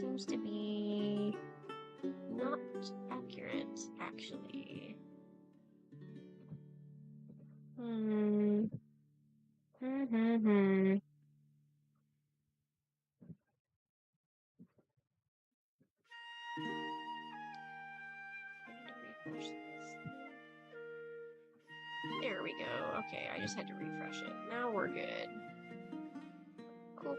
seems to be not accurate, actually. There we go. Okay, I just had to refresh it. Now we're good. Cool.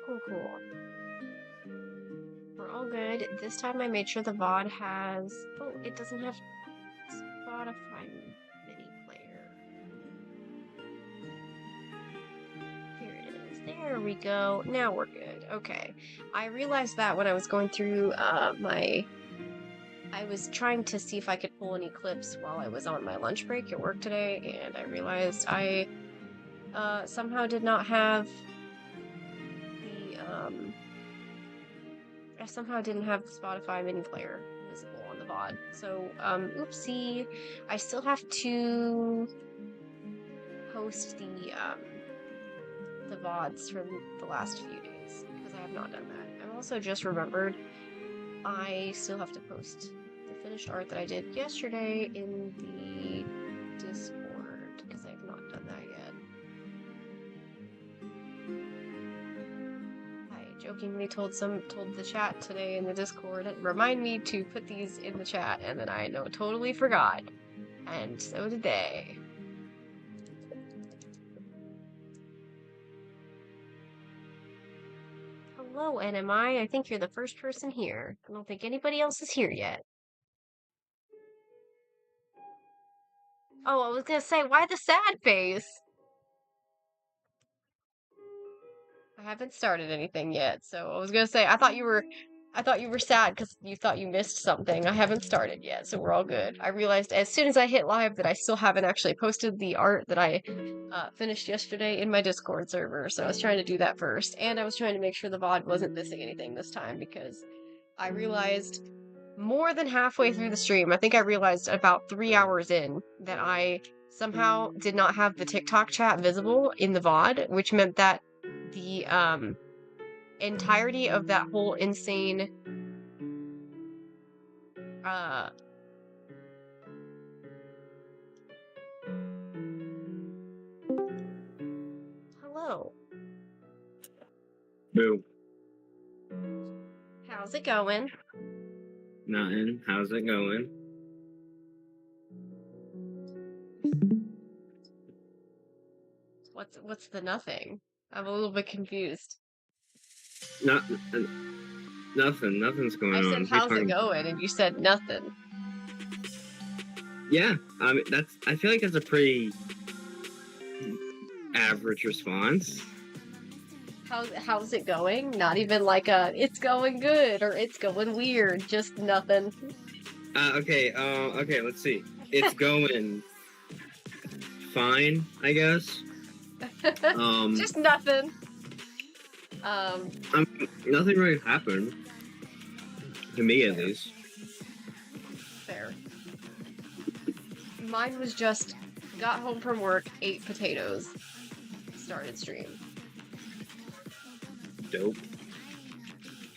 We're all good. This time I made sure the VOD has... Oh, it doesn't have Spotify mini player. Here it is. There we go. Now we're good. Okay. I realized that when I was going through I was trying to see if I could pull any clips while I was on my lunch break at work today, and I realized I somehow did not have the I somehow didn't have the Spotify mini player visible on the VOD. So, oopsie. I still have to post the VODs from the last few days, because I have not done that. I've also just remembered I still have to post the finished art that I did yesterday in the Discord, because I have not done that yet. I jokingly told the chat today in the Discord, remind me to put these in the chat, and then I totally forgot. And so did they. Hello, NMI. I think you're the first person here. I don't think anybody else is here yet. Oh, I was gonna say, why the sad face? I haven't started anything yet, so I was gonna say, I thought you were sad because you thought you missed something. I haven't started yet, so we're all good. I realized as soon as I hit live that I still haven't actually posted the art that I finished yesterday in my Discord server, so I was trying to do that first. And I was trying to make sure the VOD wasn't missing anything this time, because I realized more than halfway through the stream, I think I realized about 3 hours in, that I somehow did not have the TikTok chat visible in the VOD, which meant that the entirety of that whole insane hello. Boo. How's it going? Nothing. How's it going? What's the nothing? I'm a little bit confused. Nothing. Nothing's going on. I said, how's it going? And you said nothing. Yeah, I mean, I feel like that's a pretty average response. How's it going? Not even like it's going good or it's going weird. Just nothing. Okay, let's see. It's going fine, I guess. Just nothing. Nothing really happened. To me, at least. Fair. Mine was just got home from work, ate potatoes, started stream. Dope.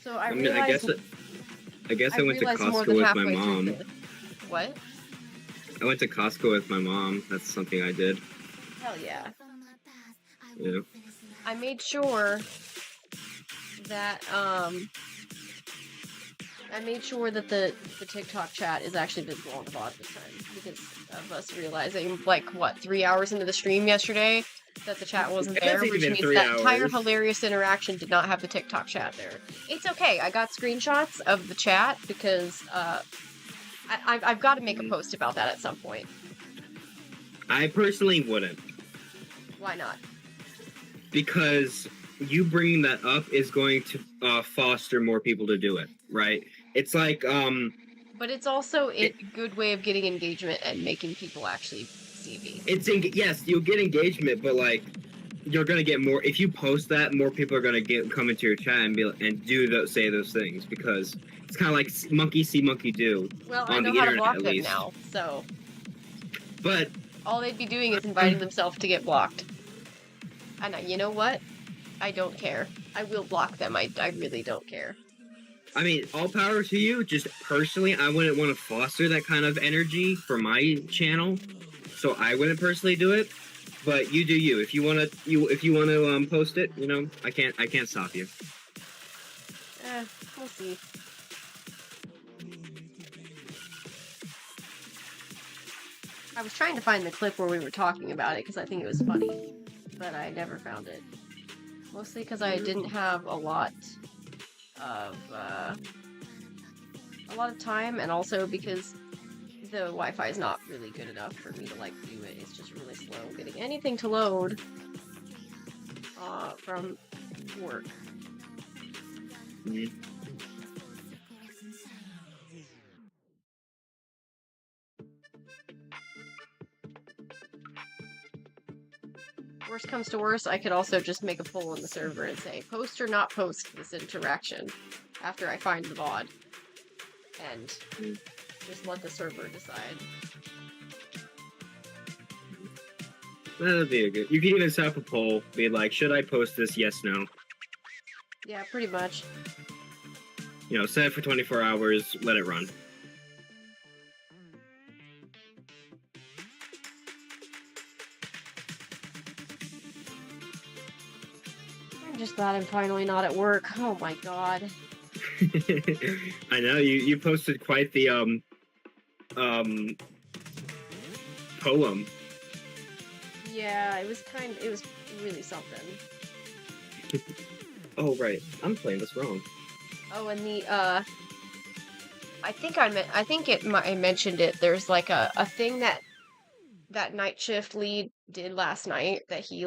So I guess I went to Costco with my mom. What? I went to Costco with my mom. That's something I did. Hell yeah. Yeah. I made sure that the TikTok chat is actually visible on the VOD this time, because of us realizing, like, what, 3 hours into the stream yesterday, that the chat wasn't there, which means that entire hilarious interaction did not have the TikTok chat there. It's okay, I got screenshots of the chat, because I've got to make a post about that at some point. I personally wouldn't. Why not? Because you bringing that up is going to foster more people to do it, right? It's like, But it's also a good way of getting engagement and making people actually see me. Yes, you'll get engagement, but like, you're gonna get more if you post that. More people are gonna come into your chat and say those things, because it's kind of like monkey see, monkey do. Well, I know how to block them now, so. But all they'd be doing is inviting themselves to get blocked. And you know what? I don't care. I will block them. I really don't care. I mean, all power to you. Just personally, I wouldn't want to foster that kind of energy for my channel, so I wouldn't personally do it. But you do you. If you wanna post it, I can't stop you. We'll see. I was trying to find the clip where we were talking about it because I think it was funny, but I never found it. Mostly because I didn't have a lot of time, and also because the Wi-Fi is not really good enough for me to like do it. It's just really slow getting anything to load from work. Mm-hmm. Worst comes to worst, I could also just make a poll on the server and say, post or not post this interaction after I find the VOD. And just let the server decide. That'd be good. You can even set up a poll, be like, should I post this? Yes, no. Yeah, pretty much. Set it for 24 hours, let it run. I'm just glad I'm finally not at work. Oh my god. I know, you posted quite the, poem. Yeah, it was really something. Oh, right. I'm playing this wrong. Oh, and I think I mentioned it. There's like a thing that night shift lead did last night that he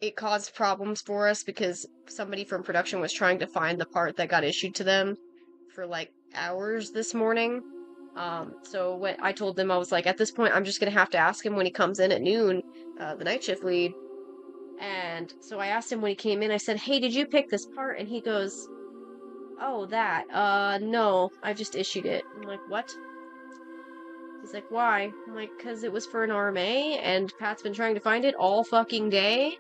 it caused problems for us because somebody from production was trying to find the part that got issued to them for like hours this morning. So when I told them, I was like, at this point, I'm just gonna have to ask him when he comes in at noon, the night shift lead. And so I asked him when he came in, I said, hey, did you pick this part? And he goes, oh, that, no, I just issued it. I'm like, what? He's like, why? I'm like, cause it was for an RMA, and Pat's been trying to find it all fucking day.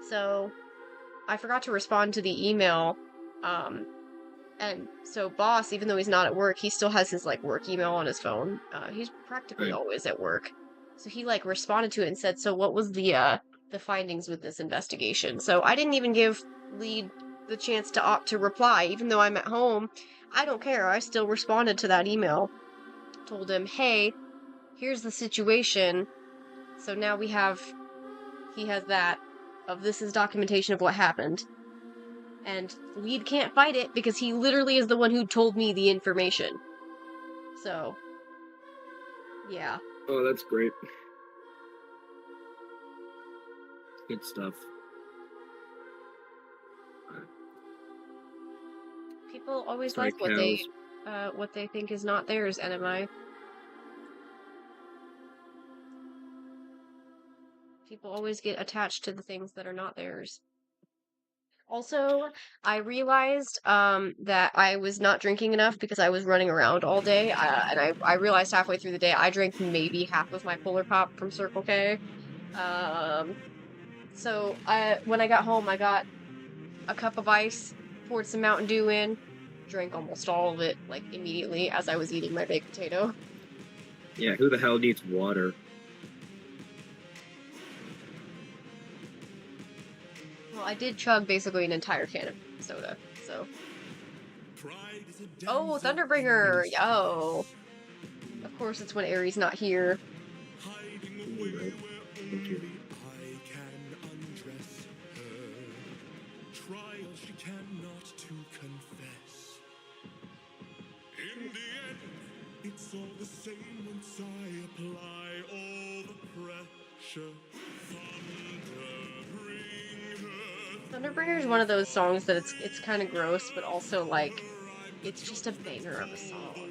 So, I forgot to respond to the email, and so boss, even though he's not at work, he still has his, work email on his phone. He's practically always at work. So he, responded to it and said, so what was the findings with this investigation? So I didn't even give Lead the chance to opt to reply, even though I'm at home. I don't care, I still responded to that email. Told him, hey, here's the situation. So now he has that, this is documentation of what happened. And Lead can't fight it because he literally is the one who told me the information. So, yeah. Oh, that's great. Good stuff. People always like what they think is not theirs, NMI. People always get attached to the things that are not theirs. Also, I realized that I was not drinking enough because I was running around all day, and I realized halfway through the day I drank maybe half of my Polar Pop from Circle K. So when I got home, I got a cup of ice, poured some Mountain Dew in, drank almost all of it, immediately as I was eating my baked potato. Yeah, who the hell needs water? Well, I did chug basically an entire can of soda, so. Oh, Thunderbringer! Yo! Of course, it's when Aries not here. It's all the same once I apply all the pressure. Thunderbringer is one of those songs that it's kind of gross, but also it's just a banger of a song.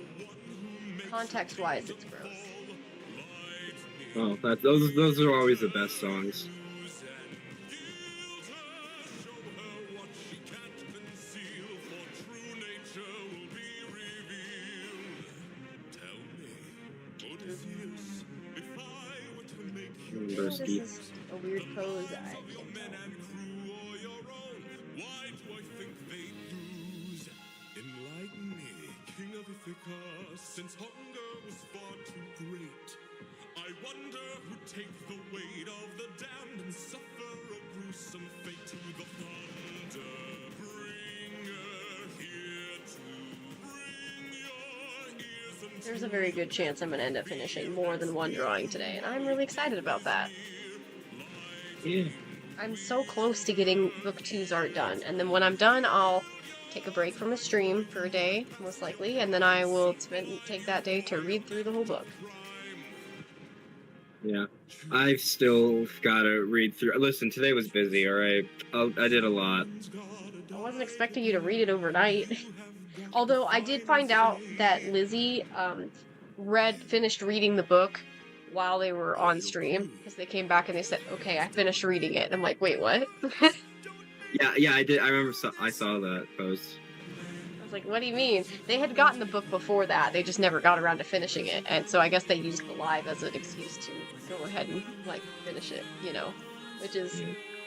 Context-wise, it's gross. Oh, those are always the best songs. This is a weird pose. since hunger was far too great. I wonder who'd take the weight of the damned and suffer a gruesome fate. To the thunder bringer here to bring your ears unto There's a very good chance I'm going to end up finishing more than one drawing today, and I'm really excited about that. Yeah. I'm so close to getting book two's art done, and then when I'm done, I'll take a break from the stream for a day, most likely, and then I will take that day to read through the whole book. Yeah. I've still got to read through. Listen, today was busy, alright? I did a lot. I wasn't expecting you to read it overnight. Although I did find out that Lizzie finished reading the book while they were on stream, because they came back and they said, okay, I finished reading it. And I'm like, wait, what? Yeah, I did. I remember I saw that post. I was like, what do you mean? They had gotten the book before that. They just never got around to finishing it. And so I guess they used the live as an excuse to go ahead and, like, finish it, you know? Which is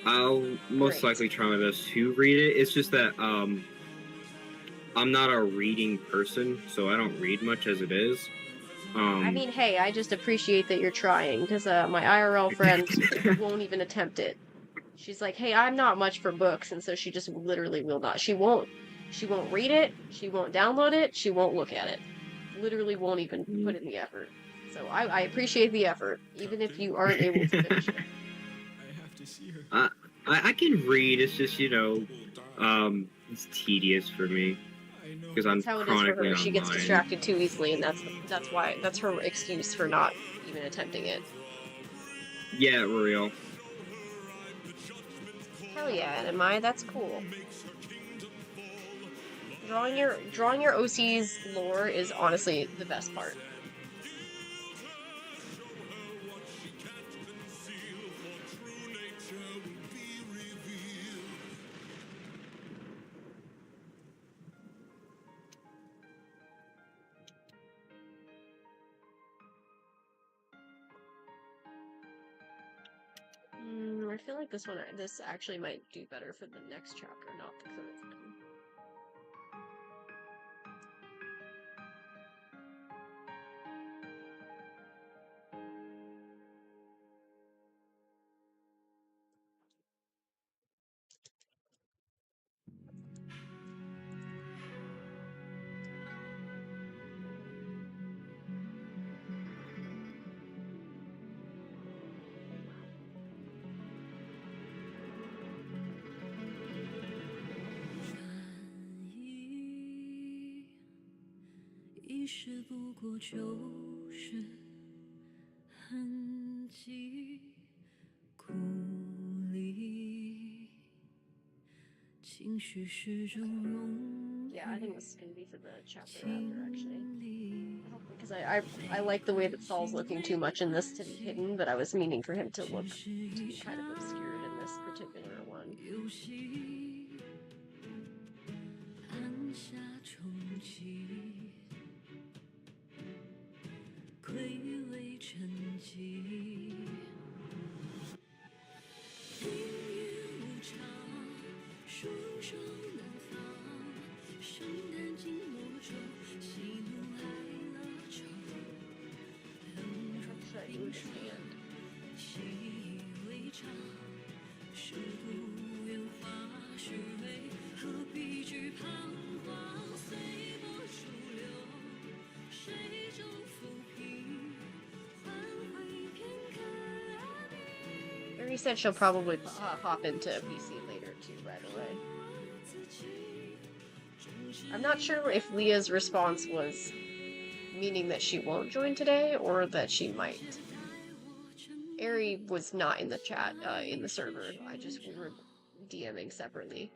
I'll most great. likely try my best to read it. It's just that, I'm not a reading person, so I don't read much as it is. I mean, hey, I just appreciate that you're trying, because my IRL friend won't even attempt it. She's like, hey, I'm not much for books, and so she just literally will not. She won't read it, she won't download it, she won't look at it. Literally won't even put in the effort. So I appreciate the effort, even if you aren't able to finish it. I can read, it's just, it's tedious for me. Because I'm That's how it is for chronically her. She gets online. distracted too easily, and that's her excuse for not even attempting it. Yeah, real. Hell yeah, Anime, that's cool. Drawing your OC's lore is honestly the best part. I feel like this actually might do better for the next chapter, not the current one. Yeah, I think this is gonna be for the chapter after, actually. Because I like the way that Saul's looking too much in this to be hidden, but I was meaning for him to look to be kind of obscured in this particular one. Should I do his hand? He said she'll probably hop into PC later too, right away. I'm not sure if Leah's response was meaning that she won't join today or that she might. Ari was not in the chat, in the server. We were DMing separately.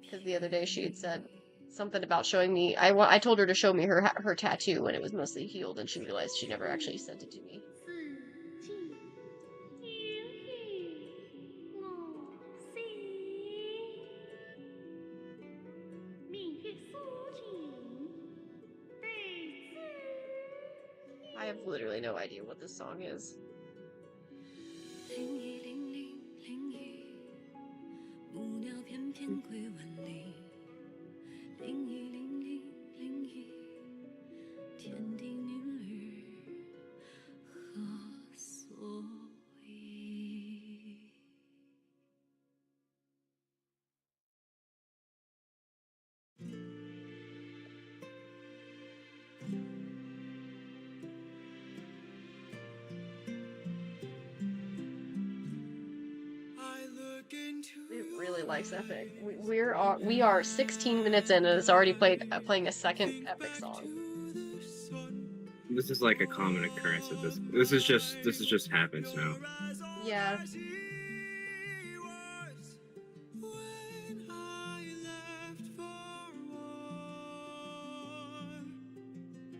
Because the other day she had said something about showing me. I told her to show me her tattoo when it was mostly healed, and she realized she never actually sent it to me. I have literally no idea what this song is. It really likes Epic. We are 16 minutes in and it's already playing a second Epic song. This is like a common occurrence of this. This is just happens now. Yeah.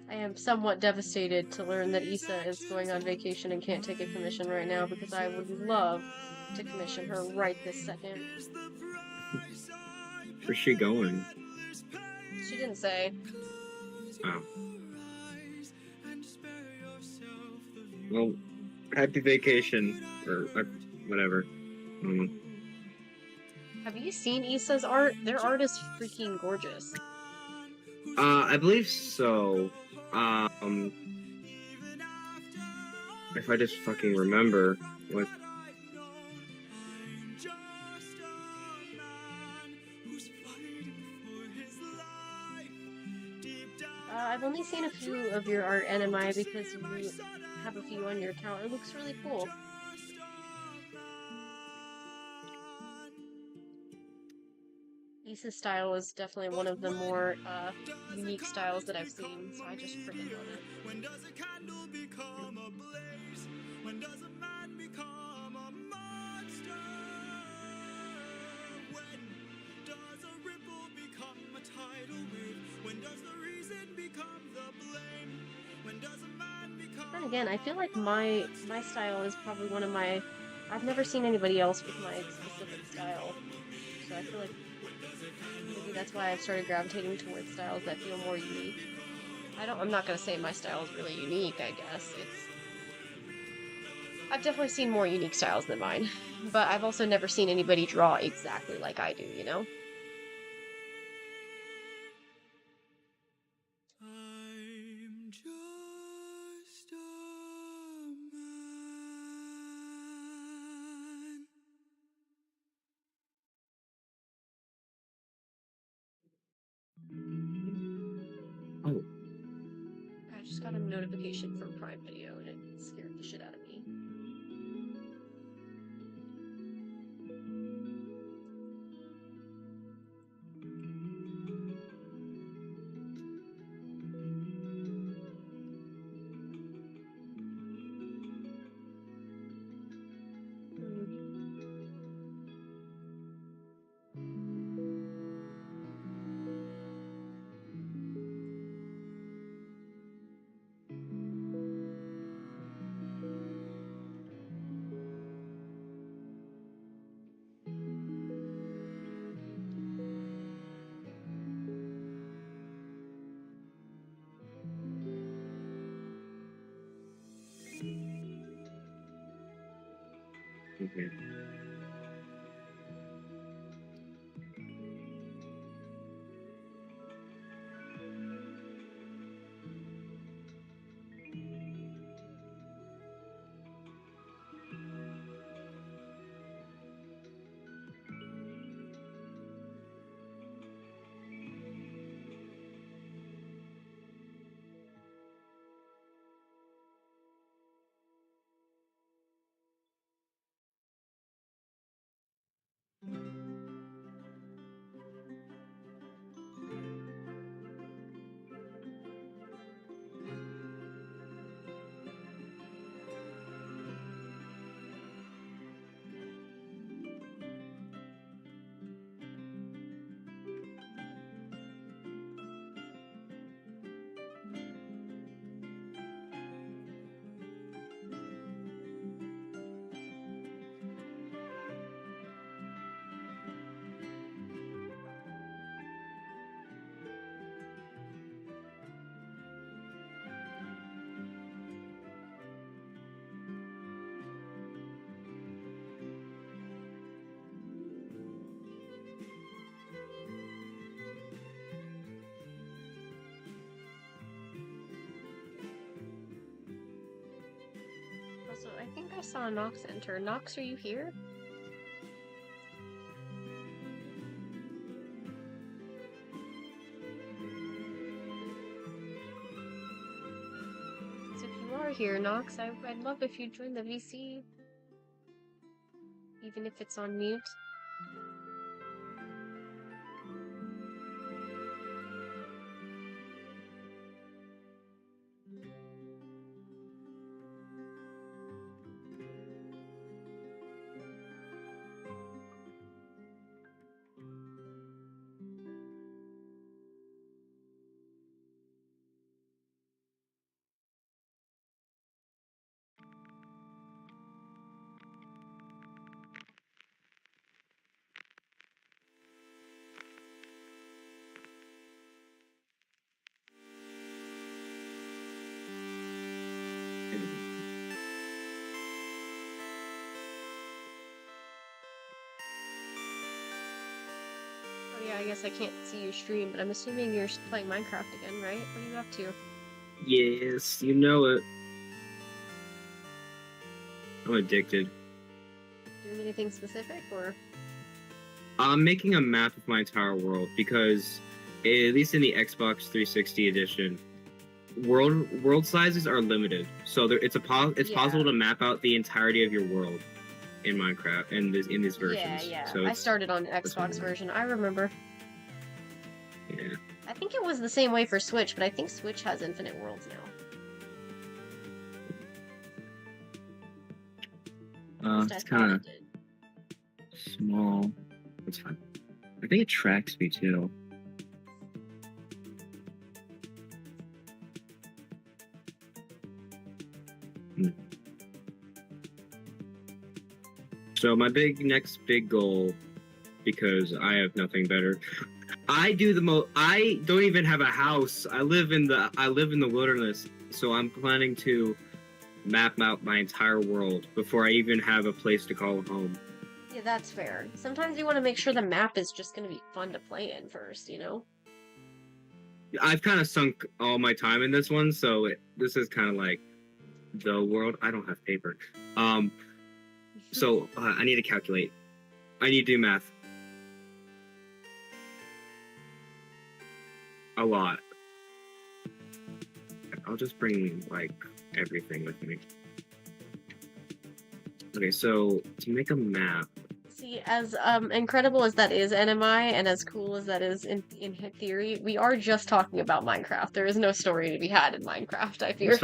I am somewhat devastated to learn that Issa is going on vacation and can't take a commission right now because I would love to commission her right this second. Where's she going? She didn't say. Oh. Well, happy vacation or whatever. I don't know. Have you seen Issa's art? Their art is freaking gorgeous. I believe so. If I just fucking remember what. I've only seen a few of your art, Anime, because you have a few on your account. It looks really cool. Issa's style is definitely one of the more unique styles that I've seen, so I just freaking love it. When does a candle become a blaze? When does a man become a monster? When does a ripple become a tidal wave? When does the reason become the blame? When does a man become... Then again, I feel like my style is probably one of my... I've never seen anybody else with my specific style, so I feel like maybe that's why I've started gravitating towards styles that feel more unique. I'm not gonna say my style is really unique, I guess. I've definitely seen more unique styles than mine, but I've also never seen anybody draw exactly like I do, you know? I'm just a man. Oh. I just got a notification from Prime Video and it scared the shit out of me. Okay. Also, I think I saw Nox enter. Nox, are you here? So if you are here, Nox, I'd love if you'd join the VC. even if it's on mute. Oh yeah, I guess I can't see your stream, but I'm assuming you're playing Minecraft again, right? What are you up to? Yes, you know it. I'm addicted. Doing anything specific, or? I'm making a map of my entire world because, at least in the Xbox 360 edition, world sizes are limited. So it's possible to map out the entirety of your world in Minecraft and in these versions. Yeah. So I started on Xbox version. I remember. Yeah. I think it was the same way for Switch, but I think Switch has infinite worlds now. It's kind of small. It's fine. I think it tracks me too. So my next big goal, because I have nothing better. I don't even have a house. I live in the wilderness. So I'm planning to map out my entire world before I even have a place to call home. Yeah, that's fair. Sometimes you want to make sure the map is just going to be fun to play in first, you know? I've kind of sunk all my time in this one, so this is kind of like the world. I don't have paper. So I need to calculate. I need to do math. A lot. I'll just bring, like, everything with me. Okay, so to make a map... See, as incredible as that is, NMI, and as cool as that is in theory, we are just talking about Minecraft. There is no story to be had in Minecraft, I fear.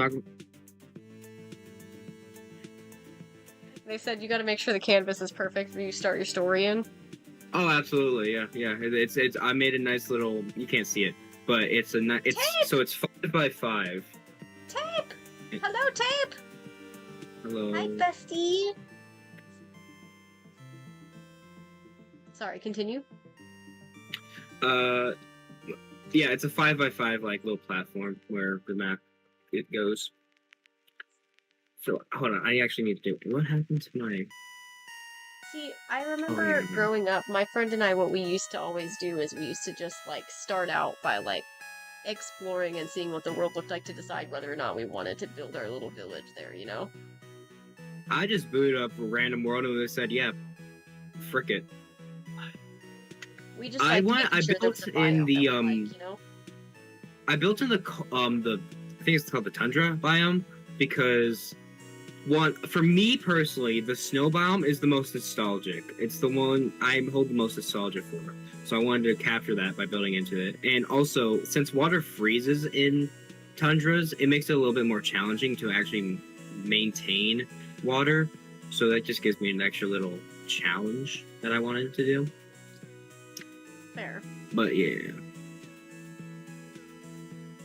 They said you gotta make sure the canvas is perfect when you start your story in. Oh, absolutely, yeah. It's I made a nice little... You can't see it, but it's so it's 5 by 5. Tape! Hello, Tape! Hello. Hi, bestie! Sorry, continue. Yeah, it's a 5 by 5 like little platform where the map goes. So hold on, I actually need to do. What happened to my? See, I remember growing up, my friend and I, what we used to always do is we used to just like start out by like exploring and seeing what the world looked like to decide whether or not we wanted to build our little village there, you know? I just booted up a random world and they said, "Yeah, frick it." We just I built in the you know? I built in the I think it's called the tundra biome because for me personally, the snow biome is the most nostalgic. It's the one I hold the most nostalgia for. So I wanted to capture that by building into it. And also, since water freezes in tundras, it makes it a little bit more challenging to actually maintain water. So that just gives me an extra little challenge that I wanted to do. Fair. But yeah.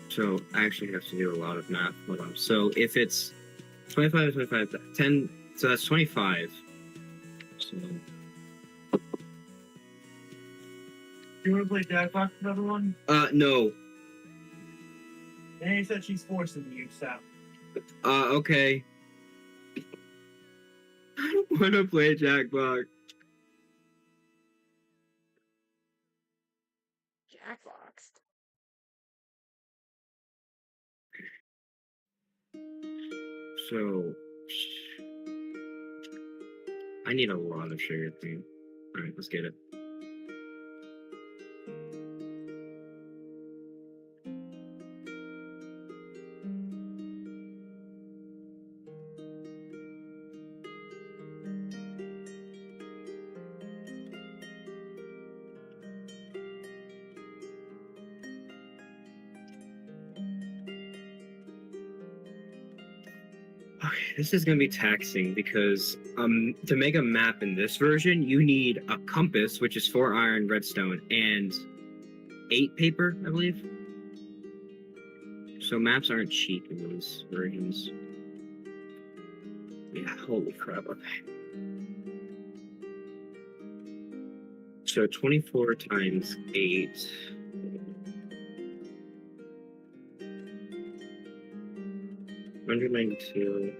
So I actually have to do a lot of math. Hold on. So if it's 25, 10, so that's 25. So... You want to play Jackbox, another one? No. And he said she's forcing you, so. Okay. I don't want to play Jackbox. Jackboxed. So... I need a lot of sugar cream. Alright, let's get it. Okay, this is gonna be taxing because to make a map in this version, you need a compass, which is 4 iron, redstone, and 8 paper, I believe. So maps aren't cheap in those versions. Yeah, holy crap. Okay. So 24 times 8. 192.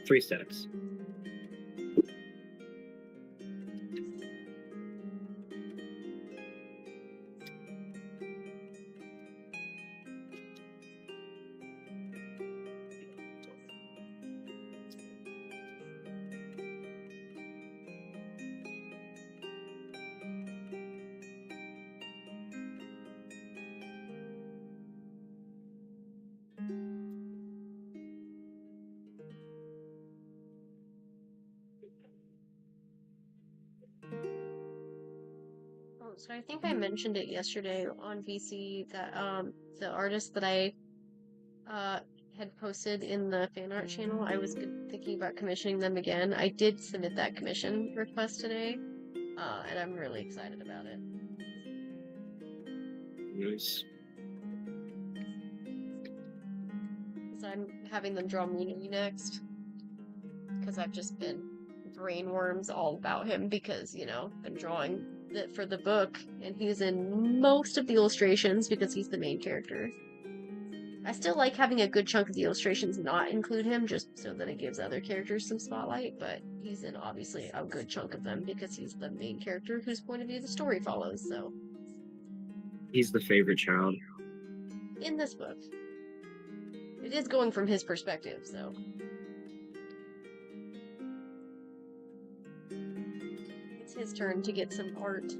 3 stacks. Oh, so I think I mentioned it yesterday on VC that the artist that I uh had posted in the fan art channel, I was thinking about commissioning them again. I did submit that commission request today, and I'm really excited about it. Nice. So I'm having them draw Mooney next, because I've just been brainworms all about him because, been drawing it for the book, and he's in most of the illustrations because he's the main character. I still like having a good chunk of the illustrations not include him, just so that it gives other characters some spotlight, but he's in obviously a good chunk of them because he's the main character whose point of view the story follows, so. He's the favorite child. In this book. It is going from his perspective, so. It's his turn to get some art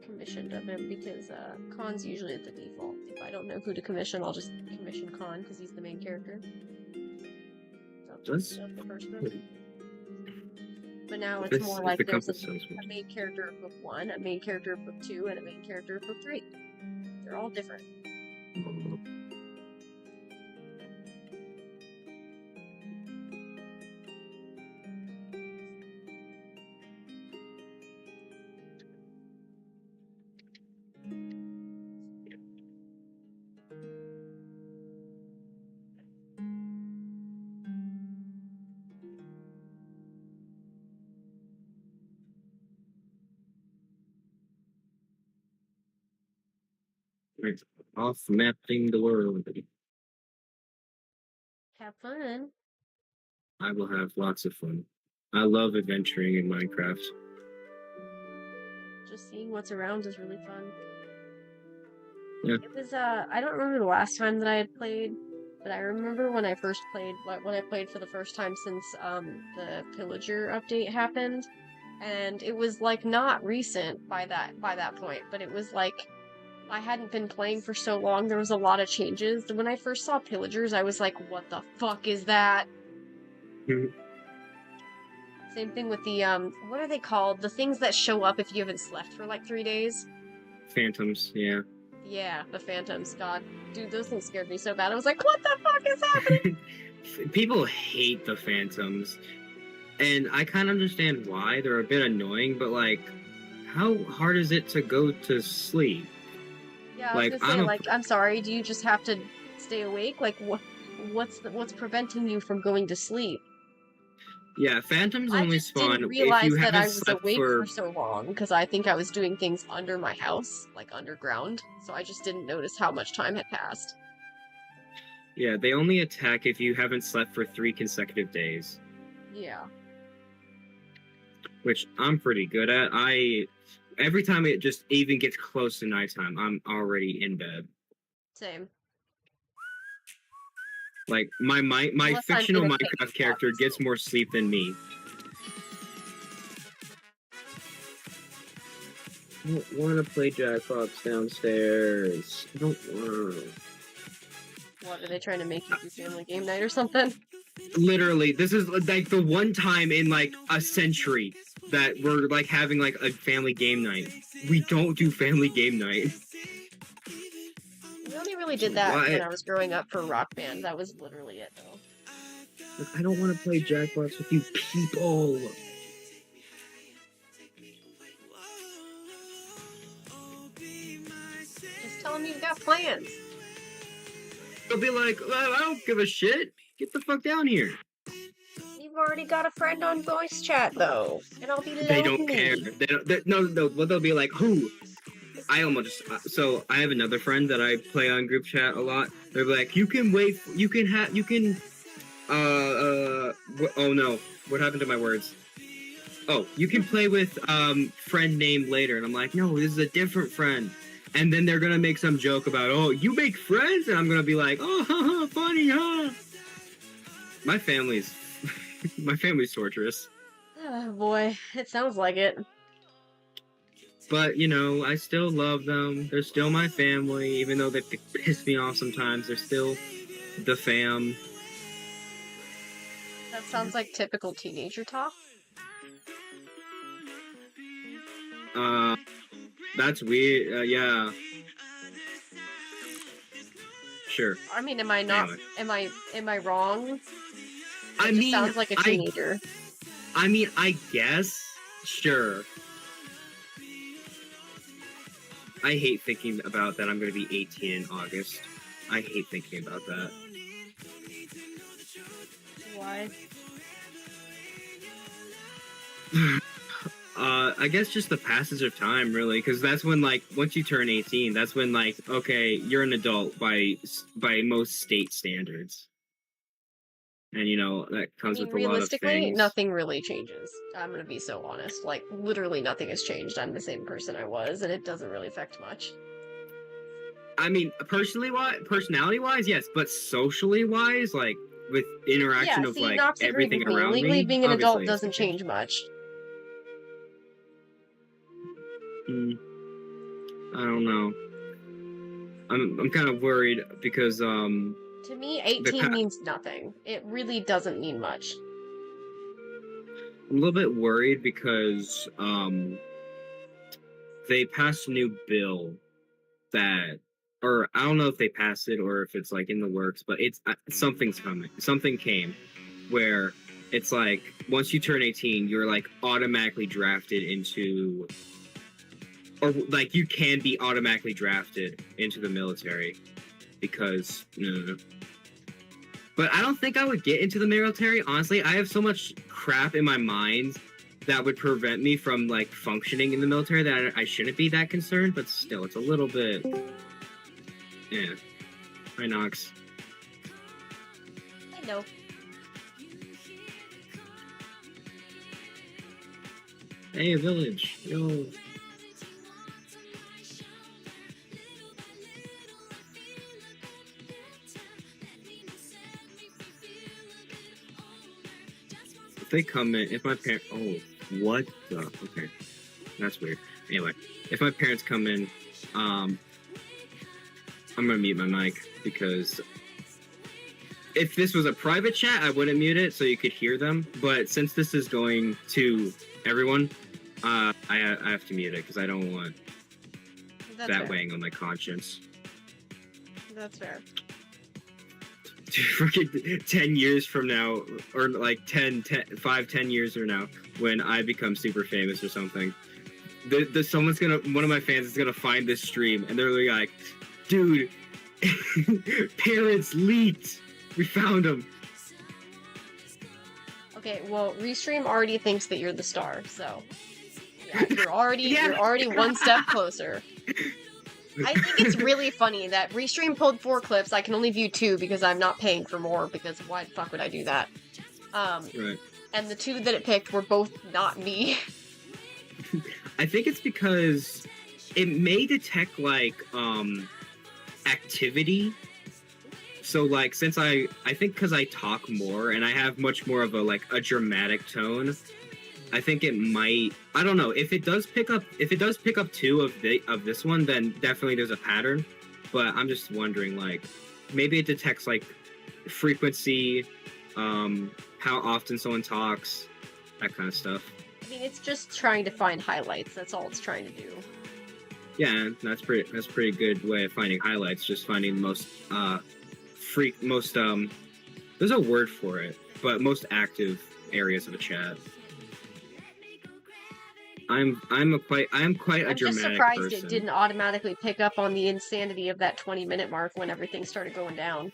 commissioned of him because Khan's usually at the default. If I don't know who to commission, I'll just commission Khan because he's the main character. That's the first book. But now it's more like there's a main character of book 1, a main character of book 2, and a main character of book 3. They're all different. Off mapping the world. Have fun. I will have lots of fun. I love adventuring in Minecraft. Just seeing what's around is really fun. Yeah. It was, I don't remember the last time that I had played, but I remember when I first played, when I played for the first time since, the Pillager update happened, and it was, like, not recent by that point, but it was, like, I hadn't been playing for so long, there was a lot of changes. When I first saw Pillagers, I was like, what the fuck is that? Same thing with the, what are they called? The things that show up if you haven't slept for like 3 days? Phantoms, yeah. Yeah, the phantoms. God, dude, those things scared me so bad. I was like, what the fuck is happening? People hate the phantoms. And I kind of understand why. They're a bit annoying, but like, how hard is it to go to sleep? Yeah, I was gonna say, I'm sorry, do you just have to stay awake? Like, what's preventing you from going to sleep? Yeah, phantoms only spawn didn't realize if you that I haven't was slept awake for... for so long, because I think I was doing things under my house, like underground, so I just didn't notice how much time had passed. Yeah, they only attack if you haven't slept for 3 consecutive days. Yeah. Which I'm pretty good at. Every time it just even gets close to nighttime, I'm already in bed. Same. Like, my fictional Minecraft character gets more sleep than me. I don't want to play Jackbox downstairs. I don't want to. What, are they trying to make you do family game night or something? Literally, this is like the one time in like a century that we're like having like a family game night. We don't do family game night. We only really did that when I was growing up for Rock Band. That was literally it, though. Like, I don't want to play Jackbox with you people. Just tell them you've got plans. They'll be like, well, I don't give a shit. Get the fuck down here. You've already got a friend on voice chat, though, and I'll be They don't lonely. care. They don't. No. Well, they'll be like, who? I almost so I have another friend that I play on group chat a lot. They're like, you can wait. You can have. You can. Oh no! What happened to my words? Oh, you can play with friend name later, and I'm like, no, this is a different friend. And then they're gonna make some joke about, oh, you make friends, and I'm gonna be like, oh, haha, funny, huh? My family's torturous. Oh boy, it sounds like it. But, you know, I still love them. They're still my family, even though they piss me off sometimes. They're still the fam. That sounds like typical teenager talk. That's weird. Yeah. Sure. I mean, am I not? Anyway. Am I wrong? I It just mean, sounds like a teenager. I guess. Sure. I hate thinking about that I'm going to be 18 in August. I hate thinking about that. Why? I guess just the passage of time, really, because that's when, like, once you turn 18, that's when, like, okay, you're an adult by most state standards. And, you know, that comes with a lot of realistically, things. nothing really changes. I'm gonna be so honest. Like, literally nothing has changed. I'm the same person I was, and it doesn't really affect much. I mean, personality-wise, yes, but socially-wise, like, with interaction of, like, everything around me, legally being an adult obviously doesn't change much. I don't know. I'm kind of worried because To me, 18 means nothing. It really doesn't mean much. I'm a little bit worried because they passed a new bill that, or I don't know if they passed it or if it's like in the works, but it's something's coming. Something came where it's like once you turn 18, you're like automatically drafted into, or like you can be automatically drafted into the military because But I don't think I would get into the military. Honestly, I have so much crap in my mind that would prevent me from like functioning in the military that I shouldn't be that concerned. But still, it's a little bit. Yeah. Hi, Nox. I know. Hey, a village. Yo. If they come in, if my parents, oh, what the, okay, that's weird. Anyway, if my parents come in, I'm gonna mute my mic because if this was a private chat, I wouldn't mute it so you could hear them. But since this is going to everyone, I have to mute it because I don't want that weighing on my conscience. That's fair. Freaking 10 years from now, or like 10 years from now, when I become super famous or something, someone's gonna, one of my fans is gonna find this stream and they're like, dude, parents leaked, we found them. Okay, well, Restream already thinks that you're the star, so yeah, you're already one step closer. I think it's really funny that Restream pulled 4 clips. I can only view 2 because I'm not paying for more, because why the fuck would I do that? Right. And the 2 that it picked were both not me. I think it's because it may detect, like, activity. So, like, since I think because I talk more and I have much more of a dramatic tone, I think it might, I don't know, if it does pick up 2 of this one, then definitely there's a pattern. But I'm just wondering, like, maybe it detects, like, frequency, how often someone talks, that kind of stuff. I mean, it's just trying to find highlights. That's all it's trying to do. Yeah, that's pretty good way of finding highlights. Just finding the most there's a word for it, but most active areas of a chat. I'm quite a I'm just dramatic surprised person. it didn't automatically pick up on the insanity of that 20-minute mark when everything started going down.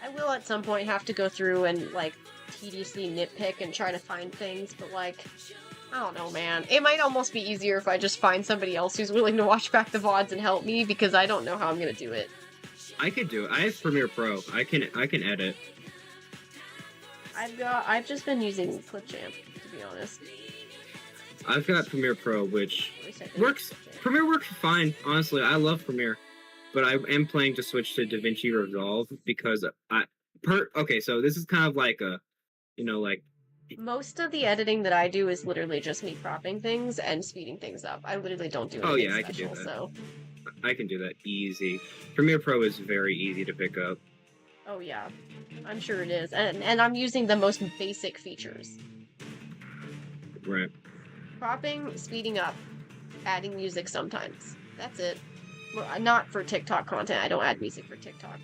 I will at some point have to go through and like tediously nitpick and try to find things, but like, I don't know, man. It might almost be easier if I just find somebody else who's willing to watch back the VODs and help me, because I don't know how I'm gonna do it. I could do it. I have Premiere Pro. I can edit. I've just been using Clipchamp, to be honest. I've got Premiere Pro, which At least I think works. it's Clipchamp. Premiere works fine, honestly. I love Premiere, but I am planning to switch to DaVinci Resolve because okay, so this is kind of like a, like Most of the editing that I do is literally just me cropping things and speeding things up. I literally don't do anything yeah, I can do special, that. so. I can do that easy. Premiere Pro is very easy to pick up. Oh yeah, I'm sure it is, and I'm using the most basic features. Right. Cropping, speeding up, adding music sometimes. That's it. Well, not for TikTok content. I don't add music for TikTok.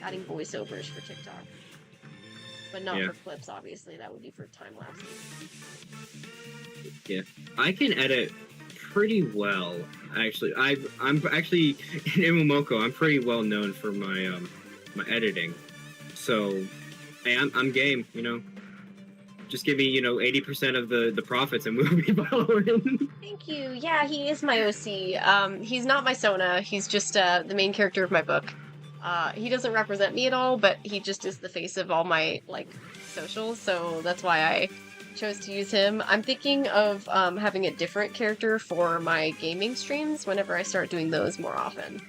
Adding voiceovers for TikTok. But not for clips, obviously. That would be for time lapses. Yeah. I can edit pretty well, actually. I'm actually in Momoko, I'm pretty well known for my my editing. So hey, I'm game, Just give me, 80% of the profits and we'll be following. Thank you. Yeah, he is my OC. He's not my Sona. He's just the main character of my book. He doesn't represent me at all, but he just is the face of all my socials, so that's why I chose to use him. I'm thinking of having a different character for my gaming streams whenever I start doing those more often.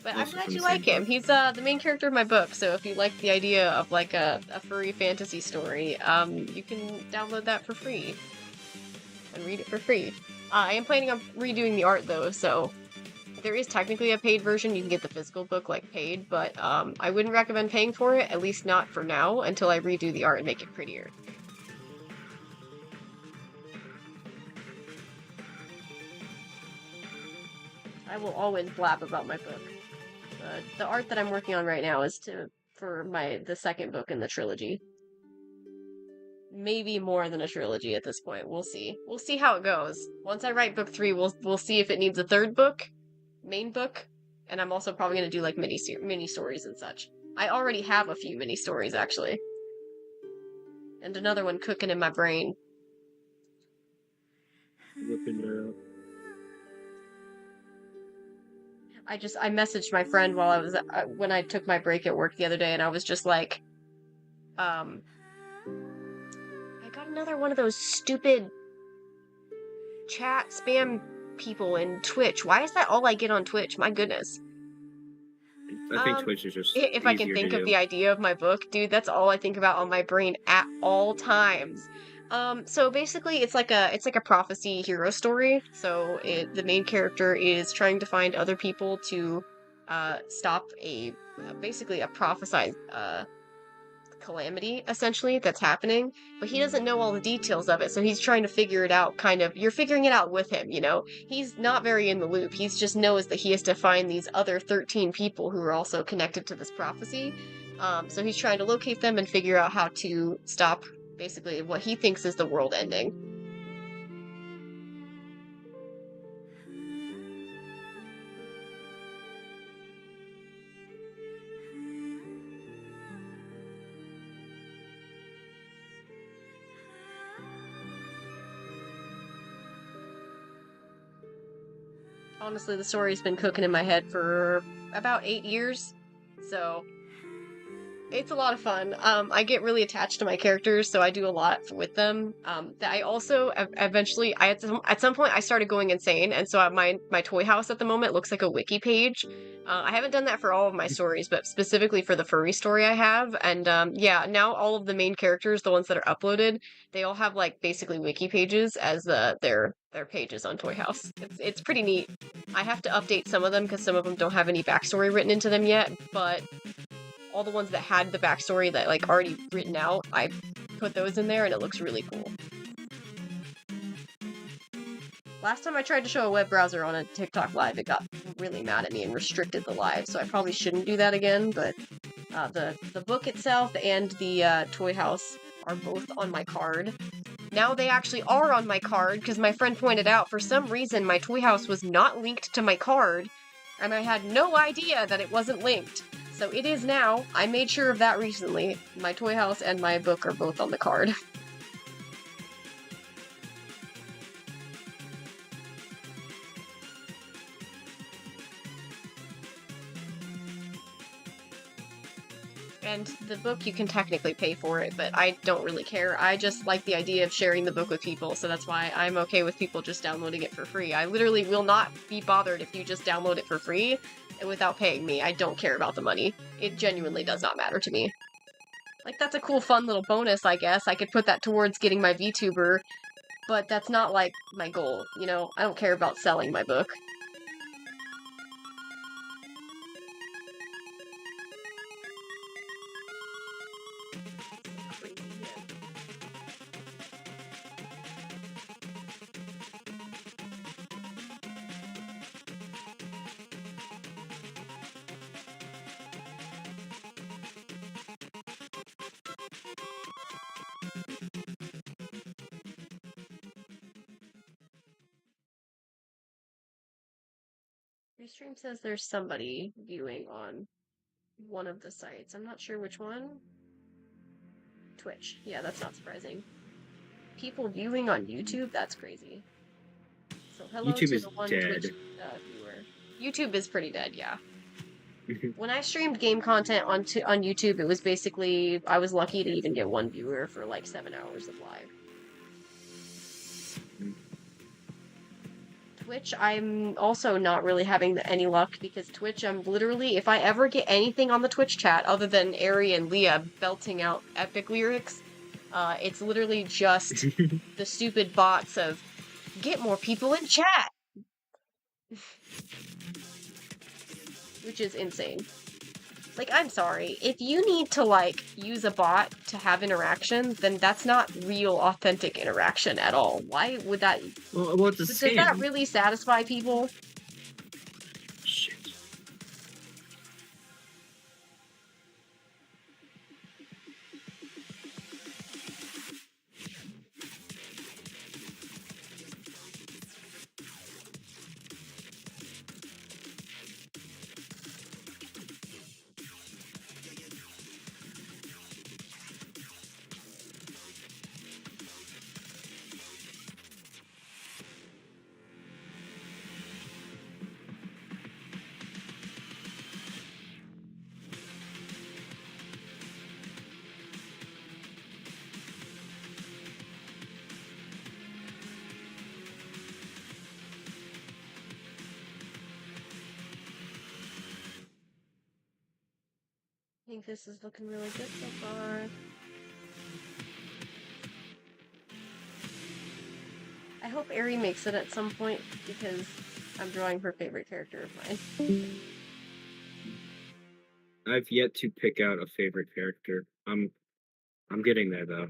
But I'm glad you like him. He's the main character of my book, so if you like the idea of a furry fantasy story, you can download that for free and read it for free. I am planning on redoing the art though, so there is technically a paid version. You can get the physical book paid, but I wouldn't recommend paying for it, at least not for now, until I redo the art and make it prettier. I will always blab about my book. The art that I'm working on right now is for the second book in the trilogy. Maybe more than a trilogy at this point. We'll see. We'll see how it goes. Once I write book 3, we'll see if it needs a third book, main book, and I'm also probably gonna do mini stories and such. I already have a few mini stories actually, and another one cooking in my brain. I messaged my friend while I was when I took my break at work the other day, and I was just like, I got another one of those stupid chat spam people in Twitch. Why is that all I get on Twitch? My goodness. I think Twitch is just if I can think of the idea of my book, dude, that's all I think about on my brain at all times. So basically it's like a prophecy hero story. So the main character is trying to find other people to stop basically a prophesied calamity essentially that's happening, but he doesn't know all the details of it, so he's trying to figure it out. You're figuring it out with him, he's not very in the loop. He just knows that he has to find these other 13 people who are also connected to this prophecy. So he's trying to locate them and figure out how to stop basically what he thinks is the world ending. Honestly, the story's been cooking in my head for about 8 years, so it's a lot of fun. I get really attached to my characters, so I do a lot with them. I also eventually, at some point I started going insane, and so my toy house at the moment looks like a wiki page. I haven't done that for all of my stories, but specifically for the furry story I have. And yeah, now all of the main characters, the ones that are uploaded, they all have basically wiki pages as their pages on Toy House. It's pretty neat. I have to update some of them because some of them don't have any backstory written into them yet, but all the ones that had the backstory that like already written out, I put those in there and it looks really cool. Last time I tried to show a web browser on a TikTok live, it got really mad at me and restricted the live, so I probably shouldn't do that again, but the book itself and the toy house are both on my card. Now they actually are on my card, because my friend pointed out for some reason my toy house was not linked to my card, and I had no idea that it wasn't linked. So it is now. I made sure of that recently. My toy house and my book are both on the card. And the book, you can technically pay for it, but I don't really care. I just like the idea of sharing the book with people, so that's why I'm okay with people just downloading it for free. I literally will not be bothered if you just download it for free without paying me. I don't care about the money. It genuinely does not matter to me. Like, that's a cool, fun little bonus, I guess. I could put that towards getting my VTuber, but that's not, like, my goal, you know? I don't care about selling my book. Your stream says there's somebody viewing on one of the sites. I'm not sure which one. Twitch. Yeah, that's not surprising. People viewing on YouTube? That's crazy. So hello YouTube to is the one dead. Twitch viewer. YouTube is pretty dead, yeah. When I streamed game content on YouTube, it was basically, I was lucky to even get one viewer for like 7 hours of live. Twitch, I'm also not really having any luck because Twitch, I'm literally, if I ever get anything on the Twitch chat other than Ari and Leah belting out epic lyrics, it's literally just the stupid bots of, get more people in chat! Which is insane. Like, I'm sorry, if you need to, like, use a bot to have interaction, then that's not real, authentic interaction at all. Why would that... Well, it's a Does scam. that really satisfy people? Shit. I think this is looking really good so far. I hope Ari makes it at some point, because I'm drawing her favorite character of mine. I've yet to pick out a favorite character. I'm getting there though.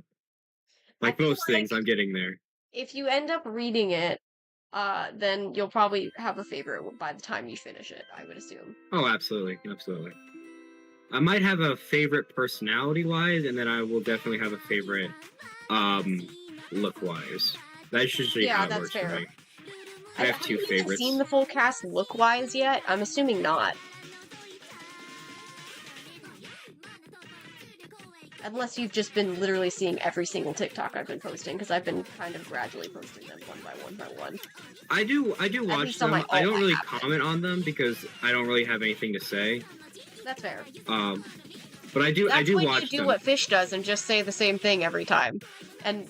Like most things, I'm getting there. If you end up reading it, then you'll probably have a favorite by the time you finish it, I would assume. Oh, absolutely, absolutely. I might have a favorite personality-wise, and then I will definitely have a favorite, look-wise. That's usually how it works for me. I have two favorites. Have you seen the full cast look-wise yet? I'm assuming not. Unless you've just been literally seeing every single TikTok I've been posting, because I've been kind of gradually posting them one by one by one. I do watch them. I don't really comment on them because I don't really have anything to say. That's fair. But I do watch them. That's when you do what Fish does and just say the same thing every time. And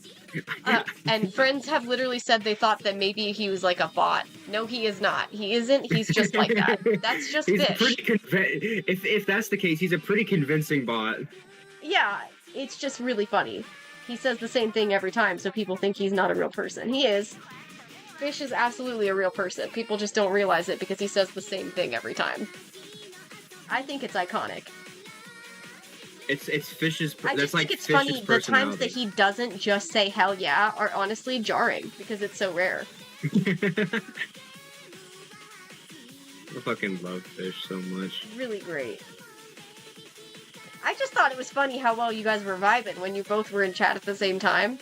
friends have literally said they thought that maybe he was like a bot. No, he is not. He isn't. He's just like that. That's just Fish. If that's the case, he's a pretty convincing bot. Yeah, it's just really funny. He says the same thing every time, so people think he's not a real person. He is. Fish is absolutely a real person. People just don't realize it because he says the same thing every time. I think it's iconic. It's Fish's. I That's just like think it's Fish's funny the times that personality. he doesn't just say hell yeah are honestly jarring because it's so rare. I fucking love Fish so much. Really great. I just thought it was funny how well you guys were vibing when you both were in chat at the same time.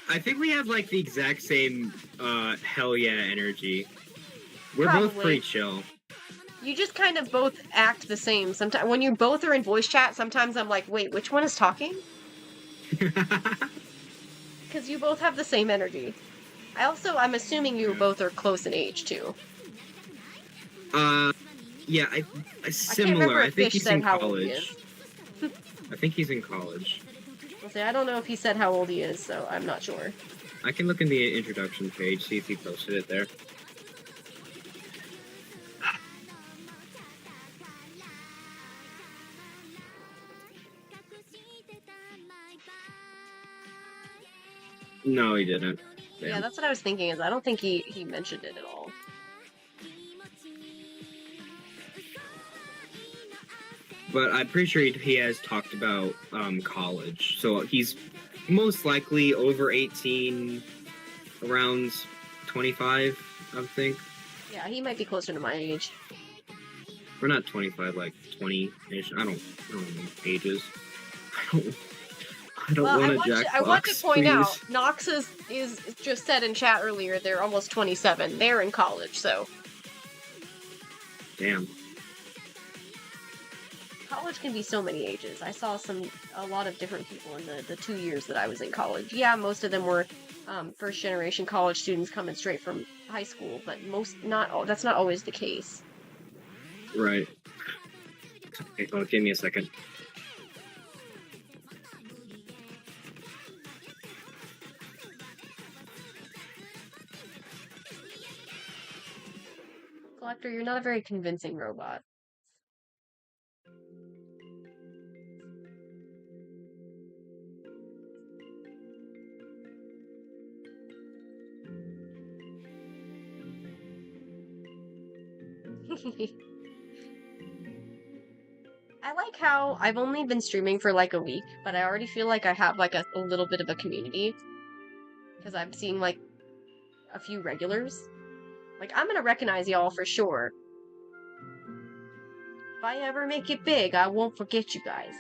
I think we have like the exact same hell yeah energy. We're both Probably. pretty chill. You just kind of both act the same. Sometimes when you both are in voice chat, sometimes I'm like, wait, which one is talking? Because you both have the same energy. I'm assuming you both are close in age too. Yeah, I can't similar. remember I if think Fish he's said in how old he college. is. I think he's in college. I'll say, I don't know if he said how old he is, so I'm not sure. I can look in the introduction page, see if he posted it there. No, he didn't. Damn. Yeah, that's what I was thinking. Is I don't think he mentioned it at all. But I'm pretty sure he has talked about college. So he's most likely over 18, around 25, I think. Yeah, he might be closer to my age. We're not 25, like 20-ish. I don't know ages. I don't Well, want to jack I want to Fox, point please. out, Nox is just said in chat earlier they're almost 27. They're in college, so Damn. college can be so many ages. I saw a lot of different people in the 2 years that I was in college. Yeah, most of them were first generation college students coming straight from high school, but that's not always the case. Right. Okay, well, give me a second. Collector, you're not a very convincing robot. I like how I've only been streaming for like a week, but I already feel like I have like a little bit of a community. Because I'm seeing like a few regulars. Like, I'm gonna recognize y'all for sure. If I ever make it big, I won't forget you guys.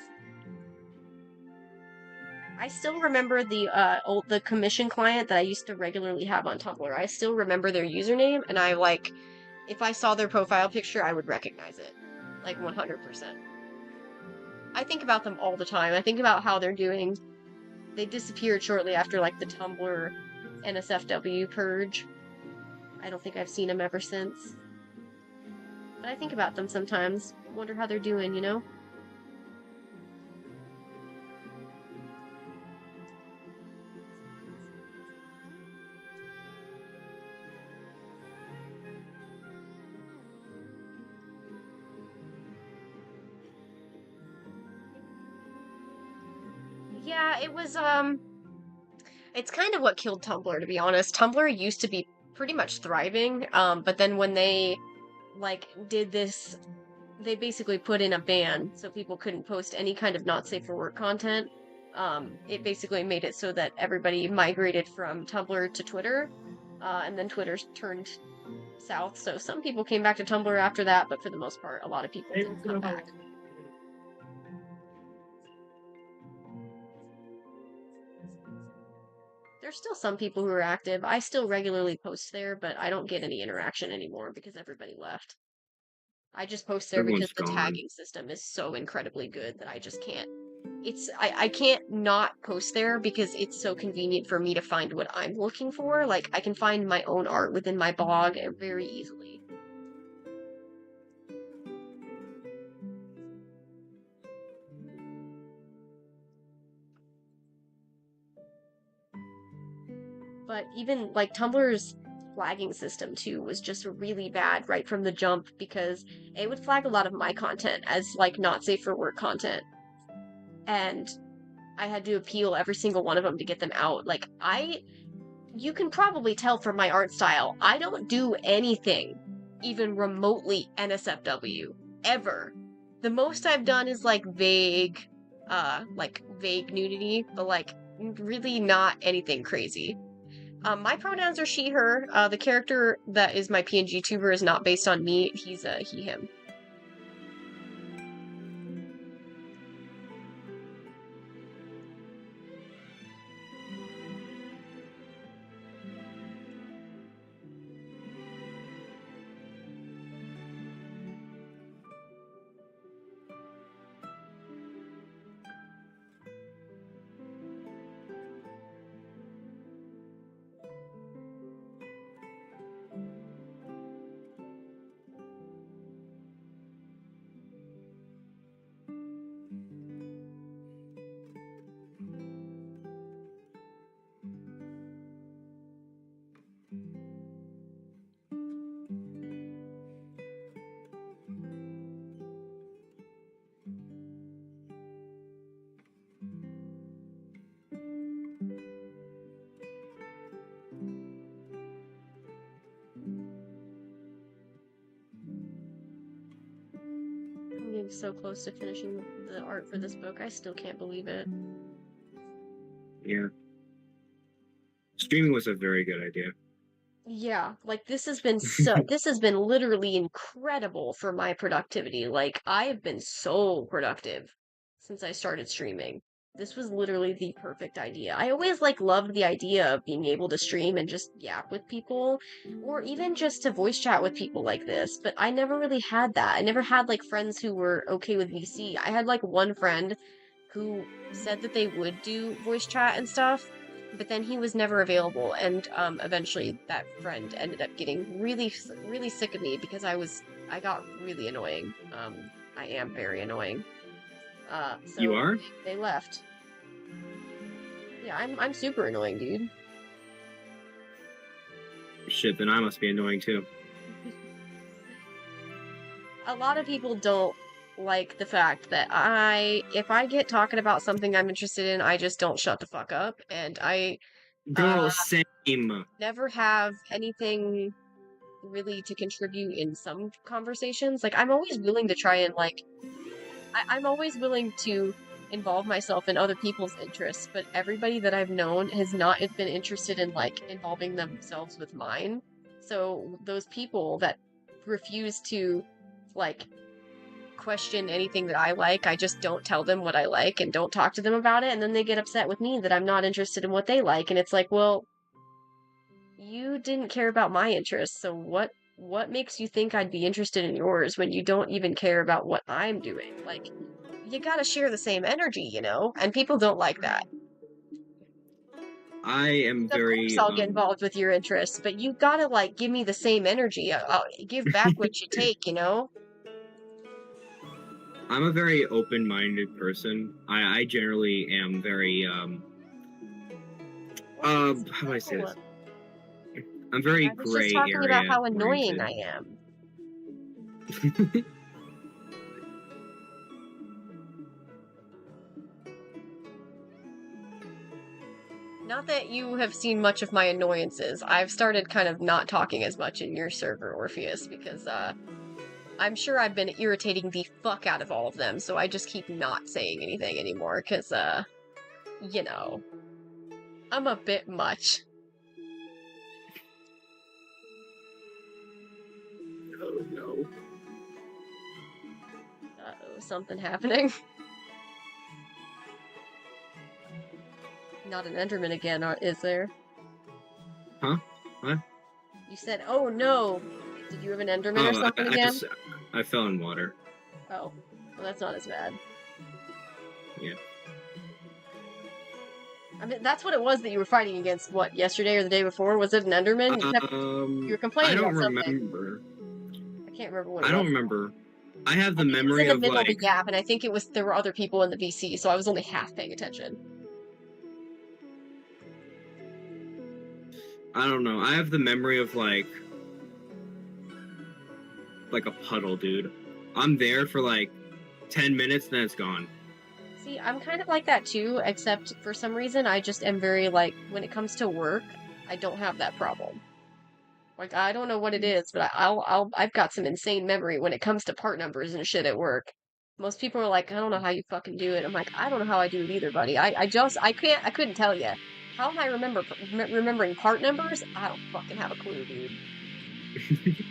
I still remember the commission client that I used to regularly have on Tumblr. I still remember their username, and if I saw their profile picture, I would recognize it. Like, 100%. I think about them all the time. I think about how they're doing. They disappeared shortly after, like, the Tumblr NSFW purge. I don't think I've seen them ever since. But I think about them sometimes. Wonder how they're doing, you know? Yeah, it was, it's kind of what killed Tumblr, to be honest. Tumblr used to be pretty much thriving, but then when they, like, did this, they basically put in a ban so people couldn't post any kind of not safe for work content. It basically made it so that everybody migrated from Tumblr to Twitter, and then Twitter turned south, so some people came back to Tumblr after that, but for the most part, a lot of people didn't come back. There's still some people who are active. I still regularly post there, but I don't get any interaction anymore because everybody left. I just post there because Everyone's the gone. tagging system is so incredibly good that I just can't. I can't not post there because it's so convenient for me to find what I'm looking for. Like, I can find my own art within my blog very easily. But even, like, Tumblr's flagging system, too, was just really bad right from the jump because it would flag a lot of my content as, like, not safe for work content. And I had to appeal every single one of them to get them out. Like, you can probably tell from my art style, I don't do anything even remotely NSFW, ever. The most I've done is, like, vague like vague nudity, but like really not anything crazy. My pronouns are she, her. The character that is my PNG tuber is not based on me. He's a he, him. I'm getting so close to finishing the art for this book. I still can't believe it. Yeah. Streaming was a very good idea. Yeah, like this has been this has been literally incredible for my productivity. Like I have been so productive since I started streaming. This was literally the perfect idea. I always like loved the idea of being able to stream and just yap with people or even just to voice chat with people like this, but I never really had that. I never had like friends who were okay with VC. I had like one friend who said that they would do voice chat and stuff, but then he was never available, and eventually that friend ended up getting really sick of me because I got really annoying. I am very annoying. So You are? they left. Yeah, I'm super annoying, dude. Shit, then I must be annoying too. A lot of people don't like the fact that if I get talking about something I'm interested in, I just don't shut the fuck up, and I Girl, same. never have anything really to contribute in some conversations. Like I'm always willing to try and like I'm always willing to involve myself in other people's interests, but everybody that I've known has not been interested in like involving themselves with mine. So those people that refuse to like question anything that I like, I just don't tell them what I like and don't talk to them about it, and then they get upset with me that I'm not interested in what they like, and it's like, well, you didn't care about my interests, so what makes you think I'd be interested in yours when you don't even care about what I'm doing? Like, you gotta share the same energy, you know? And people don't like that. I am Of course very I'll get involved with your interests, but you gotta like give me the same energy. I'll give back what you take, you know? I'm a very open-minded person. I generally am very how do I say this? I'm very I was just gray talking about area how annoying oriented. I am. Not that you have seen much of my annoyances. I've started kind of not talking as much in your server, Orpheus, because I'm sure I've been irritating the fuck out of all of them, so I just keep not saying anything anymore, because you know, I'm a bit much. Oh no. Uh-oh, something happening. Not an Enderman again, is there? Huh? What? You said, oh no! Did you have an Enderman or Oh, something again? I fell in water. Oh, well, that's not as bad. Yeah. I mean, that's what it was that you were fighting against, what, yesterday or the day before? Was it an Enderman? You were I complaining don't about something. remember. I can't remember what it I was. don't remember. I have the I think it was memory in the of middle of a like gap, and I think there were other people in the VC, so I was only half paying attention. I don't know. I have the memory of like a puddle, dude. I'm there for like 10 minutes, then it's gone. See, I'm kind of like that too, except for some reason I just am very like, when it comes to work, I don't have that problem. Like, I don't know what it is, but I've got some insane memory when it comes to part numbers and shit at work. Most people are like, I don't know how you fucking do it. I'm like, I don't know how I do it either, buddy. I couldn't tell you. How am I remembering part numbers? I don't fucking have a clue, dude.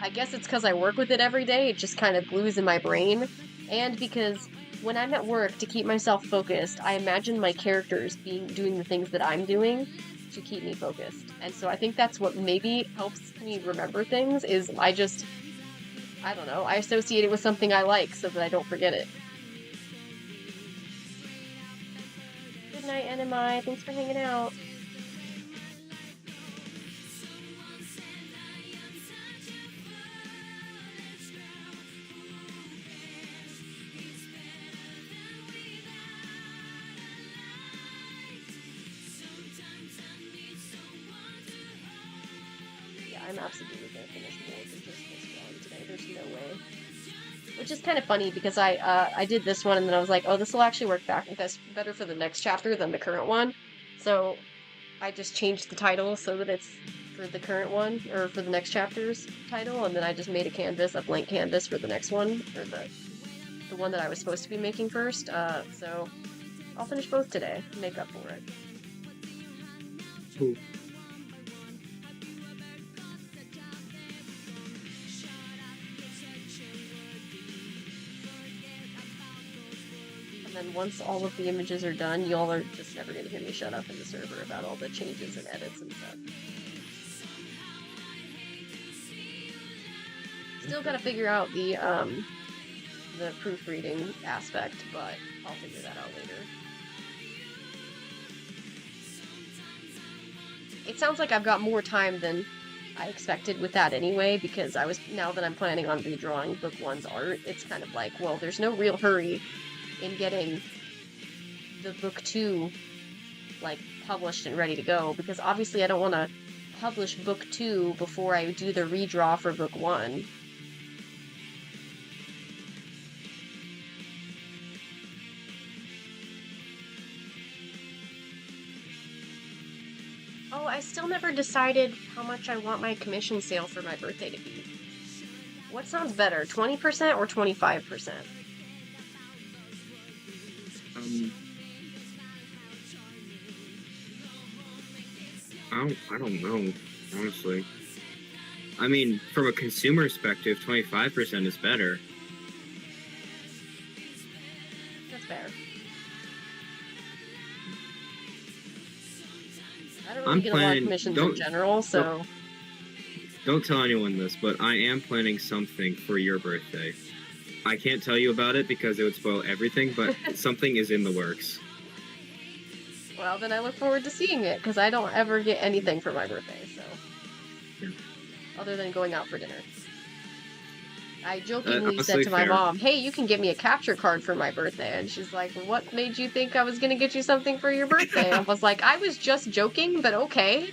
I guess it's because I work with it every day. It just kind of glues in my brain. And because when I'm at work to keep myself focused, I imagine my characters doing the things that I'm doing to keep me focused. And so I think that's what maybe helps me remember things is I don't know, I associate it with something I like so that I don't forget it. Good night, NMI. Thanks for hanging out. Yeah, I'm absolutely gonna finish more than just this one today. There's no way. Which is kind of funny because I did this one and then I was like, oh, this will actually work better for the next chapter than the current one. So I just changed the title so that it's for the current one or for the next chapter's title, and then I just made a blank canvas for the next one or the one that I was supposed to be making first. So I'll finish both today and make up for it. Cool. And then once all of the images are done, y'all are just never gonna hear me shut up in the server about all the changes and edits and stuff. Still gotta figure out the proofreading aspect, but I'll figure that out later. It sounds like I've got more time than I expected with that anyway, because now that I'm planning on redrawing book one's art, it's kind of like, well, there's no real hurry in getting the book 2 like published and ready to go, because obviously I don't want to publish book 2 before I do the redraw for book 1. Oh, I still never decided how much I want my commission sale for my birthday to be. What sounds better, 20% or 25%? I don't know, honestly. I mean, from a consumer perspective, 25% is better. That's fair. I don't really get a lot of commissions in general, so... Don't tell anyone this, but I am planning something for your birthday. I can't tell you about it because it would spoil everything, but something is in the works. Well, then I look forward to seeing it, because I don't ever get anything for my birthday, so... Yeah. Other than going out for dinner. I jokingly said to my fair. mom, hey, you can get me a capture card for my birthday. And she's like, what made you think I was going to get you something for your birthday? I was like, I was just joking, but okay.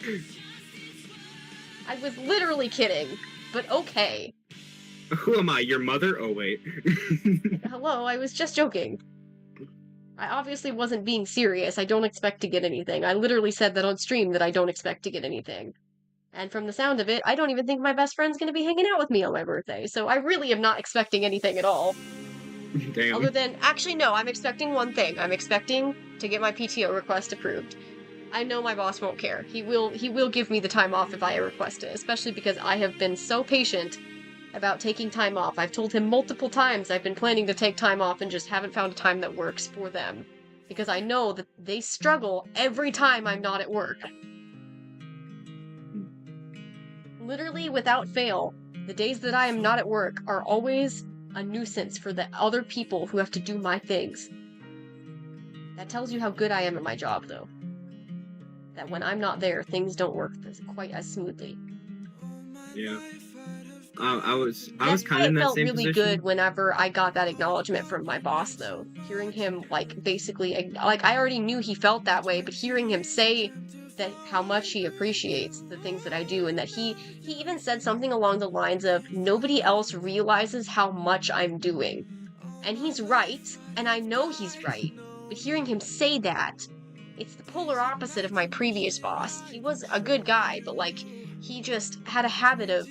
I was literally kidding, but okay. Who am I, your mother? Oh, wait. Hello, I was just joking. I obviously wasn't being serious. I don't expect to get anything. I literally said that on stream that I don't expect to get anything. And from the sound of it, I don't even think my best friend's going to be hanging out with me on my birthday. So I really am not expecting anything at all. Damn. Other than, actually, no, I'm expecting one thing. I'm expecting to get my PTO request approved. I know my boss won't care. He will give me the time off if I request it, especially because I have been so patient about taking time off. I've told him multiple times I've been planning to take time off and just haven't found a time that works for them. Because I know that they struggle every time I'm not at work. Literally, without fail, the days that I am not at work are always a nuisance for the other people who have to do my things. That tells you how good I am at my job, though. That when I'm not there, things don't work quite as smoothly. Yeah. I was kind of in that same position. It felt really good whenever I got that acknowledgement from my boss, though. Hearing him, like, basically, like, I already knew he felt that way, but hearing him say that how much he appreciates the things that I do, and that he even said something along the lines of, nobody else realizes how much I'm doing. And he's right, and I know he's right, but hearing him say that, it's the polar opposite of my previous boss. He was a good guy, but, like, he just had a habit of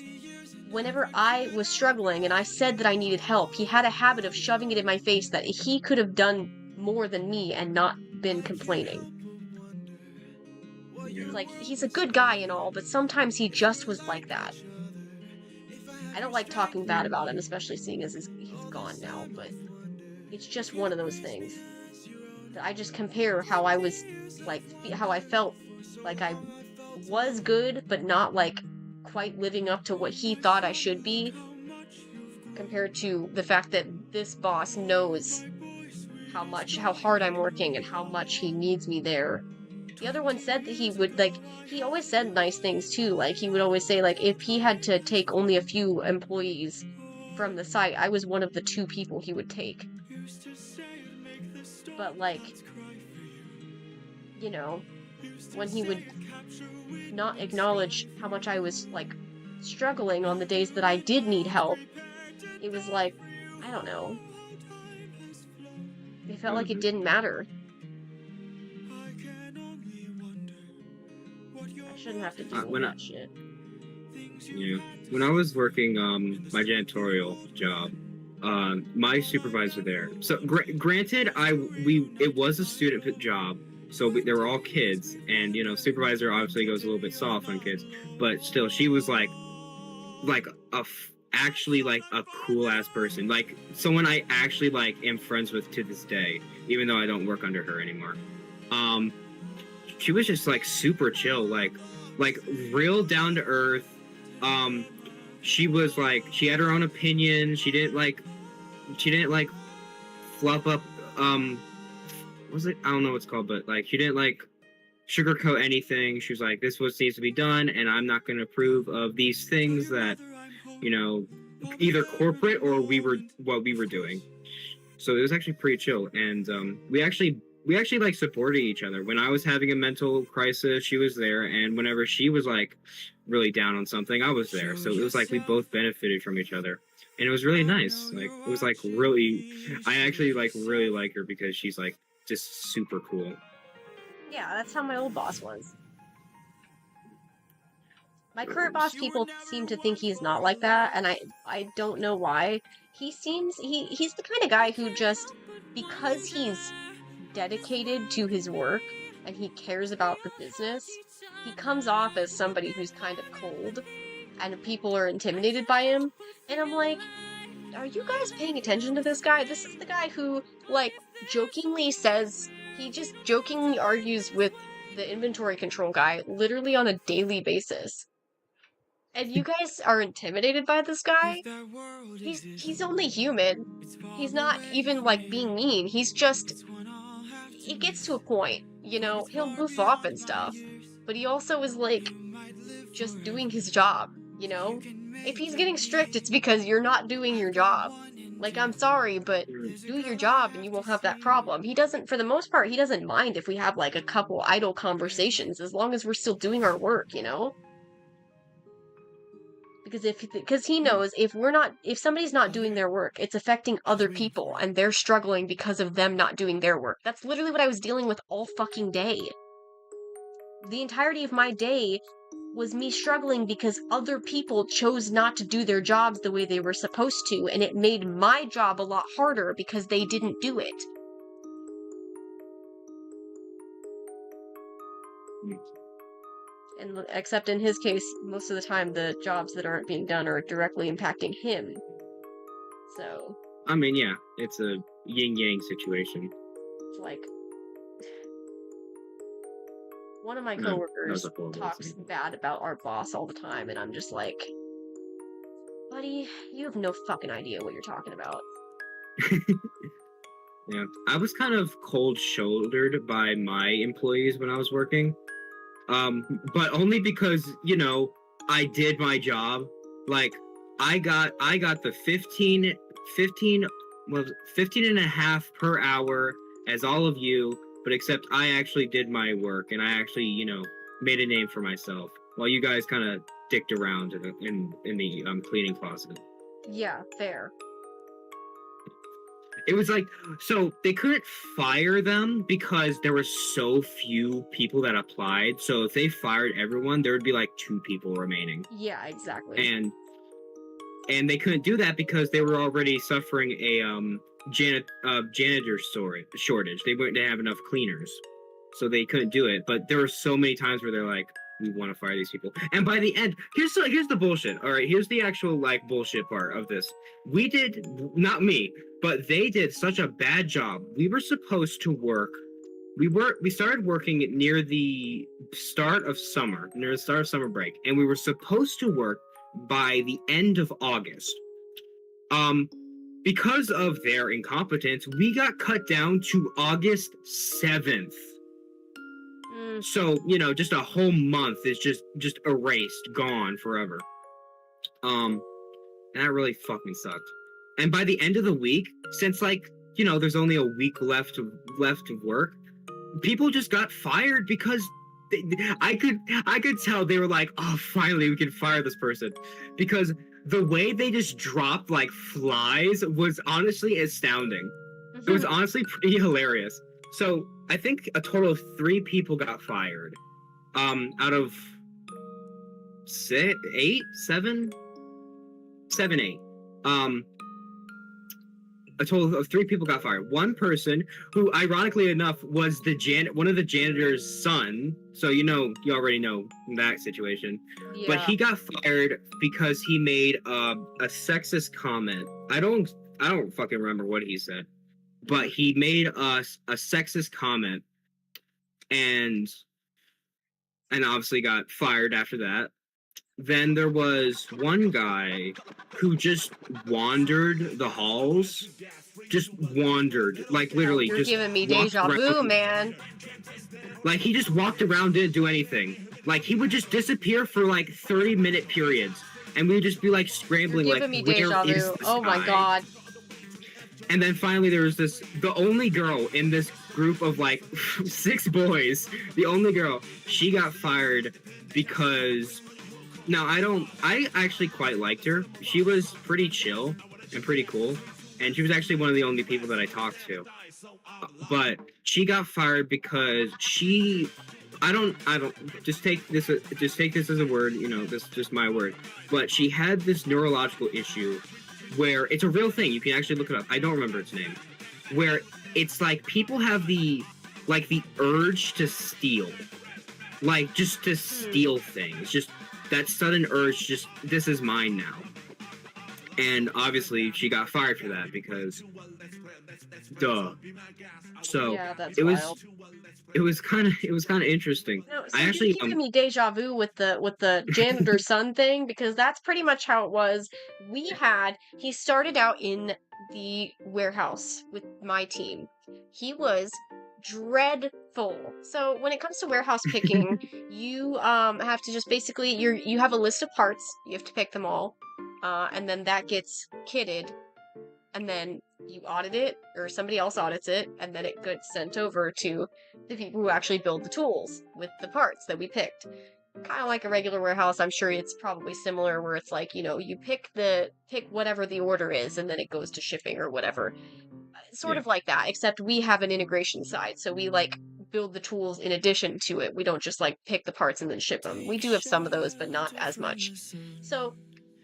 whenever I was struggling and I said that I needed help, he had a habit of shoving it in my face that he could have done more than me and not been complaining. Yeah. It's like, he's a good guy and all, but sometimes he just was like that. I don't like talking bad Yeah. about him, especially seeing as he's gone now, but it's just one of those things that I just compare how I was, like, how I felt like I was good, but not, like, quite living up to what he thought I should be, compared to the fact that this boss knows how hard I'm working and how much he needs me there. The other one said that he would, like, he always said nice things too. Like, he would always say, like, if he had to take only a few employees from the site, I was one of the 2 people he would take. But, like, you know, when he would not acknowledge how much I was, like, struggling on the days that I did need help, it was like, I don't know. It felt like it didn't matter. I shouldn't have to do all that shit. Yeah. When I was working my janitorial job, my supervisor there. So granted, it was a student job, so they were all kids, and you know, supervisor obviously goes a little bit soft on kids, but still, she was like actually like a cool ass person, like someone I actually like am friends with to this day, even though I don't work under her anymore. She was just like super chill, like real down to earth. She was like, she had her own opinion. She didn't like fluff up what was it? I don't know what's called, but like she didn't like sugarcoat anything. She was like, this was needs to be done, and I'm not going to approve of these things that, you know, either corporate or what we were doing. So it was actually pretty chill, and we actually like supported each other. When I was having a mental crisis, she was there, and whenever she was like really down on something, I was there. So it was like we both benefited from each other, and it was really nice. Like it was like really, I actually like really like her because she's like just super cool. Yeah, that's how my old boss was. My current boss, people seem to think he's not like that, and I don't know why. He's the kind of guy who just, because he's dedicated to his work and he cares about the business, he comes off as somebody who's kind of cold, and people are intimidated by him. And I'm like, are you guys paying attention to this guy? This is the guy who, like, jokingly says, he just jokingly argues with the inventory control guy literally on a daily basis. And you guys are intimidated by this guy? He's only human. He's not even, like, being mean. He's just, it gets to a point, you know, he'll goof off and stuff, but he also is, like, just doing his job, you know? If he's getting strict, it's because you're not doing your job. Like, I'm sorry, but do your job and you won't have that problem. He doesn't, for the most part, he doesn't mind if we have, like, a couple idle conversations, as long as we're still doing our work, you know? Because he knows if somebody's not doing their work, it's affecting other people, and they're struggling because of them not doing their work. That's literally what I was dealing with all fucking day. The entirety of my day was me struggling because other people chose not to do their jobs the way they were supposed to, and it made my job a lot harder because they didn't do it. And except in his case, most of the time the jobs that aren't being done are directly impacting him. So, I mean, yeah, it's a yin-yang situation. it's like, one of my coworkers talks bad about our boss all the time, and I'm just like, buddy, you have no fucking idea what you're talking about. Yeah, I was kind of cold-shouldered by my employees when I was working. But only because, you know, I did my job. Like, I got the 15 and a half per hour as all of you, but except I actually did my work, and I actually, you know, made a name for myself, while you guys kind of dicked around in the cleaning closet. Yeah, fair. It was like, so they couldn't fire them because there were so few people that applied. So if they fired everyone, there would be like 2 people remaining. Yeah, exactly. And and they couldn't do that because they were already suffering a janitor shortage. They didn't have enough cleaners, so they couldn't do it. But there were so many times where they're like, we want to fire these people. And by the end, here's the bullshit. All right, here's the actual like bullshit part of this. We did, not me, but they did such a bad job. We were supposed to work. We started working near the start of summer break, and we were supposed to work by the end of August. Because of their incompetence, we got cut down to August 7th. So, just a whole month is just erased, gone forever. And that really fucking sucked. And by the end of the week, since there's only a week left of work, people just got fired because I could tell they were like, oh, finally we can fire this person, because the way they just dropped like flies was honestly astounding. It was honestly pretty hilarious. So I think a total of 3 people got fired. Out of 7, 8. A total of 3 people got fired. One person, who ironically enough was one of the janitor's son. So you already know that situation. Yeah. But he got fired because he made a sexist comment. I don't fucking remember what he said, but he made a sexist comment, and obviously got fired after that. Then there was one guy who just wandered the halls. Just wandered. Like, literally. You're just giving me deja vu, man. Like, he just walked around, didn't do anything. Like, he would just disappear for, like, 30-minute periods. And we would just be, like, scrambling, You're giving me deja vu. Oh, my God. And then finally there was the only girl in this group of, like, 6 boys. The only girl. She got fired because... Now, I actually quite liked her. She was pretty chill and pretty cool. And she was actually one of the only people that I talked to. But she got fired because I don't, just take this as a word, this is just my word. But she had this neurological issue where it's a real thing. You can actually look it up. I don't remember its name. Where it's like people have the urge to steal. Like, just to steal things. Just that sudden urge, just, this is mine now. And obviously she got fired for that because duh. So yeah, that's wild. It was kind of interesting. No, so you're giving me deja vu with the janitor son thing, because that's pretty much how it was. He started out in the warehouse with my team. He was dreadful. So when it comes to warehouse picking, you have to just basically you have a list of parts. You have to pick them all, and then that gets kitted, and then you audit it, or somebody else audits it, and then it gets sent over to the people who actually build the tools with the parts that we picked. Kind of like a regular warehouse. I'm sure it's probably similar, where it's like, you pick whatever the order is, and then it goes to shipping or whatever. Sort of like that, except we have an integration side, so we build the tools in addition to it. We don't just pick the parts and then ship them. We do have some of those, but not as much. So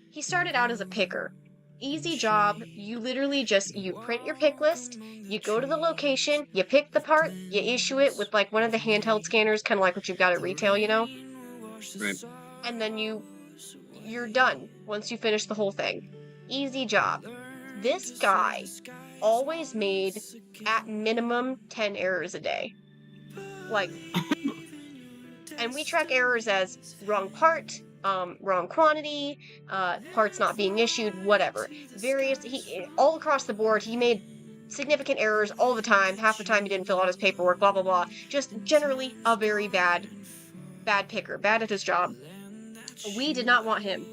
he started out as a picker. Easy job. You literally you print your pick list, you go to the location, you pick the part, you issue it with one of the handheld scanners, kind of like what you've got at retail, Right. And then you're done once you finish the whole thing. Easy job. This guy always made at minimum 10 errors a day. And we track errors as wrong part, wrong quantity, parts not being issued, whatever. All across the board, he made significant errors all the time. Half the time he didn't fill out his paperwork, blah, blah, blah. Just generally a very bad picker, bad at his job. We did not want him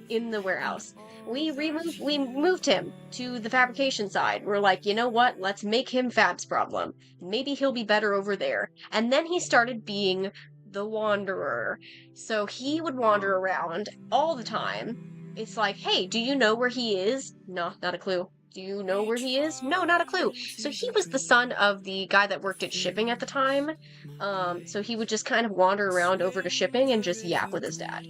in the warehouse. We moved him to the fabrication side. We're like, you know what? Let's make him Fab's problem. Maybe he'll be better over there. And then he started being the wanderer. So he would wander around all the time. It's like, hey, do you know where he is? No, not a clue. Do you know where he is? No, not a clue. So he was the son of the guy that worked at shipping at the time. So he would just kind of wander around over to shipping and just yap with his dad.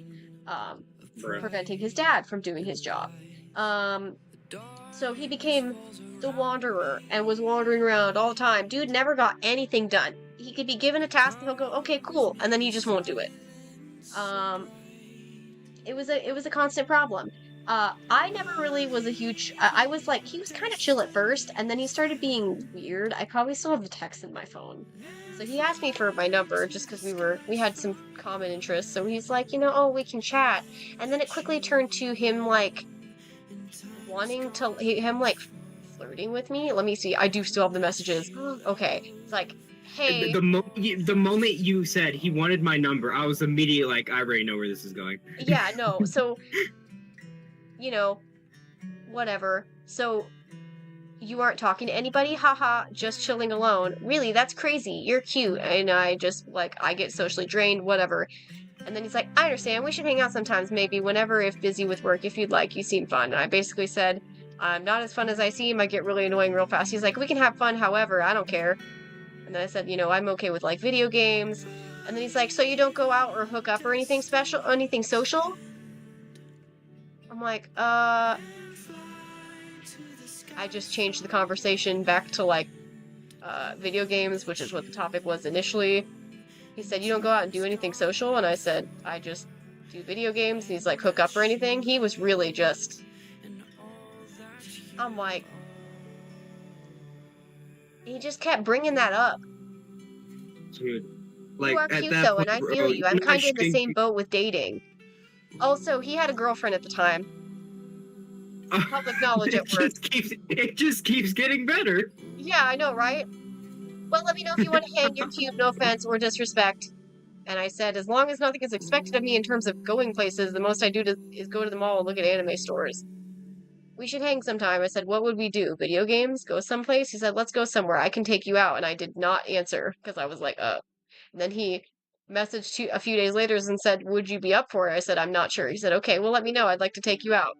Preventing his dad from doing his job. So he became the wanderer and was wandering around all the time. Dude never got anything done. He could be given a task and he'll go, okay, cool, and then he just won't do it. Um, it was a constant problem. I never really was a huge. I was like, he was kind of chill at first, and then he started being weird. I probably still have the text in my phone. So he asked me for my number just because we had some common interests. So he's like, oh, we can chat. And then it quickly turned to him like wanting to him like flirting with me. Let me see. I do still have the messages. Okay. It's like, hey, The moment you said he wanted my number, I was immediately like, I already know where this is going. yeah, no. So, whatever. So you aren't talking to anybody? Haha, just chilling alone. Really, that's crazy. You're cute. And I just like I get socially drained, whatever. And then he's like, I understand. We should hang out sometimes, maybe whenever, if busy with work, if you'd like. You seem fun. And I basically said, I'm not as fun as I seem. I get really annoying real fast. He's like, we can have fun, however, I don't care. And then I said, I'm okay with like video games. And then he's like, so you don't go out or hook up or anything special, anything social? I'm like, I just changed the conversation back to like video games, which is what the topic was initially. He said, you don't go out and do anything social? And I said, I just do video games. And he's like, hook up or anything? He was really just... I'm like... He just kept bringing that up. Dude, You are cute though, and I feel you. I'm kind of in the same boat with dating. Also, he had a girlfriend at the time. Public knowledge at work. It just keeps getting better. Yeah, I know, right? Well, let me know if you want to hang. You're cute, no offense or disrespect. And I said, as long as nothing is expected of me in terms of going places, the most I do is go to the mall and look at anime stores. We should hang sometime. I said, what would we do? Video games? Go someplace? He said, let's go somewhere. I can take you out. And I did not answer because I was like, And then he messaged a few days later and said, would you be up for it? I said, I'm not sure. He said, okay, well, let me know. I'd like to take you out.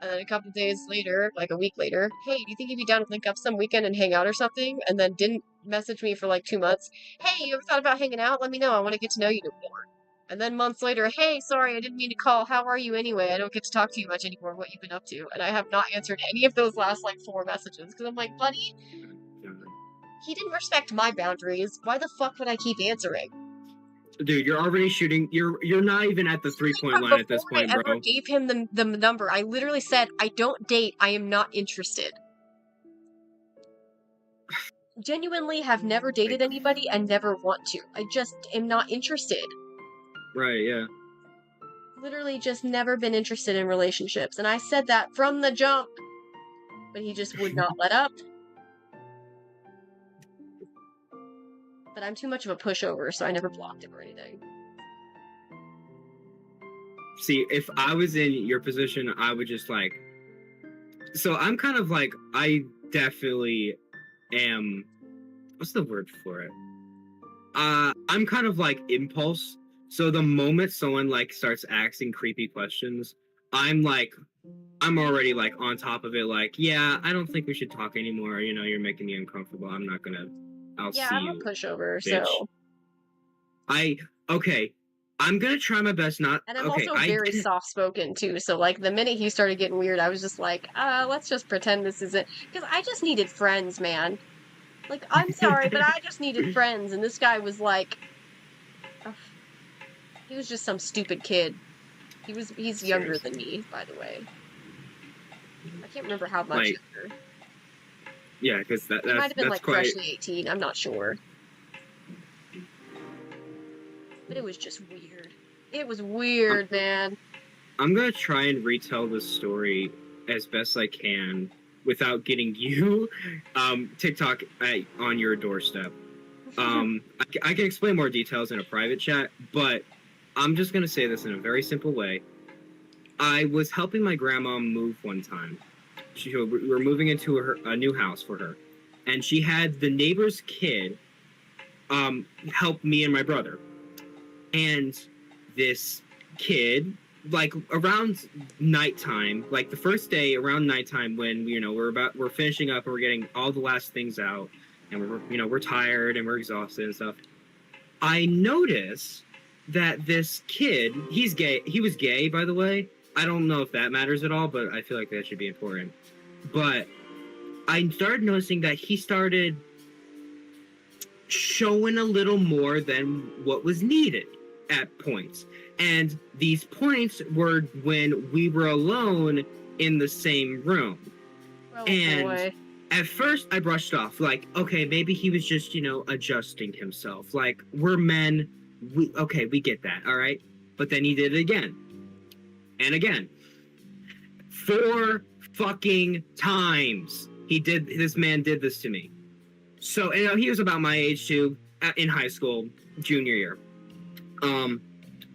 And then a couple days later, like a week later, hey, do you think you'd be down to link up some weekend and hang out or something? And then didn't message me for like 2 months. Hey, you ever thought about hanging out? Let me know. I want to get to know you more. And then months later, hey, sorry, I didn't mean to call. How are you anyway? I don't get to talk to you much anymore. What you've been up to? And I have not answered any of those last like 4 messages because I'm like, buddy, he didn't respect my boundaries. Why the fuck would I keep answering? Dude, you're already shooting. You're not even at the 3-point line at this point, bro. I ever gave him the number. I literally said, I don't date. I am not interested. Genuinely have never dated anybody and never want to. I just am not interested. Right, yeah. Literally just never been interested in relationships. And I said that from the jump. But he just would not let up. But I'm too much of a pushover, so I never blocked him or anything. See, if I was in your position, I would just like... So I'm kind of like, I definitely am... What's the word for it? I'm kind of like impulse. So the moment someone like starts asking creepy questions, I'm already like on top of it. Like, yeah, I don't think we should talk anymore. You're making me uncomfortable. I'm not gonna. I'll see you. Yeah, I'm a pushover, bitch. so. Okay. I'm gonna try my best not. And I'm also very soft-spoken too. So like the minute he started getting weird, I was just like, let's just pretend this isn't. Because I just needed friends, man. Like, I'm sorry, but I just needed friends. And this guy was like, he was just some stupid kid. He's younger than me, by the way. I can't remember how much younger. Yeah, because he might have been like freshly 18. I'm not sure. But it was just weird. It was weird, man. I'm gonna try and retell this story as best I can without getting you TikTok on your doorstep. I can explain more details in a private chat, but I'm just gonna say this in a very simple way. I was helping my grandma move one time. We were moving into a new house for her, and she had the neighbor's kid help me and my brother. And this kid, like around nighttime, like the first day around nighttime when we're finishing up and we're getting all the last things out, and we're tired and we're exhausted and stuff. I noticed that this kid, he's gay. He was gay, by the way, I don't know if that matters at all, but I feel like that should be important. But I started noticing that he started showing a little more than what was needed at points. And these points were when we were alone in the same room. Oh And boy. at first I brushed off, like, okay, maybe he was just, adjusting himself. Like, we're men. We get that, all right? But then he did it again. And again. 4 fucking times this man did this to me. So, he was about my age too, in high school, junior year. Yeah,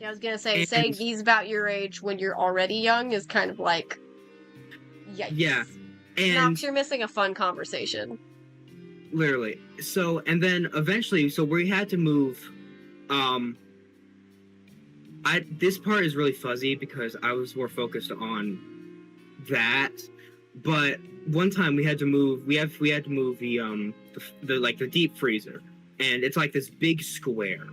I was gonna say, and- saying he's about your age when you're already young is kind of like, yikes. Yeah. And Knox, you're missing a fun conversation. literally. So, and then eventually, so we had to move. This part is really fuzzy because I was more focused on that. But one time we had to move. We had to move the deep freezer, and it's like this big square.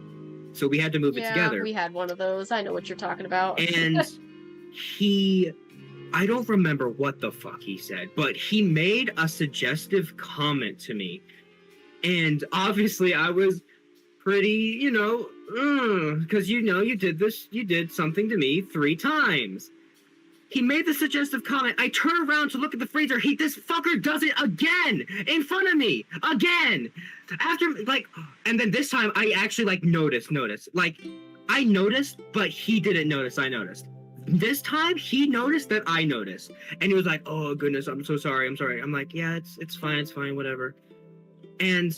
So we had to move it together. We had one of those. I know what you're talking about. And I don't remember what the fuck he said, but he made a suggestive comment to me. And obviously I was pretty, because you did something to me 3 times. He made the suggestive comment. I turn around to look at the freezer. This fucker does it again in front of me. Again. After, and then this time I actually, noticed. I noticed, but he didn't notice I noticed. This time he noticed that I noticed. And he was like, oh, goodness, I'm so sorry. I'm sorry. I'm like, yeah, it's fine, whatever. And,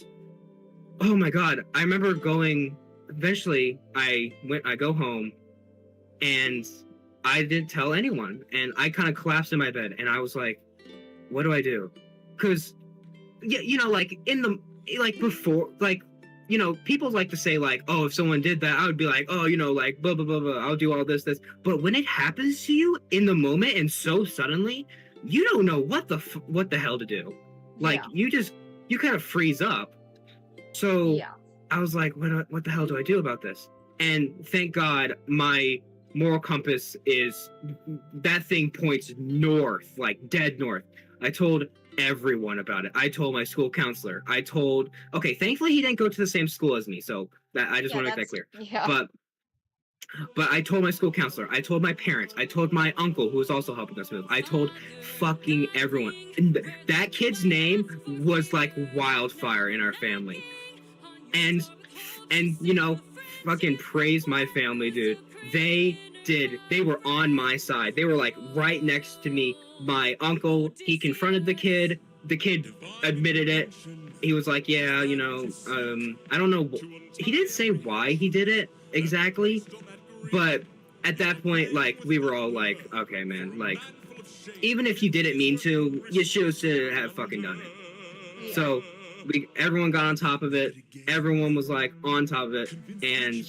oh my God, I remember eventually I go home, and I didn't tell anyone, and I kind of collapsed in my bed, and I was like, what do I do? Because, before, people like to say, oh, if someone did that, I would be like, oh, blah, blah, blah, blah, I'll do all this. But when it happens to you in the moment and so suddenly, you don't know what the hell to do. You kind of freeze up. So I was like, what the hell do I do about this? And thank God my moral compass that thing points north, dead north. I told everyone about it. I told my school counselor. Thankfully he didn't go to the same school as me, so I just want to make that clear. Yeah. But I told my school counselor. I told my parents. I told my uncle, who was also helping us move. I told fucking everyone. And that kid's name was like wildfire in our family. And fucking praise my family, dude. They were on my side. They were right next to me. My uncle, he confronted the kid. The kid admitted it. He was like, yeah, I don't know. He didn't say why he did it exactly, but at that point, we were all like, okay, man, even if you didn't mean to, you should have fucking done it. Yeah. So everyone got on top of it. Everyone was on top of it, and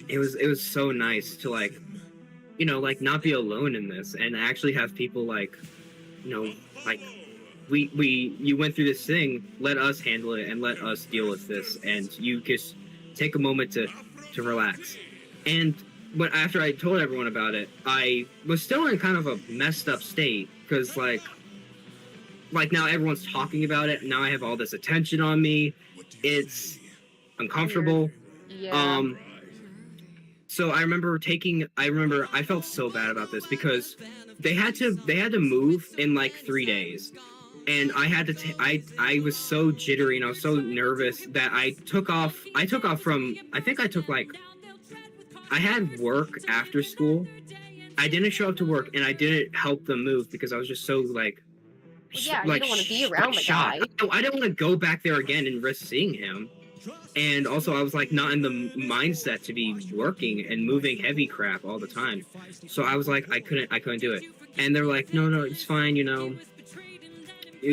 it was so nice to not be alone in this and actually have people you went through this thing, let us handle it and let us deal with this, and you just take a moment to relax. And after I told everyone about it, I was still in kind of a messed up state because now everyone's talking about it. Now I have all this attention on me. It's uncomfortable. Yeah. So I remember I felt so bad about this because they had to move in 3 days. And I had to I was so jittery and I was so nervous that I took off from, I had work after school. I didn't show up to work and I didn't help them move because I was just so you don't want to be around the guy. I didn't want to go back there again and risk seeing him. And also I was not in the mindset to be working and moving heavy crap all the time. So I was I couldn't do it. And they're like, no, it's fine, you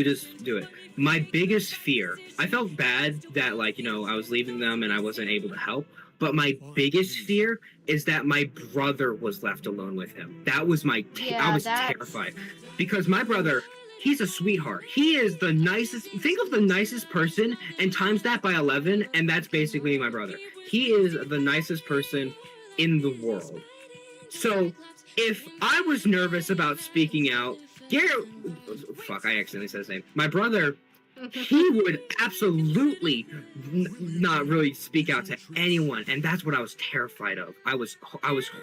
just do it. My biggest fear, I felt bad that I was leaving them and I wasn't able to help. But my biggest fear is that my brother was left alone with him. That was I was terrified. Because my brother, he's a sweetheart. He is the nicest. Think of the nicest person and times that by 11, and that's basically my brother. He is the nicest person in the world. So if I was nervous about speaking out, Garrett, fuck, I accidentally said his name. My brother, he would absolutely not really speak out to anyone, and that's what I was terrified of. I was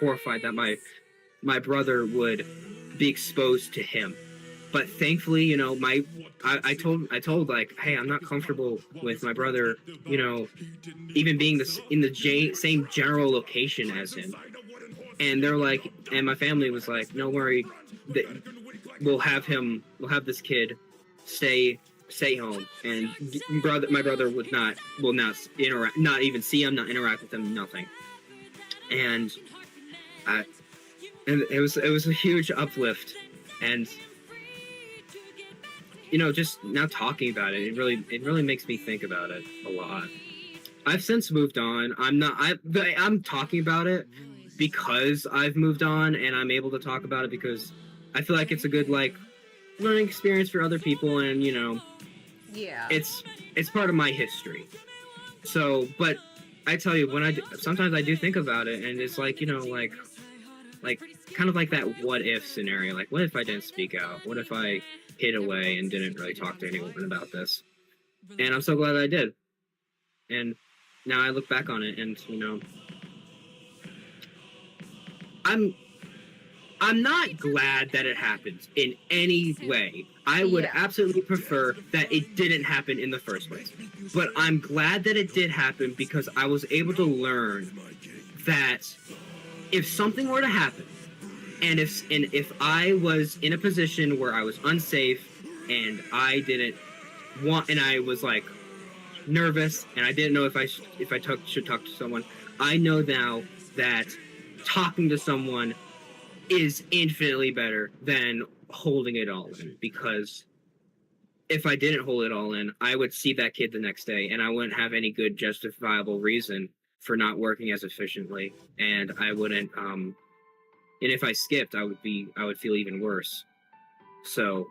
horrified that my brother would be exposed to him. But thankfully, you know, I told like, hey, I'm not comfortable with my brother, you know, even being in the same general location as him. And they're like, and my family was like, no worry, we'll have this kid stay home. And my brother will not interact, not even see him, not interact with him, nothing. And it was a huge uplift. And you know, just now talking about it, it really makes me think about it a lot. I've since moved on. I'm talking about it because I've moved on, and I'm able to talk about it because I feel like it's a good like learning experience for other people, and you know, Yeah. it's part of my history. So, but I tell you, sometimes I do think about it, and it's like, you know, like kind of like that what if scenario. Like, what if I didn't speak out? What if I hid away and didn't really talk to anyone about this? And I'm so glad I did. And now I look back on it, and you know, I'm not glad that it happened in any way. I would absolutely prefer that it didn't happen in the first place. But I'm glad that it did happen because I was able to learn that if something were to happen, and if I was in a position where I was unsafe and I didn't want, and I was like nervous and I didn't know if I should talk to someone, I know now that talking to someone is infinitely better than holding it all in, because if I didn't hold it all in, I would see that kid the next day and I wouldn't have any good justifiable reason for not working as efficiently, and I wouldn't and if I skipped, I would feel even worse. So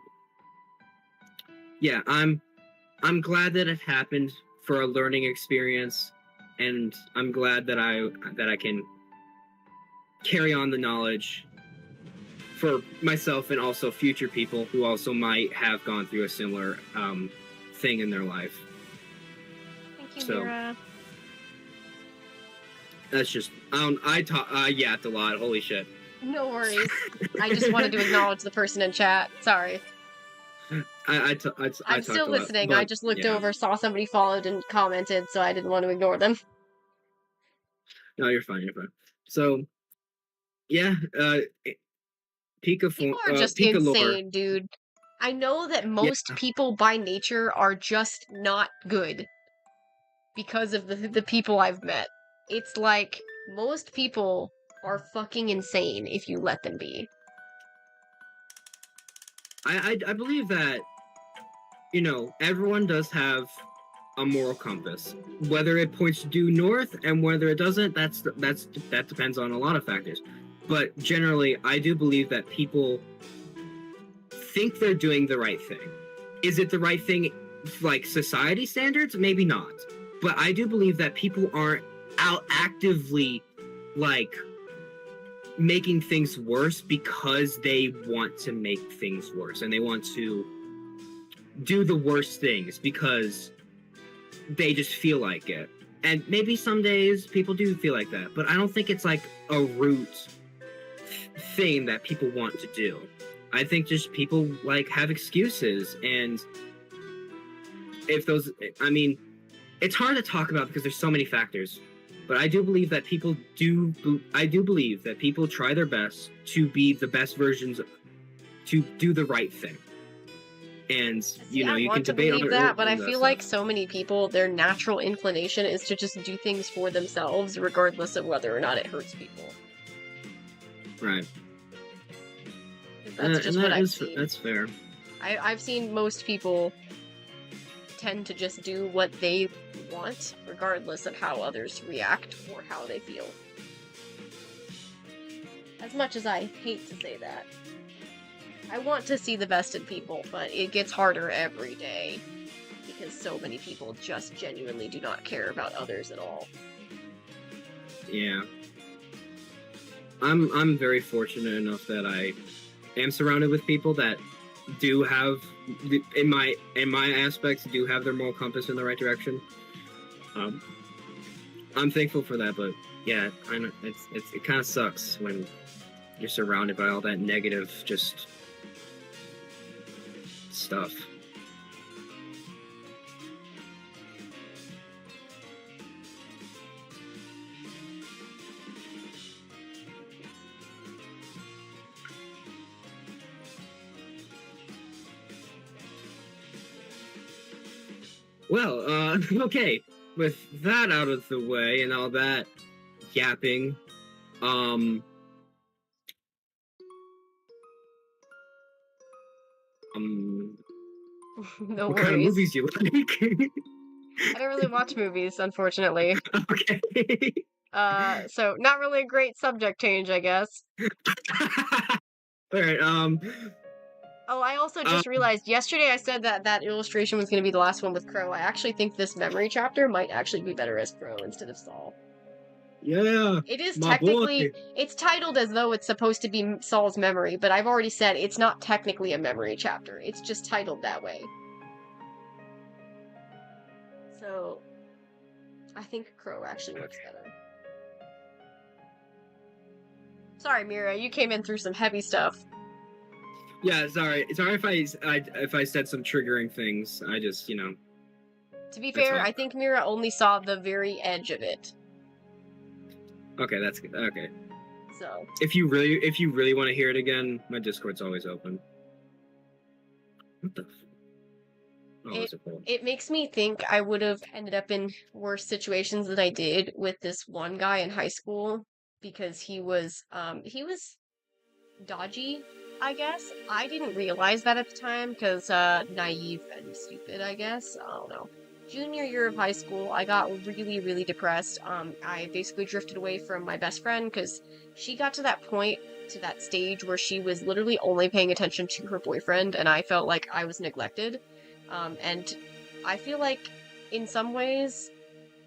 yeah, I'm glad that it happened for a learning experience, and I'm glad that I can carry on the knowledge for myself and also future people who also might have gone through a similar thing in their life. Thank you, So, Mira. That's just I yapped a lot. Holy shit. No worries. I just wanted to acknowledge the person in chat. Sorry. I'm still listening. But, I just looked yeah. over, saw somebody followed and commented, so I didn't want to ignore them. No, you're fine. You're fine. So, yeah, People are just Pika lore. insane, dude. I know that most people by nature are just not good because of the people I've met. It's like most people are fucking insane if you let them be. I believe that, you know, everyone does have a moral compass. Whether it points due north and whether it doesn't, that depends on a lot of factors. But generally, I do believe that people think they're doing the right thing. Is it the right thing, like society standards? Maybe not. But I do believe that people aren't out actively, like, making things worse because they want to make things worse and they want to do the worst things because they just feel like it. And maybe some days people do feel like that, but I don't think it's like a root thing that people want to do. I think just people like have excuses, and if those, I mean, it's hard to talk about because there's so many factors. But I do believe that people believe that people try their best to be the best versions, to do the right thing. And, you know, you can debate on that, but I feel like so many people, their natural inclination is to just do things for themselves, regardless of whether or not it hurts people. Right. That's just what I've seen. That's fair. I've seen most people tend to just do what they want, regardless of how others react or how they feel. As much as I hate to say that. I want to see the best in people, but it gets harder every day because so many people just genuinely do not care about others at all. Yeah. I'm very fortunate enough that I am surrounded with people that do have, in my aspects, do have their moral compass in the right direction. Um, I'm thankful for that, but yeah, I know it kind of sucks when you're surrounded by all that negative just stuff. Well, okay. With that out of the way and all that yapping, um, um, No what kind of worries. movies do you like? I don't really watch movies, unfortunately. Okay. So not really a great subject change, I guess. All right. Oh, I also Um. just realized yesterday I said that that illustration was going to be the last one with Crow. I actually think this memory chapter might actually be better as Crow instead of Saul. Yeah, It is my boy. technically, it's titled as though it's supposed to be Saul's memory, but I've already said it's not technically a memory chapter. It's just titled that way. So I think Crow actually works better. Sorry, Mira, you came in through some heavy stuff. Yeah, sorry. Sorry if I said some triggering things. I just, To be that's fair, all. I think Mira only saw the very edge of it. Okay, that's good. Okay. So If you really want to hear it again, my Discord's always open. What the? Oh, it is it cool? it makes me think I would have ended up in worse situations than I did with this one guy in high school because he was dodgy, I guess. I didn't realize that at the time because naive and stupid, I guess. I don't know. Junior year of high school, I got really, really depressed. I basically drifted away from my best friend because she got to that point, to that stage where she was literally only paying attention to her boyfriend, and I felt like I was neglected. And I feel like in some ways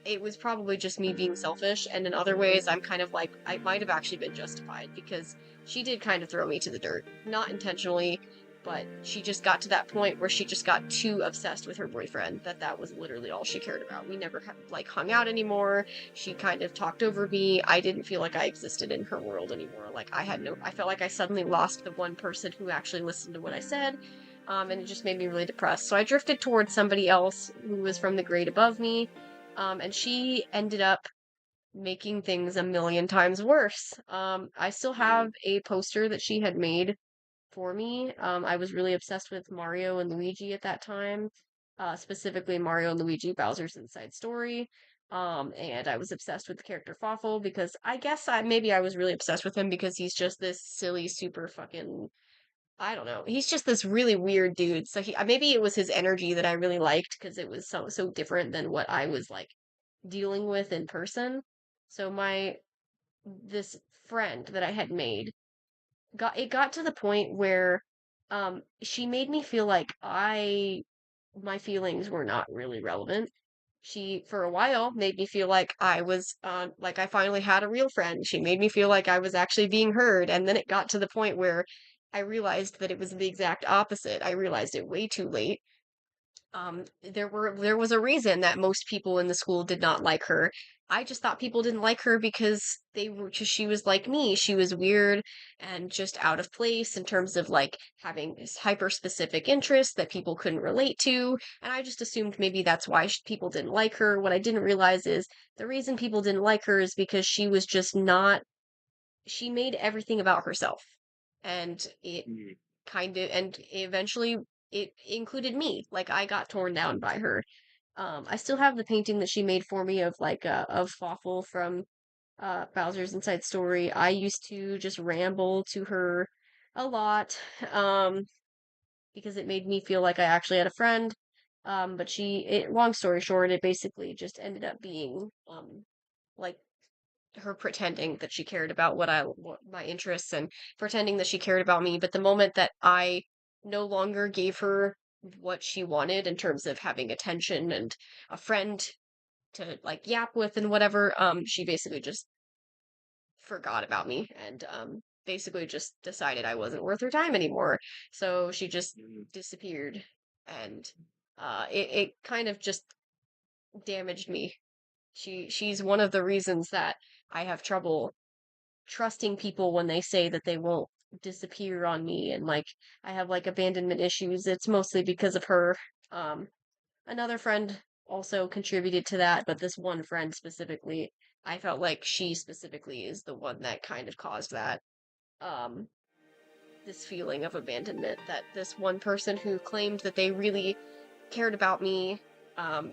it was probably just me being selfish, and in other ways, I'm kind of like, I might have actually been justified because she did kind of throw me to the dirt. Not intentionally, but she just got to that point where she just got too obsessed with her boyfriend that that was literally all she cared about. We never like hung out anymore. She kind of talked over me. I didn't feel like I existed in her world anymore. Like I felt like I suddenly lost the one person who actually listened to what I said. And it just made me really depressed. So I drifted towards somebody else who was from the grade above me, and she ended up making things a million times worse. I still have a poster that she had made for me. I was really obsessed with Mario and Luigi at that time, specifically Mario and Luigi Bowser's Inside Story. And I was obsessed with the character Fawful because I guess maybe I was really obsessed with him because he's just this silly, super fucking, I don't know. He's just this really weird dude. So maybe it was his energy that I really liked because it was so different than what I was like dealing with in person. So my this friend that I had made got to the point where she made me feel like I my feelings were not really relevant. She for a while made me feel like I was like I finally had a real friend. She made me feel like I was actually being heard, and then it got to the point where I realized that it was the exact opposite. I realized it way too late. There was a reason that most people in the school did not like her. I just thought people didn't like her because she was like me. She was weird and just out of place in terms of like having this hyper specific interests that people couldn't relate to. And I just assumed maybe that's why people didn't like her. What I didn't realize is the reason people didn't like her is because she was just not, she made everything about herself. And it Mm. and eventually it included me. Like I got torn down by her. I still have the painting that she made for me of like of Fawful from Bowser's Inside Story. I used to just ramble to her a lot because it made me feel like I actually had a friend. But long story short, it basically just ended up being like her pretending that she cared about what my interests and pretending that she cared about me. But the moment that I no longer gave her what she wanted in terms of having attention and a friend to like yap with and whatever, she basically just forgot about me and basically just decided I wasn't worth her time anymore. So she just Mhm. disappeared, and it kind of just damaged me. She's one of the reasons that I have trouble trusting people when they say that they won't disappear on me, and like I have like abandonment issues. It's mostly because of her. Um, Another friend also contributed to that, but this one friend specifically, I felt like she specifically is the one that kind of caused that. Um, this feeling of abandonment, that this one person who claimed that they really cared about me,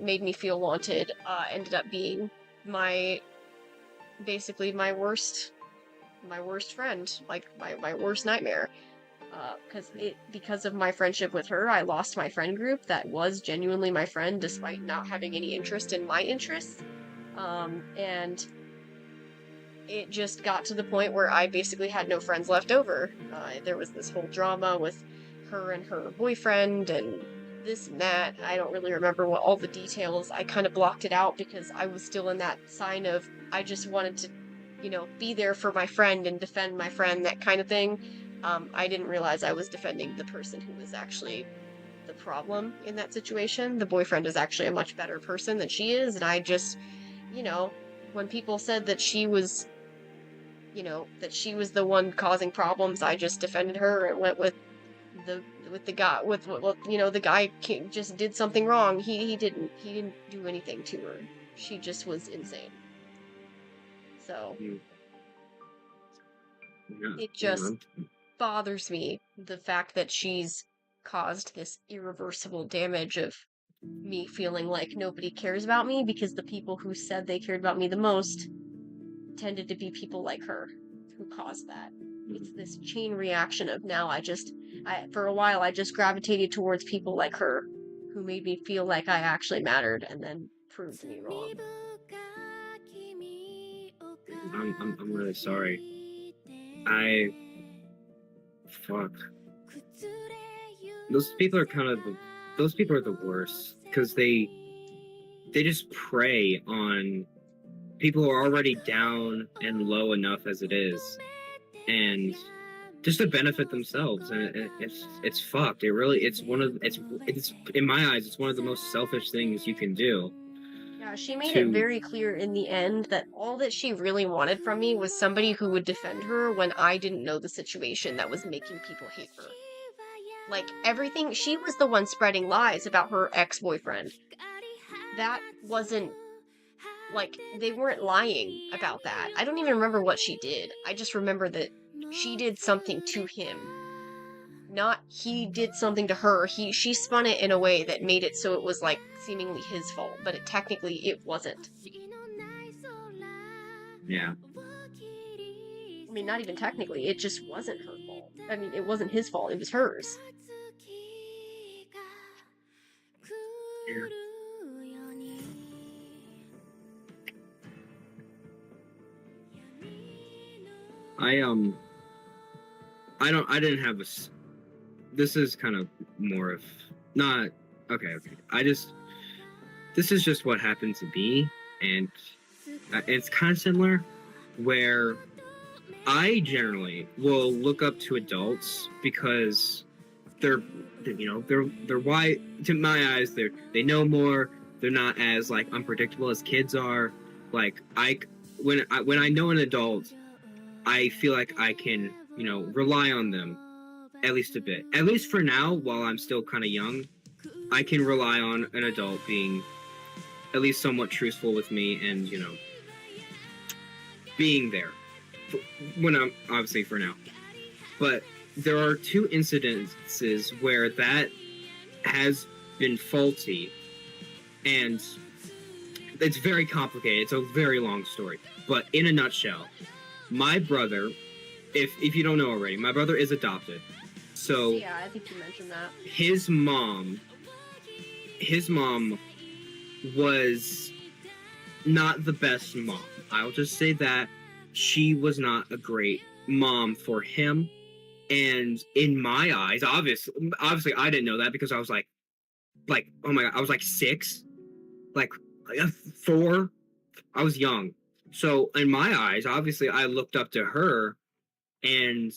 made me feel wanted, ended up being my basically my worst friend, like my worst nightmare. Because of my friendship with her, I lost my friend group that was genuinely my friend, despite not having any interest in my interests. And it just got to the point where I basically had no friends left over. There was this whole drama with her and her boyfriend and this and that. I don't really remember what all the details. I kind of blocked it out because I was still in that sign of I just wanted to, be there for my friend and defend my friend, that kind of thing. I didn't realize I was defending the person who was actually the problem in that situation. The boyfriend is actually a much better person than she is, and I just, you know, when people said that she was the one causing problems, I just defended her and went the with the guy the guy just did something wrong. He didn't do anything to her. She just was insane. So Mm. Yeah, it you just bothers me, the fact that she's caused this irreversible damage of me feeling like nobody cares about me, because the people who said they cared about me the most tended to be people like her who caused that. It's this chain reaction of now for a while I just gravitated towards people like her who made me feel like I actually mattered and then proved me wrong. I'm really sorry. I fuck. Those people are those people are the worst because they just prey on people who are already down and low enough as it is, and just to benefit themselves. And it's fucked. It's in my eyes, it's one of the most selfish things you can do. Yeah, she made it To very clear in the end that all that she really wanted from me was somebody who would defend her when I didn't know the situation that was making people hate her. Like, everything, she was the one spreading lies about her ex-boyfriend. That wasn't, like, they weren't lying about that. I don't even remember what she did. I just remember that she did something to him. Not he did something to her. She spun it in a way that made it so it was like seemingly his fault, but technically it wasn't. yeah, I mean, not even technically, it just wasn't her fault. I mean, it wasn't his fault, it was hers. yeah. I I didn't have this is kind of more of not okay. This is just what happened to me, and it's kind of similar where I generally will look up to adults because they're they're why to my eyes they know more. They're not as like unpredictable as kids are. Like when I know an adult, I feel like I can rely on them at least a bit. At least for now, while I'm still kind of young, I can rely on an adult being at least somewhat truthful with me and being there when I'm obviously for now. But there are two incidences where that has been faulty, and it's very complicated. It's a very long story. But in a nutshell, my brother, if you don't know already, my brother is adopted. So Yeah, I think you mentioned that. his mom was not the best mom. I'll just say that she was not a great mom for him. And in my eyes, obviously I didn't know that because I was like oh my god, I was like 6, like 4. I was young. So in my eyes, obviously, I looked up to her, and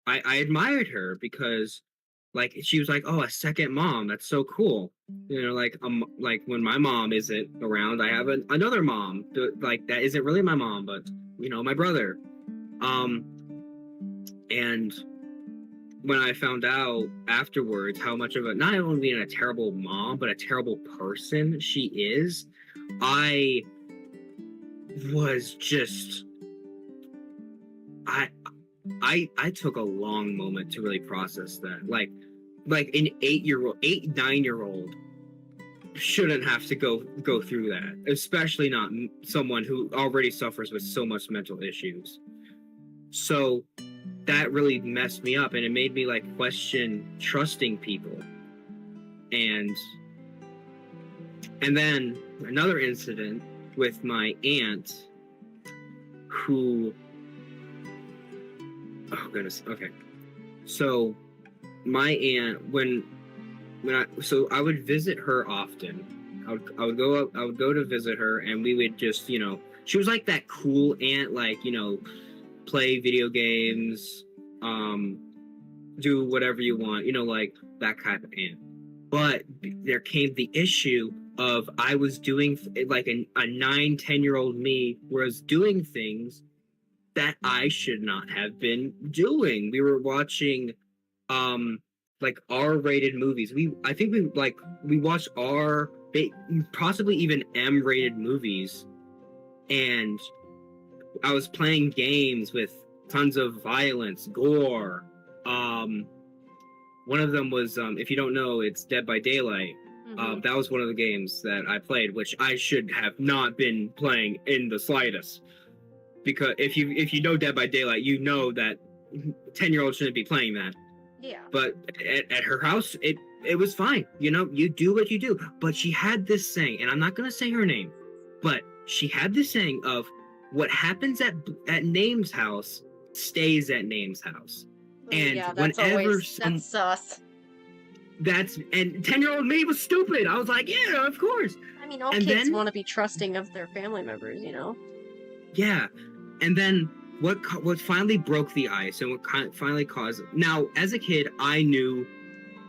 I admired her because, like, she was like, "Oh, a second mom. That's so cool." Like when my mom isn't around, I have another mom. Like that isn't really my mom, but my brother. Um, and when I found out afterwards how much of a not only being a terrible mom but a terrible person she is, I was just I I took a long moment to really process that. Like an 9-year old shouldn't have to go through that, especially not someone who already suffers with so much mental issues. So that really messed me up, and it made me like question trusting people. And then another incident with my aunt, who, oh goodness, okay. So my aunt, I would visit her often. I would go to visit her, and we would just, she was like that cool aunt, like, play video games, do whatever you want, like that kind of aunt. But there came the issue of I was doing, like, a 9-10-year-old me was doing things that I should not have been doing. We were watching like R-rated movies. I think we watched possibly even M-rated movies, and I was playing games with tons of violence, gore. One of them was, if you don't know, it's Dead by Daylight. That was one of the games that I played, which I should have not been playing in the slightest. Because if you know Dead by Daylight, you know that 10-year-olds shouldn't be playing that. Yeah. But at her house, it was fine. You do what you do. But she had this saying, and I'm not gonna say her name, but she had this saying of, what happens at Name's house stays at Name's house. And yeah, that's sus. And 10-year-old me was stupid. I was like, yeah, of course. I mean, all kids want to be trusting of their family members, Yeah. And then what finally broke the ice, and what finally caused... Now, as a kid, I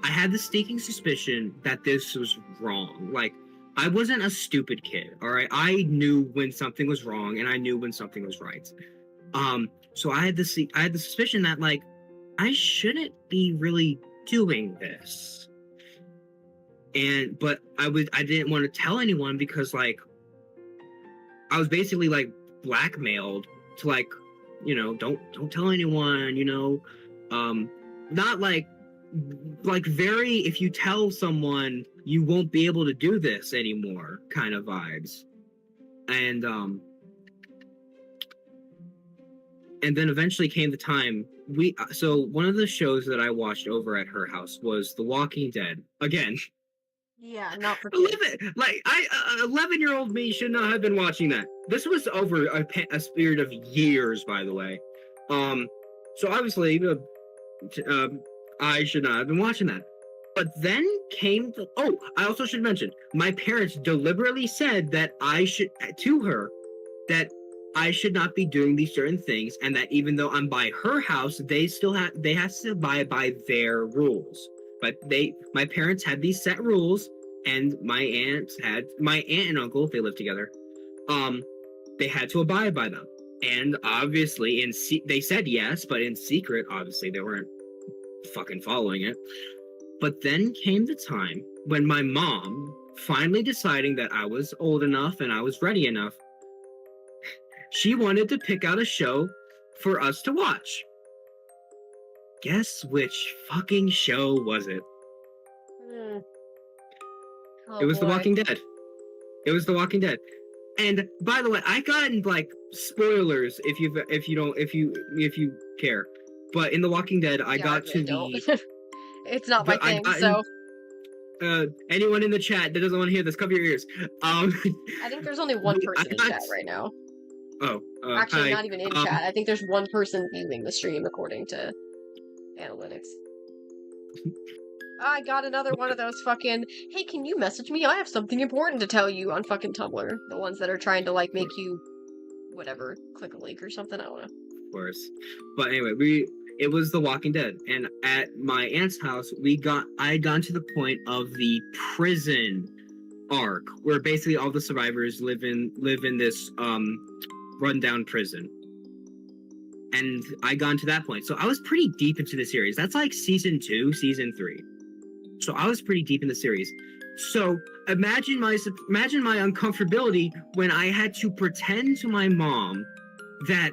had the sneaking suspicion that this was wrong. Like, I wasn't a stupid kid, all right? I knew when something was wrong, and I knew when something was right. So I had the suspicion that, like, I shouldn't be really doing this. But I didn't want to tell anyone because, like, I was basically, like, blackmailed to, like, don't tell anyone, not like very, if you tell someone you won't be able to do this anymore kind of vibes. And then eventually came the time so one of the shows that I watched over at her house was The Walking Dead. Again. Yeah, not for kids. 11-year-old me should not have been watching that. This was over a period of years, by the way. So obviously, I should not have been watching that. But then came I also should mention, my parents deliberately said that to her, that I should not be doing these certain things, and that even though I'm by her house, they have to abide by their rules. But my parents had these set rules, and my aunt and uncle, they lived together, they had to abide by them. And obviously, they said yes, but in secret, obviously, they weren't fucking following it. But then came the time when my mom, finally deciding that I was old enough and I was ready enough, she wanted to pick out a show for us to watch. Guess which fucking show was it? It was The Walking Dead. It was The Walking Dead. And by the way, I got in, like, spoilers if you care. But in The Walking Dead, I got to the... It's not my thing, so... anyone in the chat that doesn't want to hear this, cover your ears. I think there's only one person in chat right now. Oh, actually, hi. Not even in chat. I think there's one person viewing the stream according to analytics. I got another one of those fucking, hey, can you message me? I have something important to tell you on fucking Tumblr. The ones that are trying to, like, make you whatever, click a link or something. I don't know. Of course. But anyway, it was The Walking Dead, and at my aunt's house, I had gone to the point of the prison arc, where basically all the survivors live in this rundown prison. And I got to that point. So I was pretty deep into the series. That's like season 2, season 3. So I was pretty deep in the series. So imagine my uncomfortability when I had to pretend to my mom that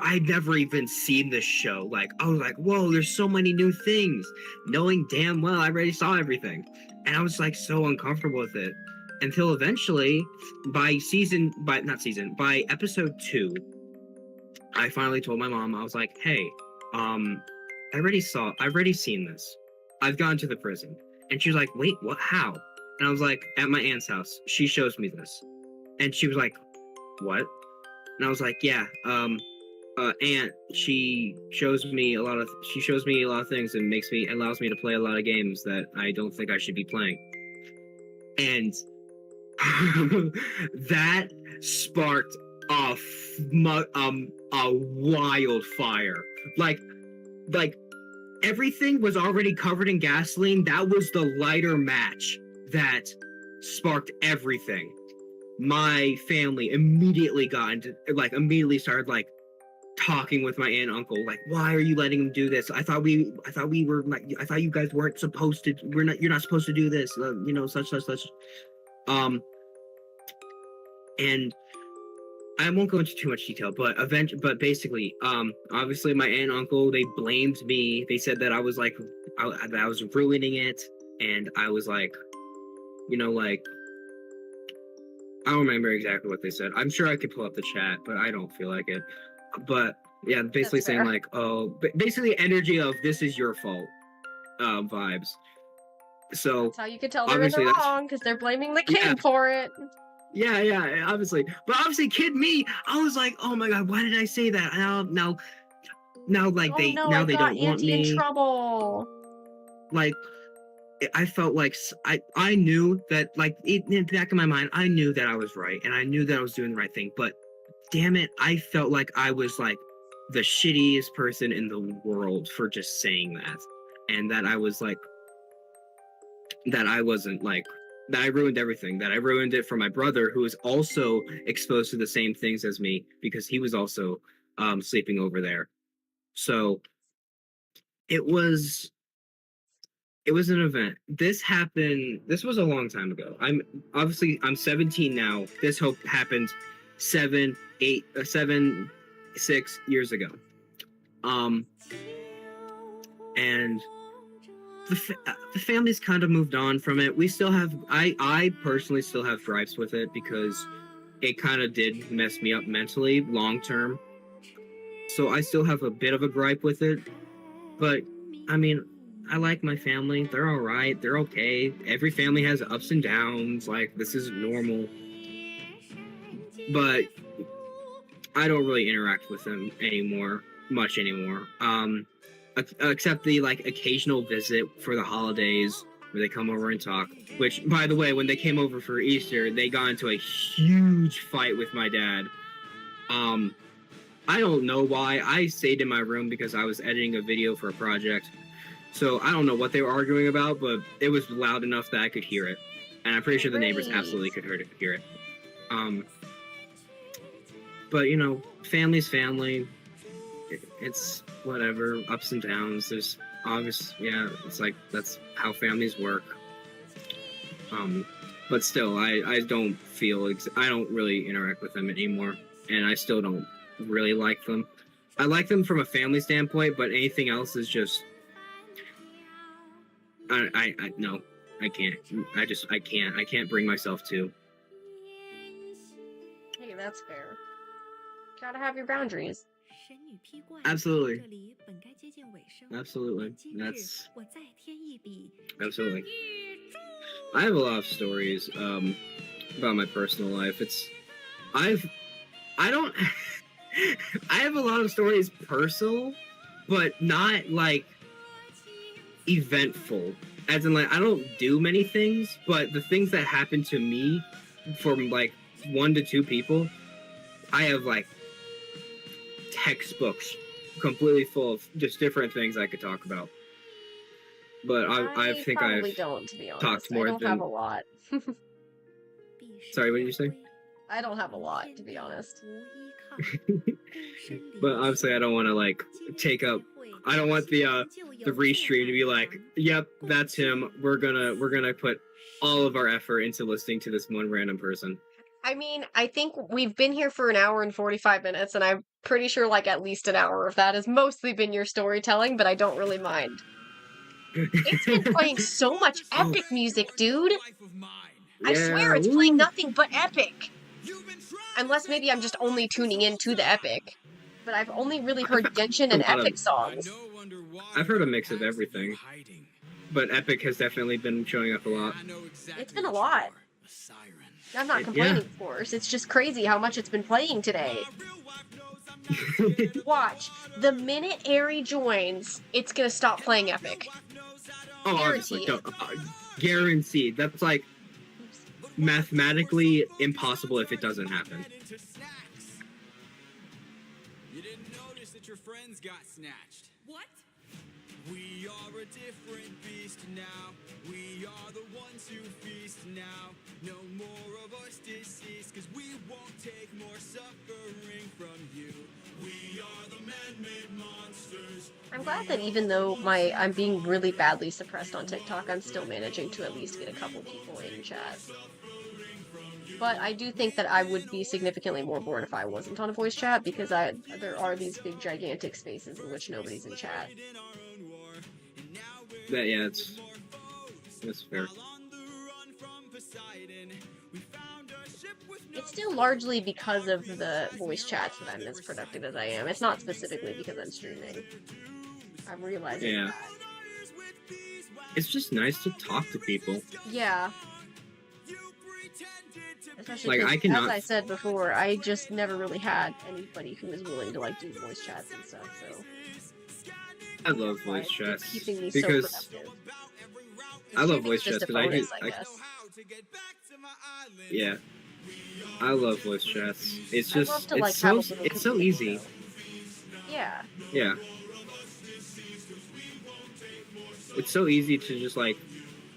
I'd never even seen this show. Like, I was like, whoa, there's so many new things, knowing damn well I already saw everything. And I was like so uncomfortable with it. Until eventually, by episode 2, I finally told my mom, I was like, hey, I've already seen this. I've gone to the prison. And she was like, wait, what, how? And I was like, at my aunt's house. She shows me this. And she was like, what? And I was like, yeah, aunt, she shows me a lot of things and allows me to play a lot of games that I don't think I should be playing. And that sparked a wildfire. Like everything was already covered in gasoline. That was the lighter match that sparked everything. My family immediately started like talking with my aunt and uncle, like, why are you letting him do this? I thought you guys weren't supposed to. You're not supposed to do this. Such. And I won't go into too much detail, but basically, obviously my aunt and uncle, they blamed me. They said that I was ruining it, and I was like, I don't remember exactly what they said. I'm sure I could pull up the chat, but I don't feel like it. But yeah, basically saying like, basically energy of this is your fault, vibes. So that's how you can tell they're in the wrong, because they're blaming the kid for it. Yeah, obviously. But obviously, kid me, I was like, oh my god, why did I say that? Now, like they don't want me in trouble. Like, I felt like I knew that, like, in the back of my mind, I knew that I was right, and I knew that I was doing the right thing. But damn it, I felt like I was like the shittiest person in the world for just saying that, and that I was like, that I wasn't like. That I ruined everything, that I ruined it for my brother, who was also exposed to the same things as me, because he was also sleeping over there. So it was an event. This was a long time ago. I'm 17 now. This happened 6 years ago. And the family's kind of moved on from it. We still have, I personally still have gripes with it, because it kind of did mess me up mentally long term. So I still have a bit of a gripe with it. But I mean, I like my family. They're all right. They're okay. Every family has ups and downs. Like, this is normal. But I don't really interact with them much anymore. Except the occasional visit for the holidays where they come over and talk. Which, by the way, when they came over for Easter, they got into a huge fight with my dad. I don't know why. I stayed in my room because I was editing a video for a project. So I don't know what they were arguing about, but it was loud enough that I could hear it. And I'm pretty sure the neighbors absolutely could hear it. But, family's family. It's whatever, ups and downs. There's it's like, that's how families work. But still, I don't really interact with them anymore, and I still don't really like them. I like them from a family standpoint, but anything else is just, no, I can't. I can't bring myself to. Hey, that's fair. Gotta have your boundaries. Absolutely. Absolutely. Absolutely. I have a lot of stories about my personal life. I have a lot of stories personal, but not like eventful. As in, like, I don't do many things, but the things that happen to me from like 1 to 2 people I have like textbooks completely full of just different things I could talk about. But I I think I've probably don't, to be honest. talked I more don't have than. a lot. Sorry, what did you say? I don't have a lot, to be honest. But obviously, I don't want to like take up. I don't want the restream to be like, "Yep, that's him. We're gonna put all of our effort into listening to this one random person." I mean, I think we've been here for an hour and 45 minutes, and I'm pretty sure like at least an hour of that has mostly been your storytelling, but I don't really mind. It's been playing so much Oh, epic music, dude. I yeah, swear it's playing woo. nothing but epic. Unless maybe I'm just only tuning in to the epic. But I've only really I've heard heard Genshin a and lot of. epic songs. I've heard a mix of everything, but Epic has definitely been showing up a lot. It's been a lot. I'm not complaining, of course. It's just crazy how much it's been playing today. Watch. The minute Aerie joins, it's gonna stop playing epic. Oh, obviously, guaranteed. That's like mathematically impossible if it doesn't happen. You didn't notice that your friends got snatched. What? We are a different beast now. We are the ones who feast now. No more of us deceased, cause we won't take more suffering from you. We are the man-made monsters. I'm glad that even though I'm being really badly suppressed on TikTok, I'm still managing to at least get a couple people in chat. But I do think that I would be significantly more bored if I wasn't on a voice chat, because there are these big gigantic spaces in which nobody's in chat. Yeah, that's fair. It's still largely because of the voice chats that I'm as productive as I am. It's not specifically because I'm streaming. I'm realizing that. It's just nice to talk to people. Yeah. Especially Like, as I said before, I just never really had anybody who was willing to like do voice chats and stuff, so I love voice chats keeping me because so productive. I love voice chats because I guess. Yeah, I love voice chats. It's I just love to, like, have a little it's so community, easy. though. Yeah. Yeah. It's so easy to just like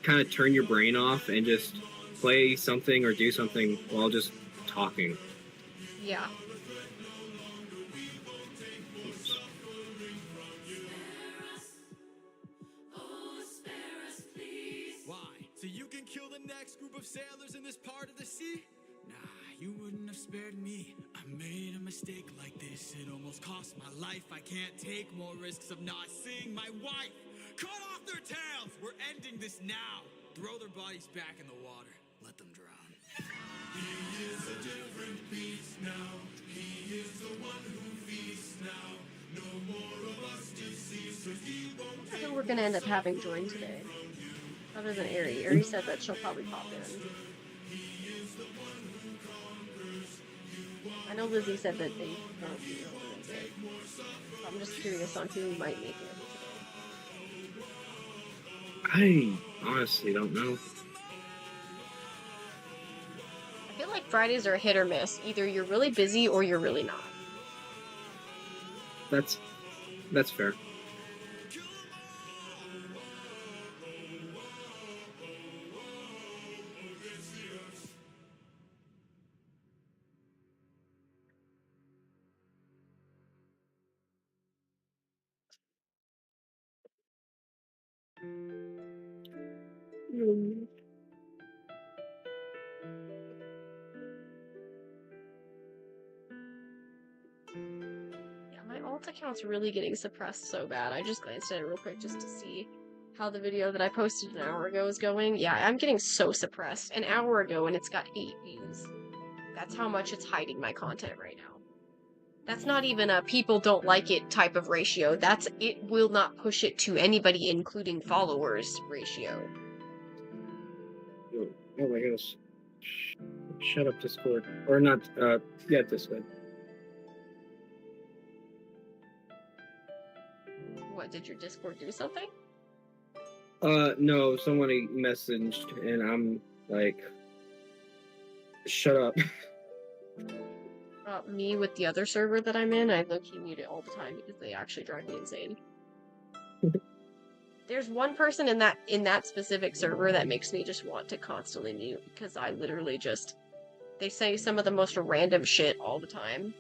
kind of turn your brain off and just play something or do something while just talking. Yeah. Why? So you can kill the next group of sailors in this part of the sea? Nah, you wouldn't have spared me. I made a mistake like this. It almost cost my life. I can't take more risks of not seeing my wife. Cut off their tails! We're ending this now. Throw their bodies back in the water. Let them drown. He is a different beast now. He is the one who feasts now. No more of us deceased, so he won't I think we're gonna end up having join today. Other than Aerie. Aerie said that she'll probably pop in. I know Lizzie said that they won't be able to make it. So I'm just curious on who might make it I honestly don't know. I feel like Fridays are a hit or miss. Either you're really busy or you're really not. That's fair. Yeah, my alt account's really getting suppressed so bad. I just glanced at it real quick just to see how the video that I posted an hour ago is going. Yeah, I'm getting so suppressed. An hour ago and it's got 8 views. That's how much it's hiding my content right now. That's not even a people don't like it type of ratio. That's it will not push it to anybody, including followers ratio. Oh my gosh. Shut up, Discord. Or not, yeah, Discord. What, did your Discord do something? No, somebody messaged and I'm like, shut up. Me with the other server that I'm in, I low-key mute it all the time because they actually drive me insane. There's one person in that specific server that makes me just want to constantly mute because I literally just they say some of the most random shit all the time.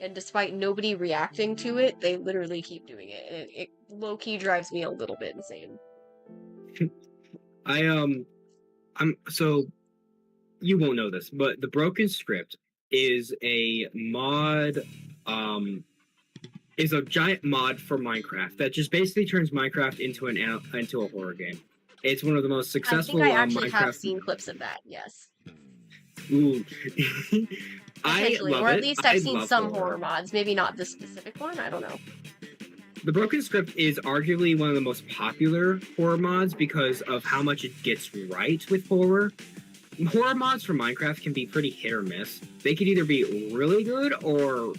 And despite nobody reacting to it, they literally keep doing it. And it low-key drives me a little bit insane. I'm so you won't know this, but the Broken Script is a mod, is a giant mod for Minecraft that just basically turns Minecraft into a horror game. It's one of the most successful I think I actually Minecraft. have seen clips of that. Yes. Ooh. I love or at it. least I've seen love some horror mods. Maybe not this specific one. I don't know. The Broken Script is arguably one of the most popular horror mods because of how much it gets right with horror. Horror mods for Minecraft can be pretty hit or miss. They could either be really good or...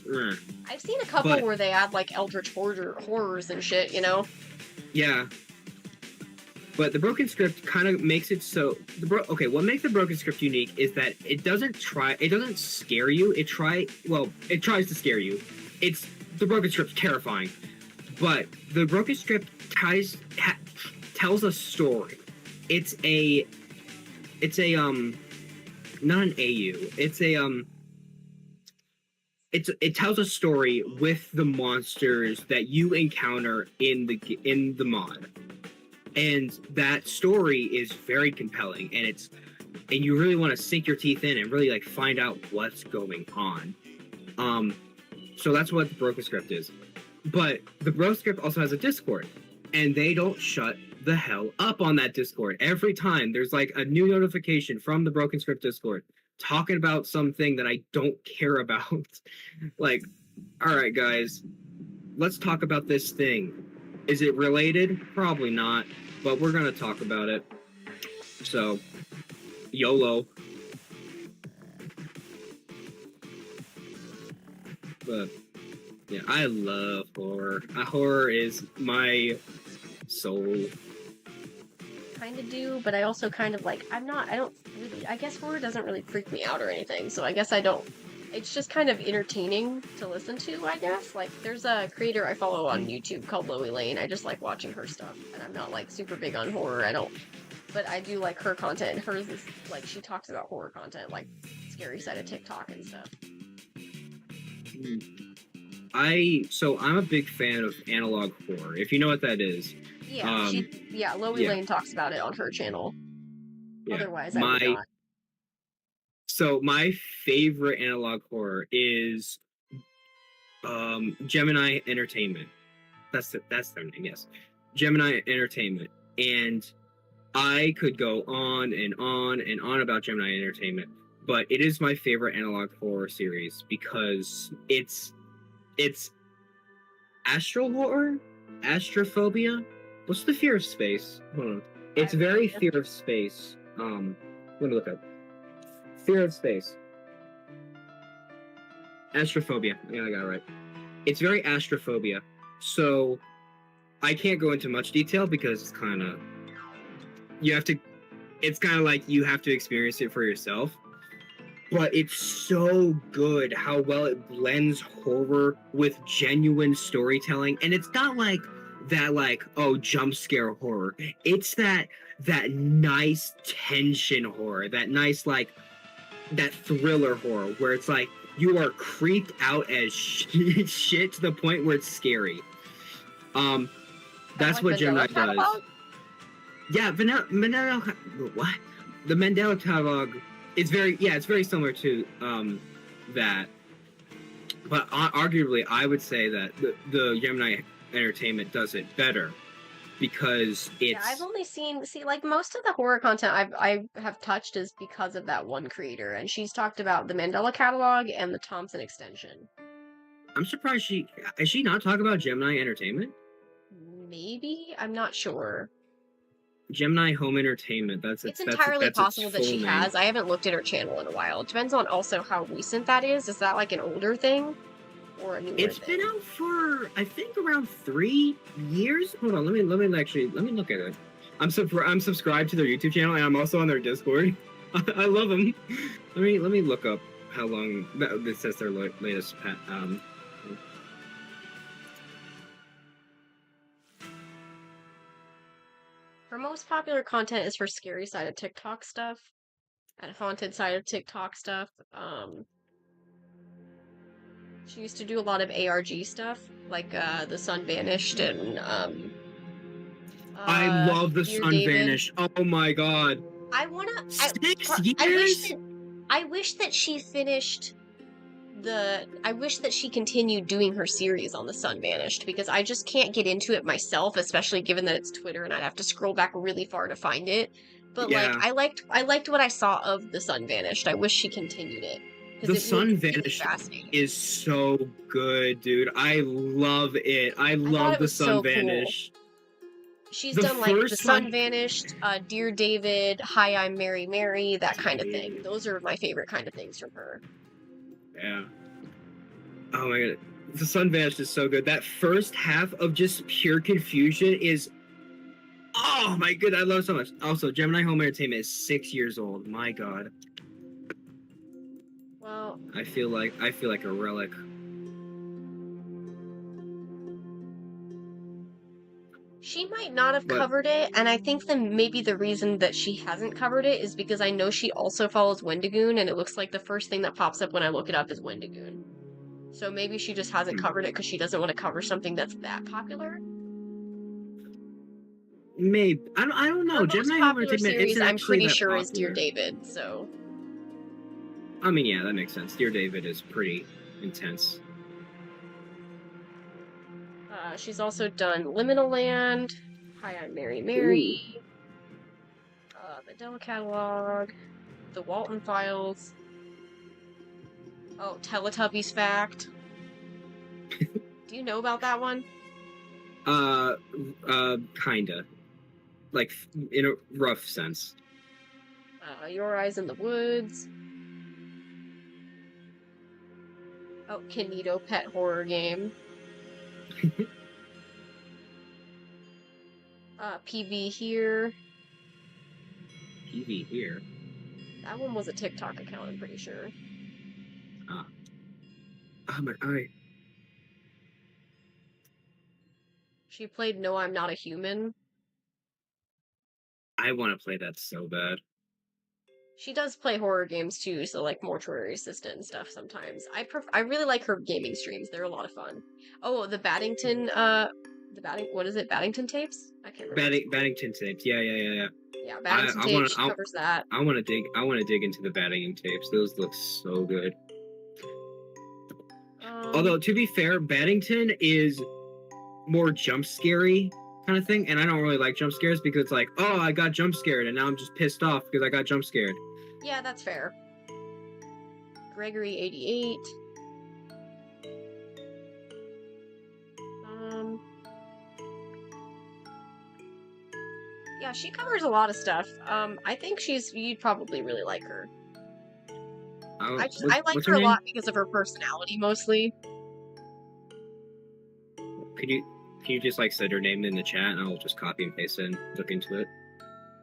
I've seen a couple where they add like eldritch horrors and shit, you know? Yeah. But the Broken Script kind of makes it so... Okay, what makes the Broken Script unique is that it doesn't scare you. It tries to scare you. The Broken Script's terrifying. But the Broken Script tells a story. It's not an AU. It tells a story with the monsters that you encounter in the mod. And that story is very compelling, and you really want to sink your teeth in and really like find out what's going on. So that's what the Broken Script is. But the Broken Script also has a Discord, and they don't shut the hell up on that Discord. Every time there's like a new notification from the Broken Script Discord talking about something that I don't care about. Like, all right, guys, let's talk about this thing. Is it related? Probably not, but we're gonna talk about it. So, YOLO. But yeah, I love horror. Horror is my soul. Kind of do, but I also kind of like, I guess horror doesn't really freak me out or anything, so I guess I don't. It's just kind of entertaining to listen to, I guess. Like, there's a creator I follow on YouTube called Loey Lane. I just like watching her stuff, and I'm not like super big on horror. But I do like her content. Hers is like, she talks about horror content, like scary side of TikTok and stuff. I'm a big fan of analog horror, if you know what that is. Yeah, Loey Lane talks about it on her channel. Yeah, otherwise, I would not. So my favorite analog horror is Gemini Entertainment. That's their name, yes. Gemini Entertainment. And I could go on and on and on about Gemini Entertainment, but it is my favorite analog horror series because it's astral horror, astrophobia. What's the fear of space? Hold on. It's very fear of space. Let me look up. Fear of space. Astrophobia. Yeah, I got it right. It's very astrophobia. So I can't go into much detail because it's kind of like you have to experience it for yourself. But it's so good how well it blends horror with genuine storytelling. And it's not like that, like, oh, jump scare horror. It's that nice tension horror, that nice, like, that thriller horror where it's like you are creeped out as shit to the point where it's scary. That's what Gemini does. Yeah, what? The Mandela Catalog is it's very similar to that. But arguably, I would say that the Gemini Entertainment does it better because it's... Yeah, I've only like most of the horror content I have touched is because of that one creator, and she's talked about the Mandela Catalog and the Thompson Extension. I'm surprised is she not talking about Gemini Entertainment? Maybe? I'm not sure. Gemini Home Entertainment. It's entirely possible that she has. I haven't looked at her channel in a while. It depends on also how recent that is. Is that like an older thing or a newer thing? It's been out for I think around 3 years. Hold on, let me look at it. I'm subscribed to their YouTube channel and I'm also on their Discord. I love them. Let me look up how long this says their latest Her most popular content is her scary side of TikTok stuff and haunted side of TikTok stuff. She used to do a lot of ARG stuff, like The Sun Vanished and I love the Dear sun David. vanished. Oh my god. I wanna. 6 I wish years? that. I wish that she finished the. I wish that she continued doing her series on The Sun Vanished because I just can't get into it myself, especially given that it's Twitter and I'd have to scroll back really far to find it. But like, Yeah. I liked what I saw of The Sun Vanished. I wish she continued it because The it was sun really vanished fascinating. is so good, dude. I love it. I I thought love it the was sun so cool. vanished. She's The done like The first Sun time. Vanished, Dear David, Hi, I'm Mary Mary, that kind of thing. Dude. Those are my favorite kind of things from her. Yeah. Oh my god. The sun vanished is so good. That first half of just pure confusion is. Oh my god, I love it so much. Also, Gemini Home Entertainment is 6 years old. My god. Well, I feel like a relic. she might not have But covered it, and I think maybe the reason that she hasn't covered it is because I know she also follows Wendigoon, and it looks like the first thing that pops up when I look it up is Wendigoon. So maybe she just hasn't covered it because she doesn't want to cover something that's that popular. maybe I don't know. Her most Gemini Home popular Entertainment series, isn't I'm actually pretty that sure, is Dear popular. David, so... I mean, yeah, that makes sense. Dear David is pretty intense. She's also done Liminal Land, Hi, I'm Mary Mary, the Dell Catalog, the Walton Files, oh, Teletubbies Fact. Do you know about that one? Kinda. Like, in a rough sense. Your Eyes in the Woods. Oh, Kinito Pet Horror Game. PV Here. PV here. That one was a TikTok account, I'm pretty sure. Ah. Oh my eye. She played No, I'm Not a Human. I want to play that so bad. She does play horror games too, so like Mortuary Assistant and stuff sometimes. I really like her gaming streams. They're a lot of fun. Oh, the Baddington what is it? Baddington tapes? I can't remember. Baddington tapes. Yeah. Yeah, Baddington tapes. She covers that. I want to dig into the Baddington tapes. Those look so good. Although to be fair, Baddington is more jump scary kind of thing, and I don't really like jump scares because it's like, oh, I got jump scared, and now I'm just pissed off because I got jump scared. Yeah, that's fair. Gregory 88. Yeah, she covers a lot of stuff. I think you'd probably really like her. I like her a lot because of her personality, mostly. Can you just like send her name in the chat and I'll just copy and paste it and look into it?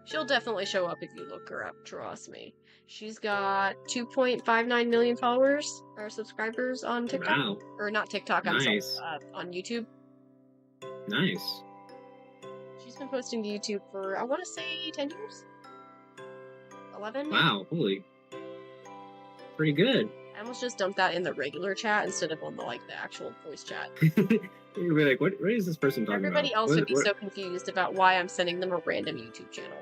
She'll definitely show up if you look her up, trust me. She's got 2.59 million followers or subscribers on TikTok. Wow. Or not TikTok, I'm sorry, on YouTube. Nice. She's been posting to YouTube for, I want to say, 10 years? 11? Wow, holy. Pretty good. I almost just dumped that in the regular chat instead of on the actual voice chat. You'd be like, what is this person talking Everybody about? else would be so confused about why I'm sending them a random YouTube channel.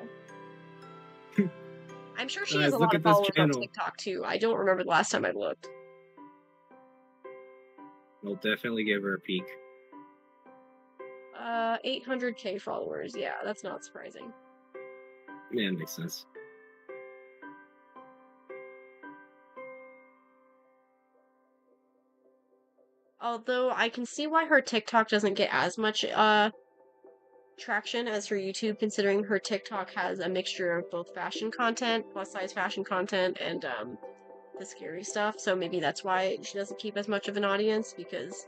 I'm sure she has a lot of followers on TikTok too. I don't remember the last time I looked. We'll definitely give her a peek. 800k followers. Yeah, that's not surprising. Yeah, it makes sense. Although I can see why her TikTok doesn't get as much traction as her YouTube, considering her TikTok has a mixture of both fashion content, plus size fashion content, and the scary stuff. So maybe that's why she doesn't keep as much of an audience, because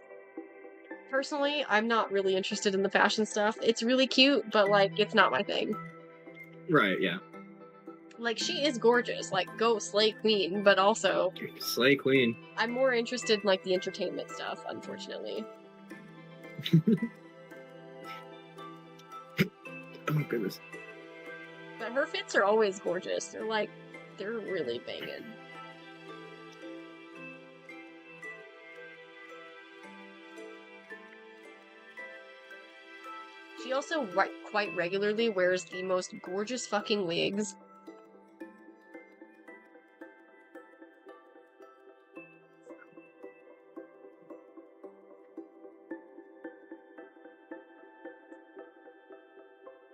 personally, I'm not really interested in the fashion stuff. It's really cute, but it's not my thing. Right, yeah. like, she is gorgeous, like, go slay queen, but also, Slay Queen. I'm more interested in, like, the entertainment stuff, unfortunately. Oh goodness. But her fits are always gorgeous. They're, like, they're really banging. She also quite regularly wears the most gorgeous fucking wigs.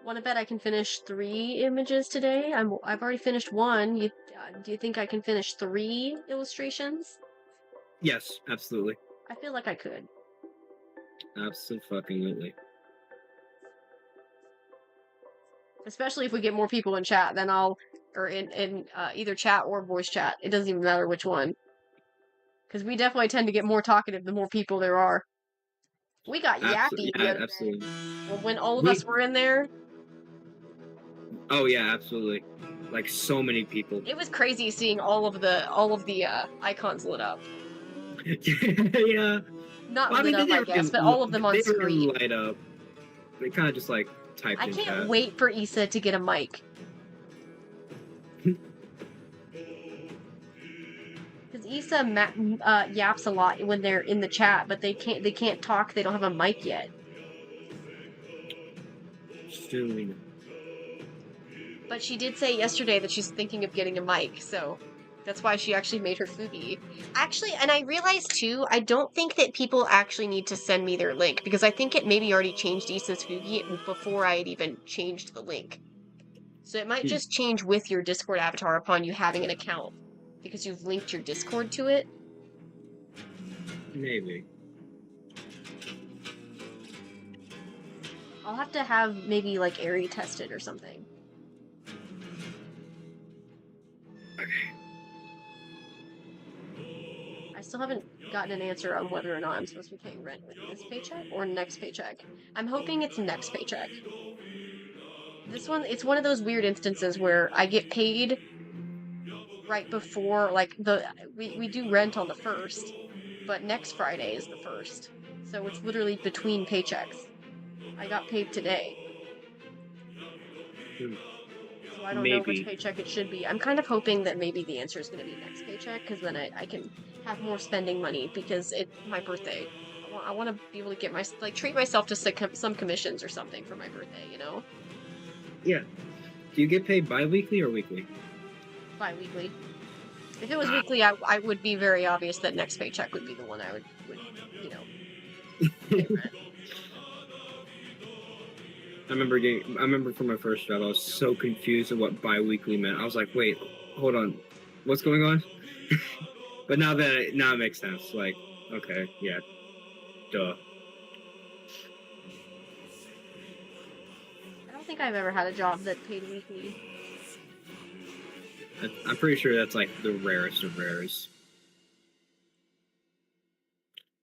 Wanna bet I can finish 3 images today? I've already finished 1. Do you think I can finish 3 illustrations? Yes, absolutely. I feel like I could. Absolutely. Especially if we get more people in chat, then or in either chat or voice chat. It doesn't even matter which one. Because we definitely tend to get more talkative the more people there are. We got yappy the Yeah, other absolutely. day. Well, when all of us were in there, Oh yeah, absolutely. Like so many people. it was crazy seeing all of the icons lit up. Yeah. Not Well, I lit mean, up, I guess, but all of them on they screen. light up. They kind of just like typed I in can't chat. wait for Issa to get a mic. Because Issa yaps a lot when they're in the chat, but they can't talk. They don't have a mic yet. Soon. But she did say yesterday that she's thinking of getting a mic, so that's why she actually made her Fubi. Actually, and I realized too, I don't think that people actually need to send me their link, because I think it maybe already changed Issa's Fubi before I had even changed the link. So it might just change with your Discord avatar upon you having an account, because you've linked your Discord to it. Maybe. I'll have to have maybe like Airy tested or something. I still haven't gotten an answer on whether or not I'm supposed to be paying rent with this paycheck or next paycheck. I'm hoping it's next paycheck. This one, it's one of those weird instances where I get paid right before, like, we do rent on the 1st, but next Friday is the 1st. So it's literally between paychecks. I got paid today. So I don't know which paycheck it should be. I'm kind of hoping that maybe the answer is going to be next paycheck, because then I can have more spending money, because it's my birthday. I want to be able to get treat myself to some commissions or something for my birthday, you know? Yeah. Do you get paid bi-weekly or weekly? Bi-weekly. If it was weekly, I would be very obvious that next paycheck would be the one I would you know, pay rent. I remember from my first job, I was so confused at what bi-weekly meant. I was like, wait, hold on, what's going on? But now it makes sense. Like, okay, yeah, duh. I don't think I've ever had a job that paid weekly. I'm pretty sure that's like the rarest of rares.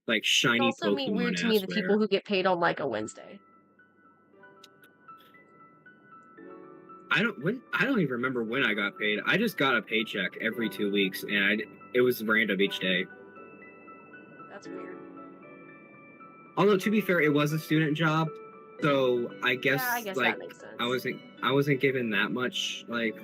Like shiny It's also Pokemon weird to me the rare. people who get paid on like a Wednesday. I don't even remember when I got paid. I just got a paycheck every 2 weeks, and it was random each day. That's weird. Although to be fair, it was a student job, so I guess like that makes sense. I wasn't given that much like.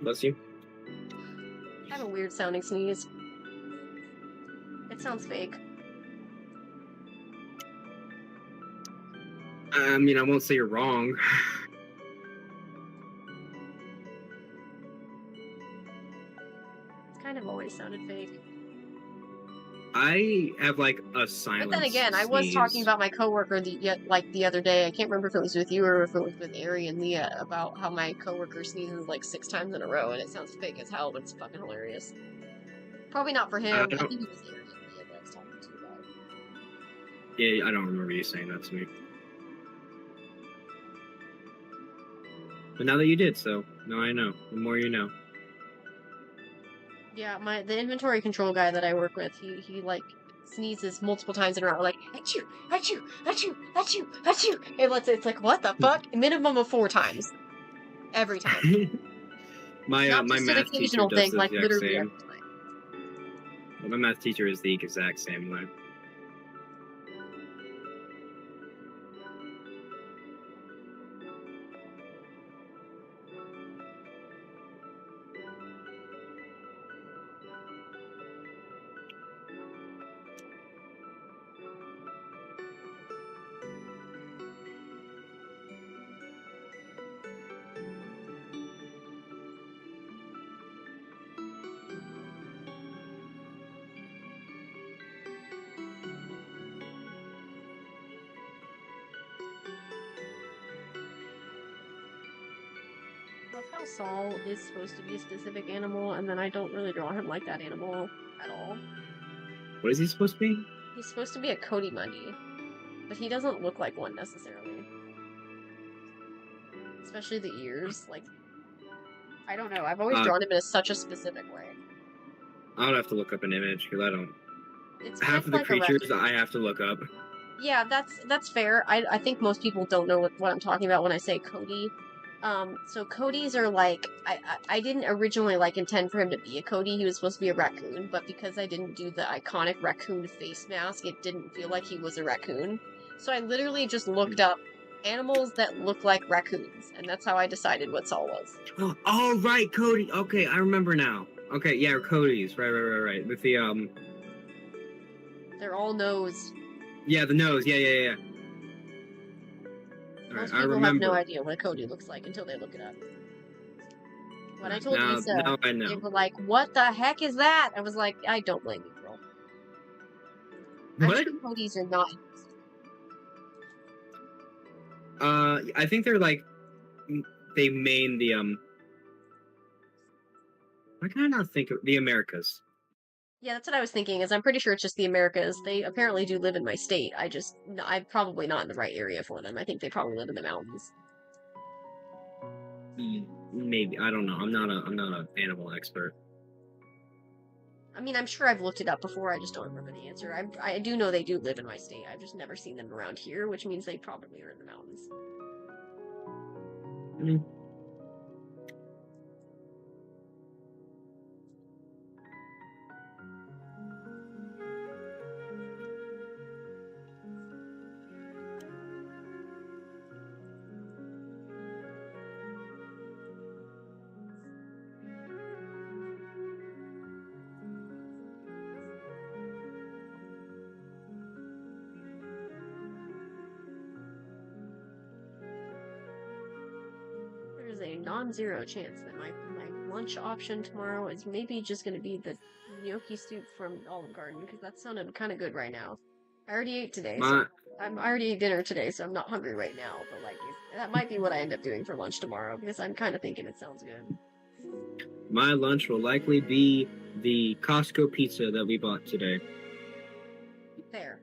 Bless you. I have a weird sounding sneeze. It sounds fake. I mean, I won't say you're wrong. It's kind of always sounded fake. I have like a silence. But then again, I was talking about my coworker the other day. I can't remember if it was with you or if it was with Ari and Leah about how my coworker sneezes like 6 times in a row, and it sounds fake as hell, but it's fucking hilarious. Probably not for I him. I don't. think it was Airbnb that I was talking to you about. Yeah, I don't remember you saying that to me. But now that you did, so now I know. The more you know. Yeah, the inventory control guy that I work with, he like sneezes multiple times in a row, like achoo, achoo, achoo, achoo, achoo. It's like what the fuck? A minimum of 4 times every time. Not My just an math teacher occasional does thing, the like exact literally same. every time. My math teacher is the exact same way. Love how Saul is supposed to be a specific animal, and then I don't really draw him like that animal at all. What is he supposed to be? He's supposed to be a Cody Mundy, but he doesn't look like one necessarily. Especially the ears, like I don't know. I've always drawn him in such a specific way. I would have to look up an image because I don't. It's Half kind of of the like a creatures raccoon. I have to look up. Yeah, that's fair. I think most people don't know what I'm talking about when I say Cody. So Codys are like I didn't originally like intend for him to be a Cody. He was supposed to be a raccoon, but because I didn't do the iconic raccoon face mask, it didn't feel like he was a raccoon. So I literally just looked up animals that look like raccoons, and that's how I decided what Saul was. Oh right, Cody. Okay, I remember now. Okay, yeah, Cody's. Right. With the They're all nose. Yeah, the nose. Yeah. Most Alright, I people have no remember. idea what a Cody looks like until they look it up. When I Alright, told Lisa, now I they know. were like, "What the heck is that?" I was like, "I don't blame you, girl. I'm What? sure Codys are not." I think they're like they main the Why can I not think of the Americas? Yeah, that's what I was thinking. Is I'm pretty sure it's just the Americas. They apparently do live in my state. I'm probably not in the right area for them. I think they probably live in the mountains. Maybe I don't know. I'm not an animal expert. I mean, I'm sure I've looked it up before. I just don't remember the answer. I do know they do live in my state. I've just never seen them around here, which means they probably are in the mountains. Mm. There's a non-zero chance that my lunch option tomorrow is maybe just going to be the gnocchi soup from Olive Garden because that sounded kind of good right now. I already ate today, so I already ate dinner today, so I'm not hungry right now. But like, that might be what I end up doing for lunch tomorrow because I'm kind of thinking it sounds good. My lunch will likely be the Costco pizza that we bought today. Fair.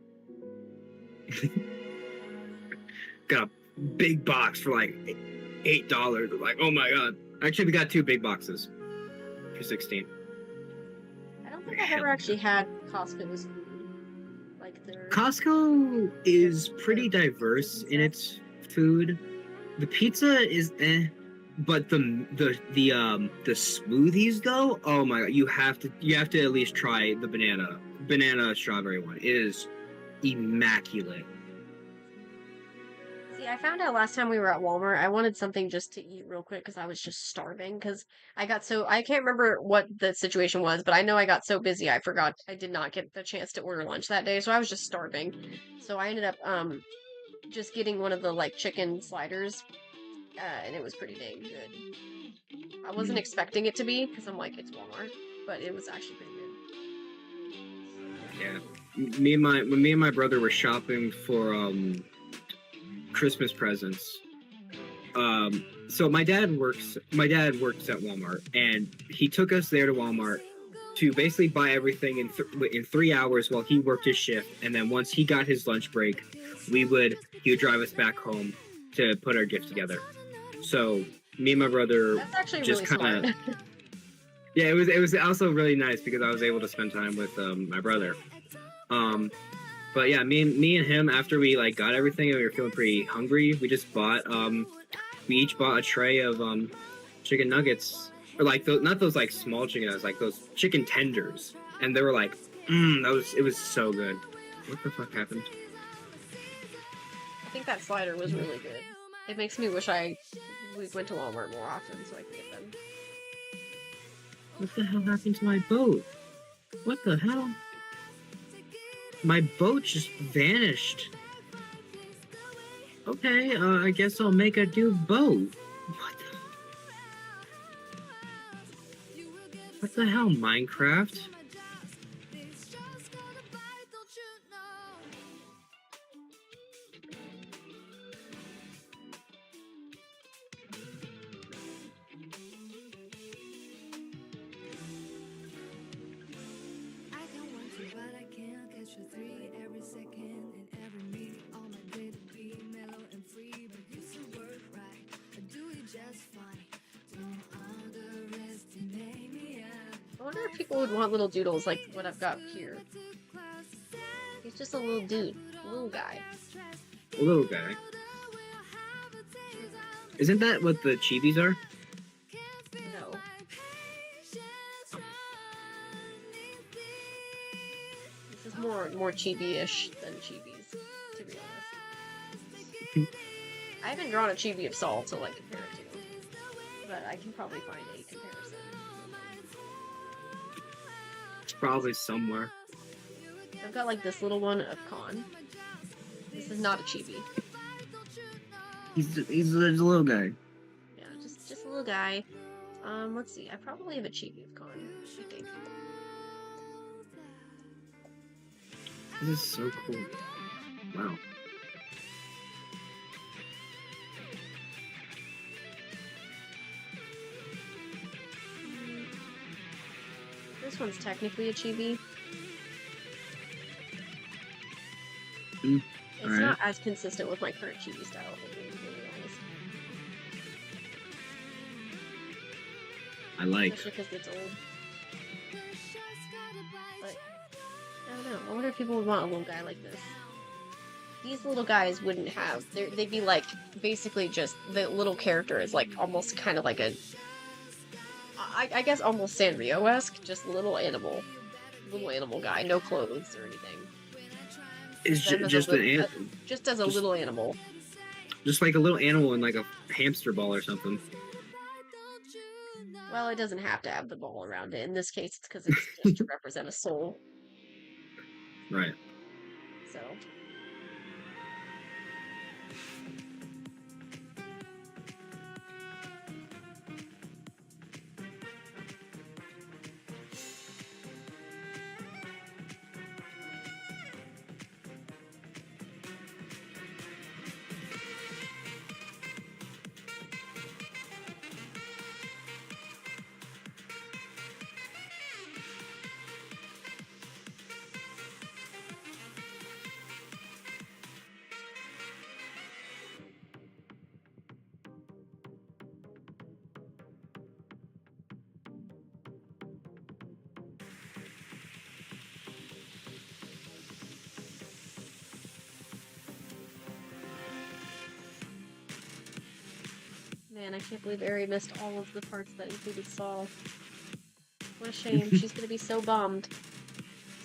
Got a big box for like $8. Like, oh my god! Actually, we got 2 big boxes for $16. I don't think I've ever actually had Costco's food. Like their Costco is pretty diverse in its food. The pizza is but the smoothies though, oh my god, you have to at least try the banana strawberry one. It is immaculate. See, I found out last time we were at Walmart, I wanted something just to eat real quick because I was just starving. Because I can't remember what the situation was, but I know I got so busy I forgot I did not get the chance to order lunch that day, so I was just starving. So I ended up just getting one of the like chicken sliders, and it was pretty dang good. I wasn't expecting it to be because I'm like it's Walmart, but it was actually pretty good. Yeah, when me and my brother were shopping for Christmas presents. So my dad works at Walmart, and he took us there to Walmart to basically buy everything in 3 hours while he worked his shift, and then once he got his lunch break, he would drive us back home to put our gift together. So me and my brother That's actually just really kind smart. of yeah, it was also really nice because I was able to spend time with my brother. But yeah, me and him, after we like got everything and we were feeling pretty hungry, we just bought we each bought a tray of chicken nuggets, or like not those like small chicken nuggets, like those chicken tenders, and they were like, it was so good. What the fuck happened? I think that slider was really good. It makes me wish we went to Walmart more often so I could get them. What the hell happened to my boat? What the hell? My boat just vanished. Okay, I guess I'll make a new boat. What the hell, Minecraft? I wonder if people would want little doodles like what I've got here. He's just a little dude, a little guy. A little guy. Isn't that what the chibis are? No. This is more chibi-ish than chibis, to be honest. I haven't drawn a chibi of Saul to like compare it to, but I can probably find a comparison. It's probably somewhere. I've got like this little one of Khan. This is not a chibi. He's a little guy. Yeah, just a little guy. Let's see. I probably have a chibi of Khan, I think. This is so cool. Wow. This one's technically a chibi. Mm, It's alright. not as consistent with my current chibi style, if I'm being really honest. I like. Especially because it's old. But, I don't know. I wonder if people would want a little guy like this. These little guys wouldn't have... They'd be like, basically just... The little character is like, almost kind of like a... I guess almost Sanrio-esque. Just a little animal. Little animal guy. No clothes or anything. It's just just as a little animal. just like a little animal in like a hamster ball or something. Well, it doesn't have to have the ball around it. In this case, it's because it's just to represent a soul. Right. So. Man, I can't believe Ari missed all of the parts that included Saul. What a shame. She's gonna be so bummed.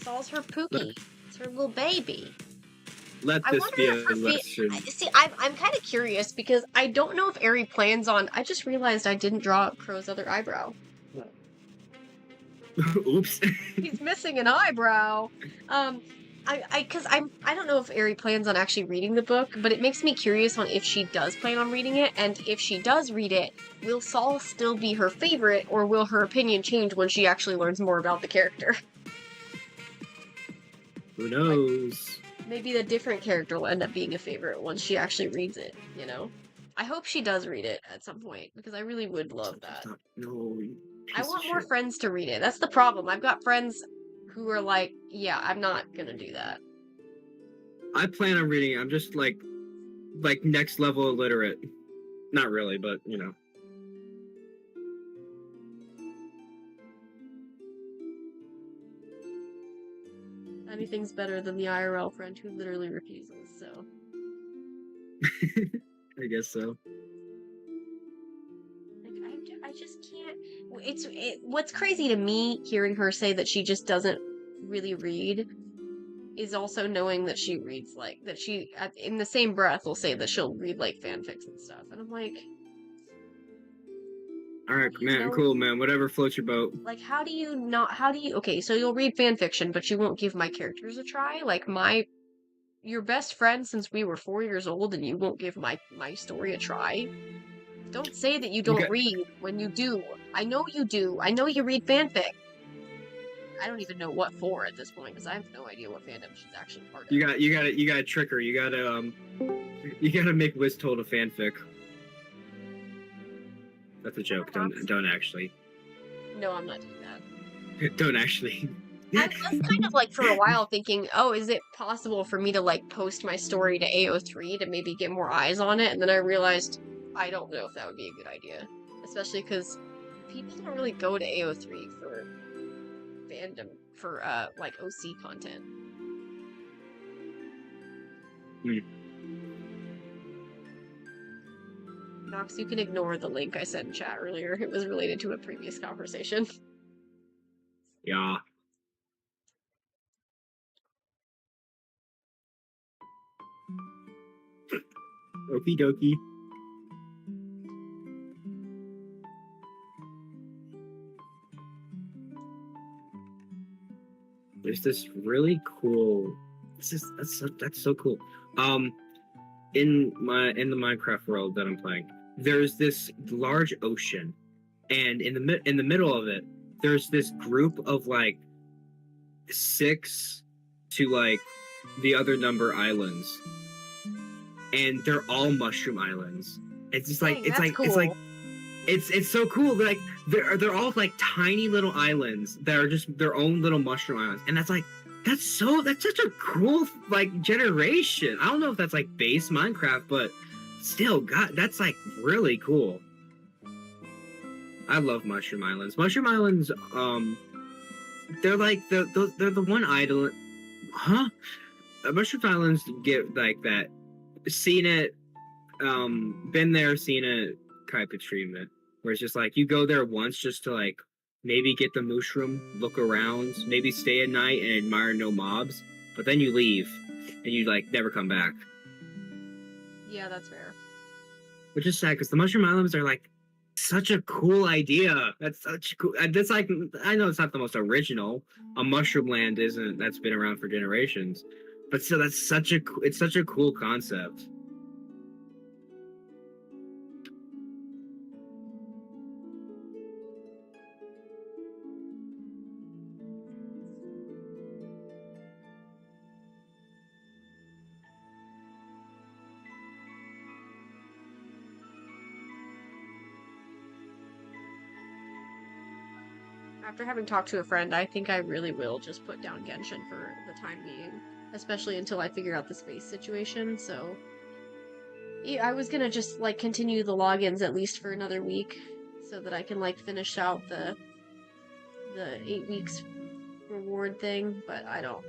Saul's her Pookie. It's her little baby. Let I this wonder be a if her lesson. See, I'm kind of curious because I don't know if Ari plans on... I just realized I didn't draw Crow's other eyebrow. Oops. He's missing an eyebrow. Because I don't know if Ari plans on actually reading the book, but it makes me curious on if she does plan on reading it, and if she does read it, will Saul still be her favorite, or will her opinion change when she actually learns more about the character? Who knows? Maybe the different character will end up being a favorite once she actually reads it, you know? I hope she does read it at some point, because I really would love that. No, I Piece of want more shit. friends to read it. That's the problem. I've got friends who are like, yeah, I'm not gonna do that. I plan on reading it. I'm just like next level illiterate. Not really, but you know. Anything's better than the IRL friend who literally refuses, so. I guess so. Like, I just can't. What's crazy to me hearing her say that she just doesn't really read is also knowing that she reads that she in the same breath will say that she'll read like fanfics and stuff, and I'm like, All how right, do you man. know? Cool, man. Whatever floats your boat. Like, how do you not? How do you? Okay, so you'll read fanfiction, but you won't give my characters a try. Like your best friend since we were 4 years old, and you won't give my story a try. Don't say that you You don't got read when you do. I know you do. I know you read fanfic. I don't even know what for at this point because I have no idea what fandom she's actually part of. you got to trick her. You gotta make Whistold a fanfic. That's a joke. Don't actually. No, I'm not doing that. Don't actually. I was kind of like for a while thinking, oh, is it possible for me to like post my story to AO3 to maybe get more eyes on it? And then I realized I don't know if that would be a good idea, especially because people don't really go to AO3 for fandom for like OC content. Knox, you can ignore the link I sent in chat earlier. It was related to a previous conversation. Yeah. Okie dokie. There's this really cool. That's so cool. In the Minecraft world that I'm playing, there's this large ocean, and in the middle of it, there's this group of like 6 to like the other number islands, and they're all mushroom islands. It's just like Dang, that's cool. it's so cool. Like they're all like tiny little islands that are just their own little mushroom islands, and that's such a cool like generation. I don't know if that's like base Minecraft, but still, God, that's like really cool. I love mushroom islands. Mushroom islands, they're like they're the one island, huh? Mushroom islands get like that. Seen it, been there, seen it type of treatment where it's just like you go there once just to like maybe get the mushroom, look around, maybe stay at night and admire no mobs, but then you leave and you like never come back. Yeah, that's fair. Which is sad because the mushroom islands are like such a cool idea. That's such cool. That's like I know it's not the most original. A mushroom land isn't that's been around for generations, but still that's it's such a cool concept. After having talked to a friend, I think I really will just put down Genshin for the time being, especially until I figure out the space situation. So yeah, I was gonna just like continue the logins at least for another week so that I can like finish out the 8 weeks reward thing, but I don't.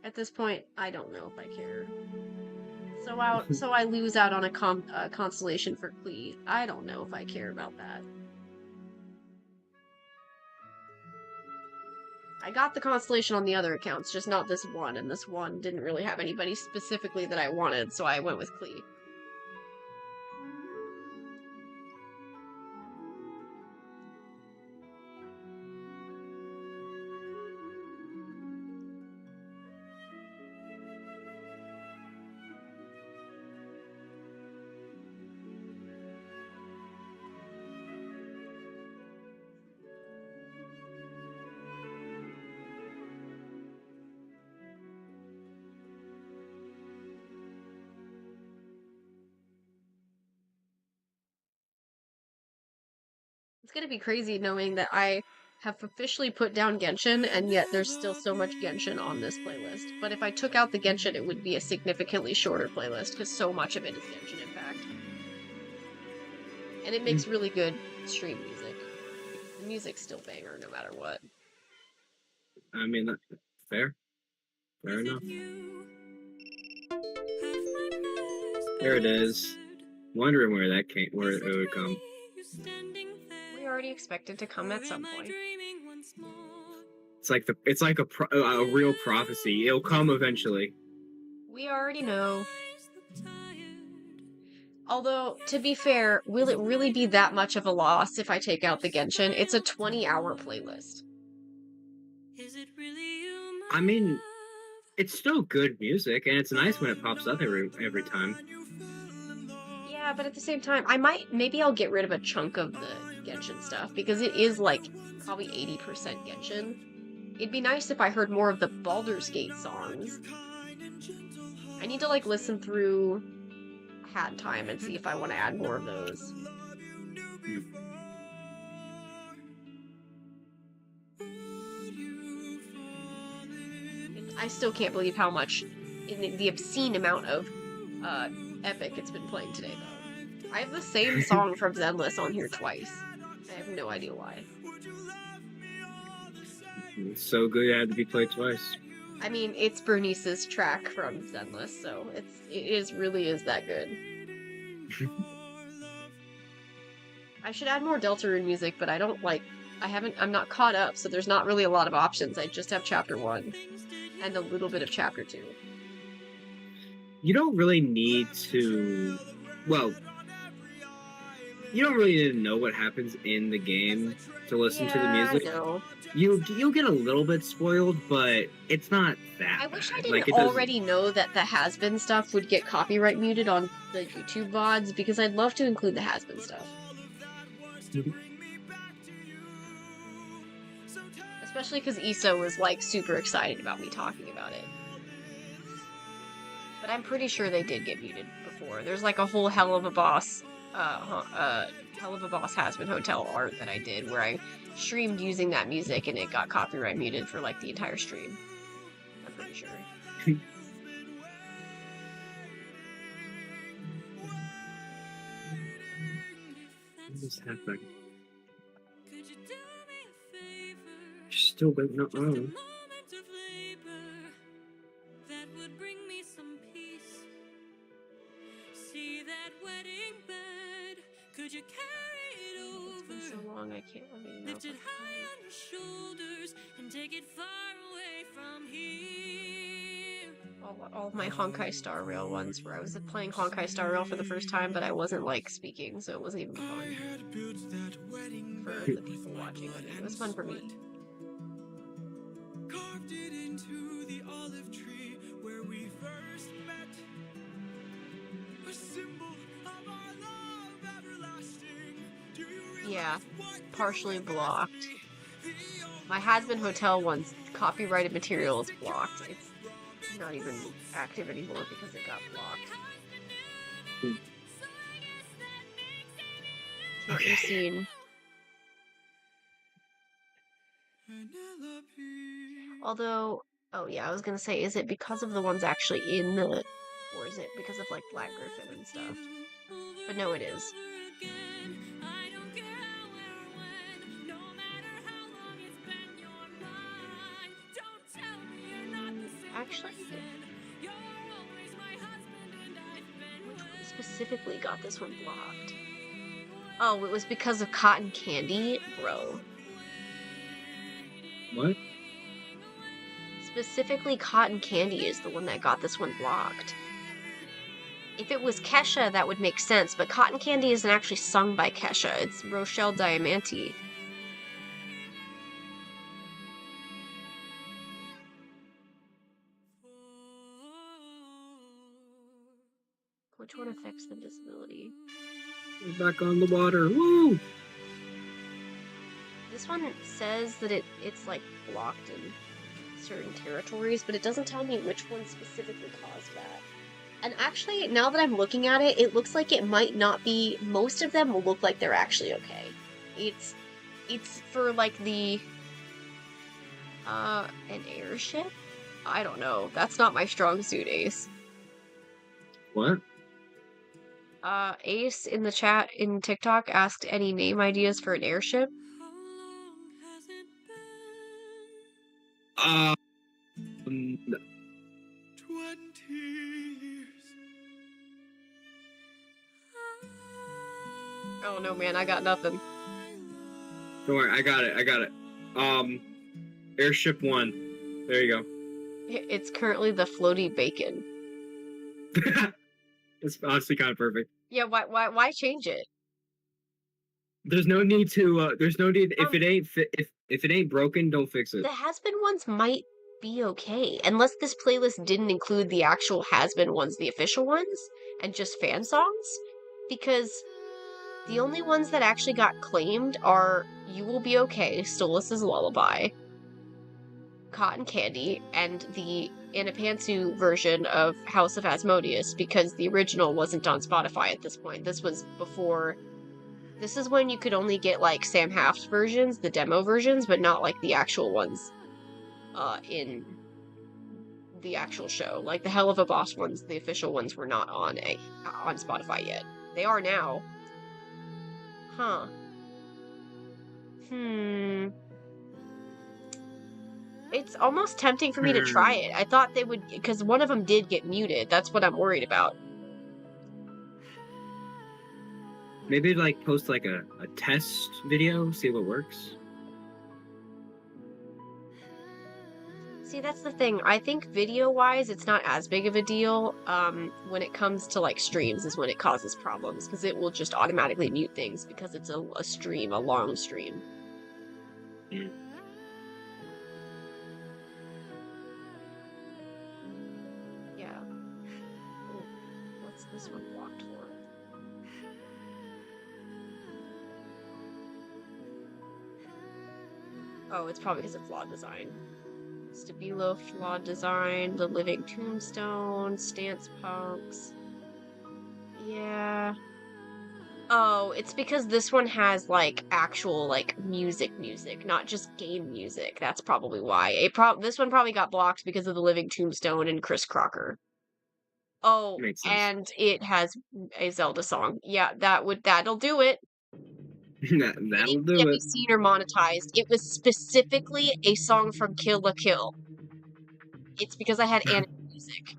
At this point, I don't know if I care. So I lose out on a constellation for Klee. I don't know if I care about that. I got the constellation on the other accounts, just not this one, and this one didn't really have anybody specifically that I wanted, so I went with Klee. gonna be crazy knowing that I have officially put down Genshin, and yet there's still so much Genshin on this playlist. But if I took out the Genshin, it would be a significantly shorter playlist, because so much of it is Genshin Impact. And it makes really good stream music. The music's still banger no matter what. I mean, that's fair. Fair enough. There it is. Wondering where it would come. We already expected to come at some point. It's like a real prophecy. It'll come eventually. We already know. Although, to be fair, will it really be that much of a loss if I take out the Genshin? It's a 20-hour playlist. I mean, it's still good music, and it's nice when it pops up every time. Yeah, but at the same time, maybe I'll get rid of a chunk of the Genshin stuff, because it is, like, probably 80% Genshin. It'd be nice if I heard more of the Baldur's Gate songs. I need to, like, listen through Hat Time and see if I want to add more of those. I still can't believe how much, in the obscene amount of Epic it's been playing today, though. I have the same song from Zenless on here twice. I have no idea why. It's so good it had to be played twice. I mean, it's Bernice's track from Zenless, so it really is that good. I should add more Deltarune music, but I'm not caught up, so there's not really a lot of options. I just have Chapter 1 and a little bit of Chapter 2. You don't really need to... Well, you don't really need to know what happens in the game to listen to the music. No. You'll get a little bit spoiled, but it's not that I wish I bad. didn't already know that the has-been stuff would get copyright muted on the YouTube VODs, because I'd love to include the has-been stuff. Especially because Issa was, like, super excited about me talking about it. But I'm pretty sure they did get muted before. There's, like, a whole Hell of a Boss has-been hotel art that I did where I streamed using that music and it got copyright muted for, like, the entire stream. I'm pretty sure. What is happening? Still waiting up on. Could you carry it over? It's been so long, I can't even know. Lift it high on your shoulders and take it far away from here. All of my Honkai Star Rail ones where I was playing Honkai Star Rail for the first time, but I wasn't, like, speaking, so it wasn't even fun for the people watching. It was fun for me. Carved it into the olive tree where we first met. A symbol of our love everlasting. Do you Yeah, partially blocked. My has-been hotel one's copyrighted material is blocked. It's not even active anymore because it got blocked. Can't be seen. Although, oh yeah, I was gonna say, is it because of the ones actually in the, or is it because of, like, Black Griffin and stuff? But no, it is. Actually, which one specifically got this one blocked? Oh, it was because of Cotton Candy? Bro. What? Specifically, Cotton Candy is the one that got this one blocked. If it was Kesha, that would make sense, but Cotton Candy isn't actually sung by Kesha. It's Rochelle Diamante. Which one affects the disability? We're back on the water. Woo! This one says that it's like blocked in certain territories, but it doesn't tell me which one specifically caused that. And actually, now that I'm looking at it, it looks like it might not be. Most of them will look like they're actually okay. It's for like the an airship? I don't know. That's not my strong suit, Ace. What? Ace in the chat in TikTok asked any name ideas for an airship. How long has it been? Um, 20 years. Oh no, man, I got nothing. don't worry, I got it. Airship 1. There you It's currently the floaty bacon. go. It's honestly kind of perfect. Yeah, why change it? There's no need to. There's no need if it ain't if it ain't broken, don't fix it. The has-been ones might be okay, unless this playlist didn't include the actual has-been ones, the official ones, and just fan songs, because the only ones that actually got claimed are You Will Be Okay, Stolas' Lullaby, Cotton Candy, and the Anna Pantsu version of House of Asmodeus, because the original wasn't on Spotify at this point. This was before. This is when you could only get like Sam Haft versions, the demo versions, but not like the actual ones in the actual show. Like the Hell of a Boss ones, the official ones were not on Spotify yet. They are now. Huh. It's almost tempting for me to try it. I thought they would, because one of them did get muted. That's what I'm worried about. Maybe like post like a test video, see what works. See, that's the thing. I think video-wise, it's not as big of a deal. When it comes to like streams is when it causes problems, because it will just automatically mute things because it's a stream, a long stream. Yeah. Yeah. Ooh, what's this one blocked for? Oh, it's probably because of flawed design. Stabilo, flawed design, the living tombstone, stance punks. Yeah. Oh, it's because this one has like actual like music, not just game music. That's probably why. This one probably got blocked because of the living tombstone and Chris Crocker. Oh, Makes sense. and it has a Zelda song. Yeah, that'll do it. That'll It do can't be it. seen or monetized. It was specifically a song from Kill la Kill. It's because I had anime music.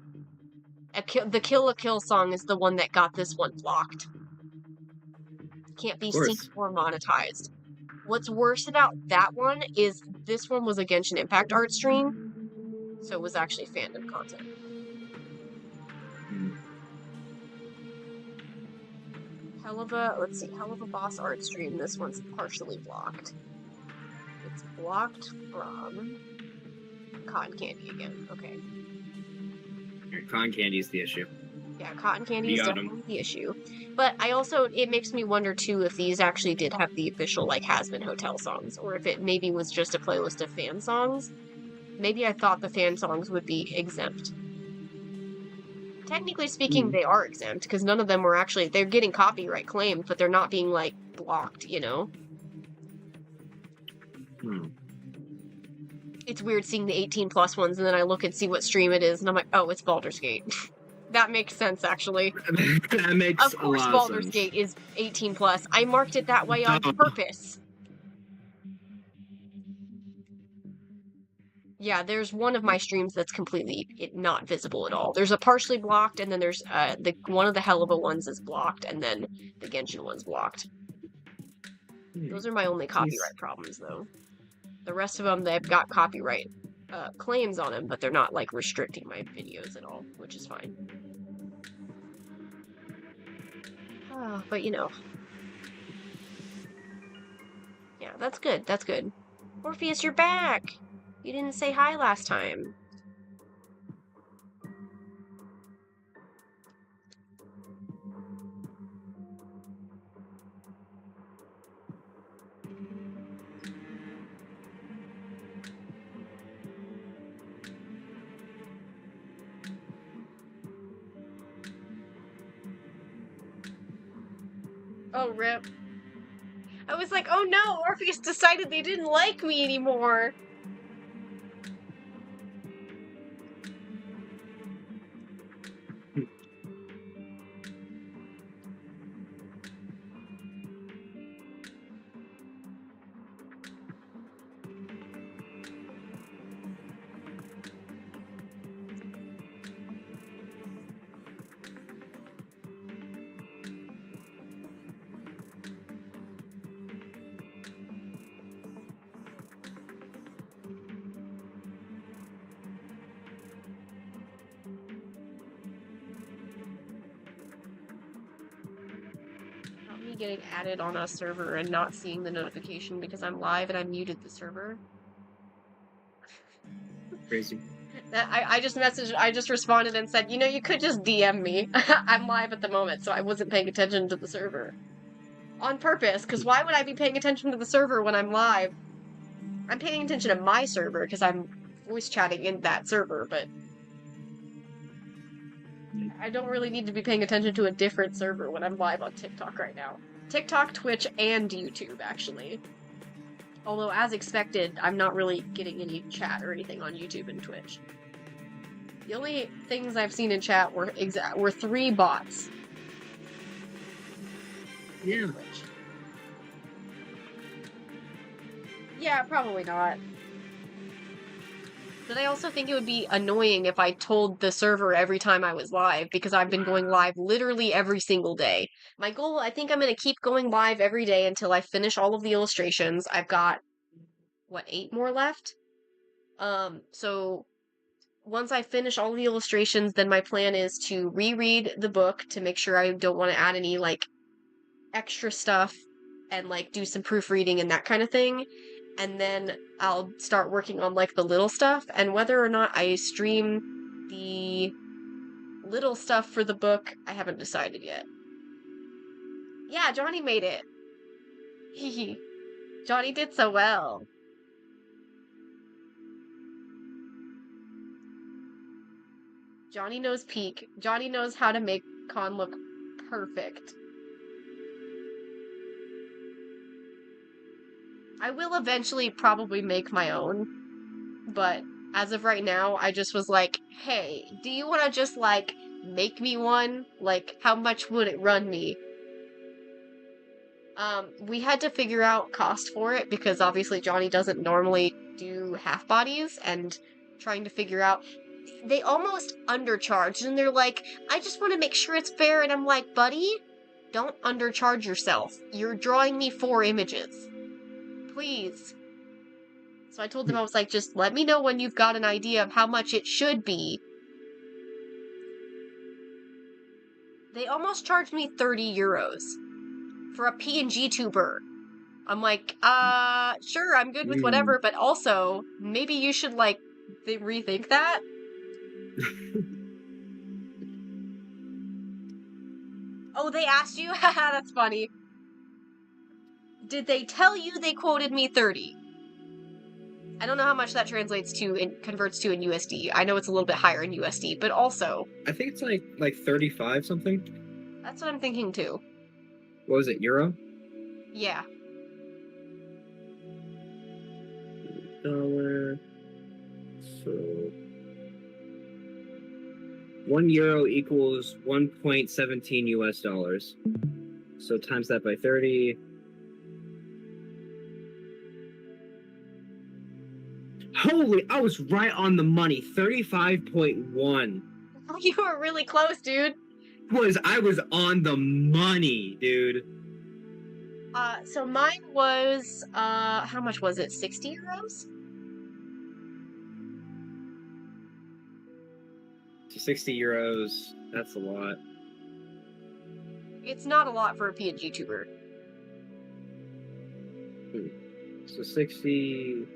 The Kill la Kill song is the one that got this one blocked. Can't be seen or monetized. What's worse about that one is this one was a Genshin Impact art stream, so it was actually fandom content. Hell of a boss art stream. This one's partially blocked. It's blocked from Cotton Candy again. Okay. Cotton candy is the issue. Yeah, Cotton Candy is definitely the issue. But it makes me wonder too if these actually did have the official like Has-Been Hotel songs, or if it maybe was just a playlist of fan songs. Maybe I thought the fan songs would be exempt. Technically speaking, they are exempt, because none of them were actually, they're getting copyright claimed, but they're not being like blocked, you know? It's weird seeing the 18 plus ones, and then I look and see what stream it is, and I'm like, oh, it's Baldur's Gate. That makes sense, actually. That makes of course a lot Baldur's of sense. Gate is 18 plus. I marked it that way on purpose. Yeah, there's one of my streams that's completely not visible at all. There's a partially blocked, and then there's one of the Helluva ones is blocked, and then the Genshin one's blocked. Those are my only copyright problems, though. The rest of them, they've got copyright claims on them, but they're not like restricting my videos at all, which is fine. But you know. Yeah, that's good. That's good. Orpheus, you're back! You didn't say hi last time. Oh, rip. I was like, oh no, Orpheus decided they didn't like me anymore. Not me getting added on a server and not seeing the notification because I'm live and I muted the server. Crazy. I just responded and said, you know, you could just DM me. I'm live at the moment, so I wasn't paying attention to the server. On purpose, because why would I be paying attention to the server when I'm live? I'm paying attention to my server because I'm voice chatting in that server, but I don't really need to be paying attention to a different server when I'm live on TikTok right now. TikTok, Twitch, and YouTube, actually. Although, as expected, I'm not really getting any chat or anything on YouTube and Twitch. The only things I've seen in chat were 3 bots. Yeah. Twitch. Yeah, probably not. But I also think it would be annoying if I told the server every time I was live, because I've been going live literally every single day. My goal, I think I'm going to keep going live every day until I finish all of the illustrations. I've got, 8 more left? So once I finish all the illustrations, then my plan is to reread the book to make sure I don't want to add any, extra stuff and, do some proofreading and that kind of thing. And then I'll start working on, the little stuff, and whether or not I stream the little stuff for the book, I haven't decided yet. Yeah, Johnny made it. Hehe. Johnny did so well. Johnny knows peak. Johnny knows how to make Con look perfect. I will eventually probably make my own, but as of right now, I just was like, hey, do you want to just, make me one? How much would it run me? We had to figure out cost for it, because obviously Johnny doesn't normally do half bodies, and trying to figure out, they almost undercharged, and they're like, I just want to make sure it's fair, and I'm like, buddy, don't undercharge yourself. You're drawing me 4 images. Please. So I told them, I was like, just let me know when you've got an idea of how much it should be. They almost charged me 30 euros for a PNG tuber. I'm like, sure, I'm good with whatever, but also, maybe you should, rethink that? Oh, they asked you? Haha, that's funny. Did they tell you they quoted me 30? I don't know how much that translates to and converts to in USD. I know it's a little bit higher in USD, but also... I think it's like 35 something. That's what I'm thinking too. What was it, euro? Yeah. Dollar. So 1 euro equals 1.17 US dollars. So times that by 30. Holy, I was right on the money. 35.1. You were really close, dude. I was on the money, dude. So mine was, how much was it? 60 euros? 60 euros. That's a lot. It's not a lot for a PNG tuber. So 60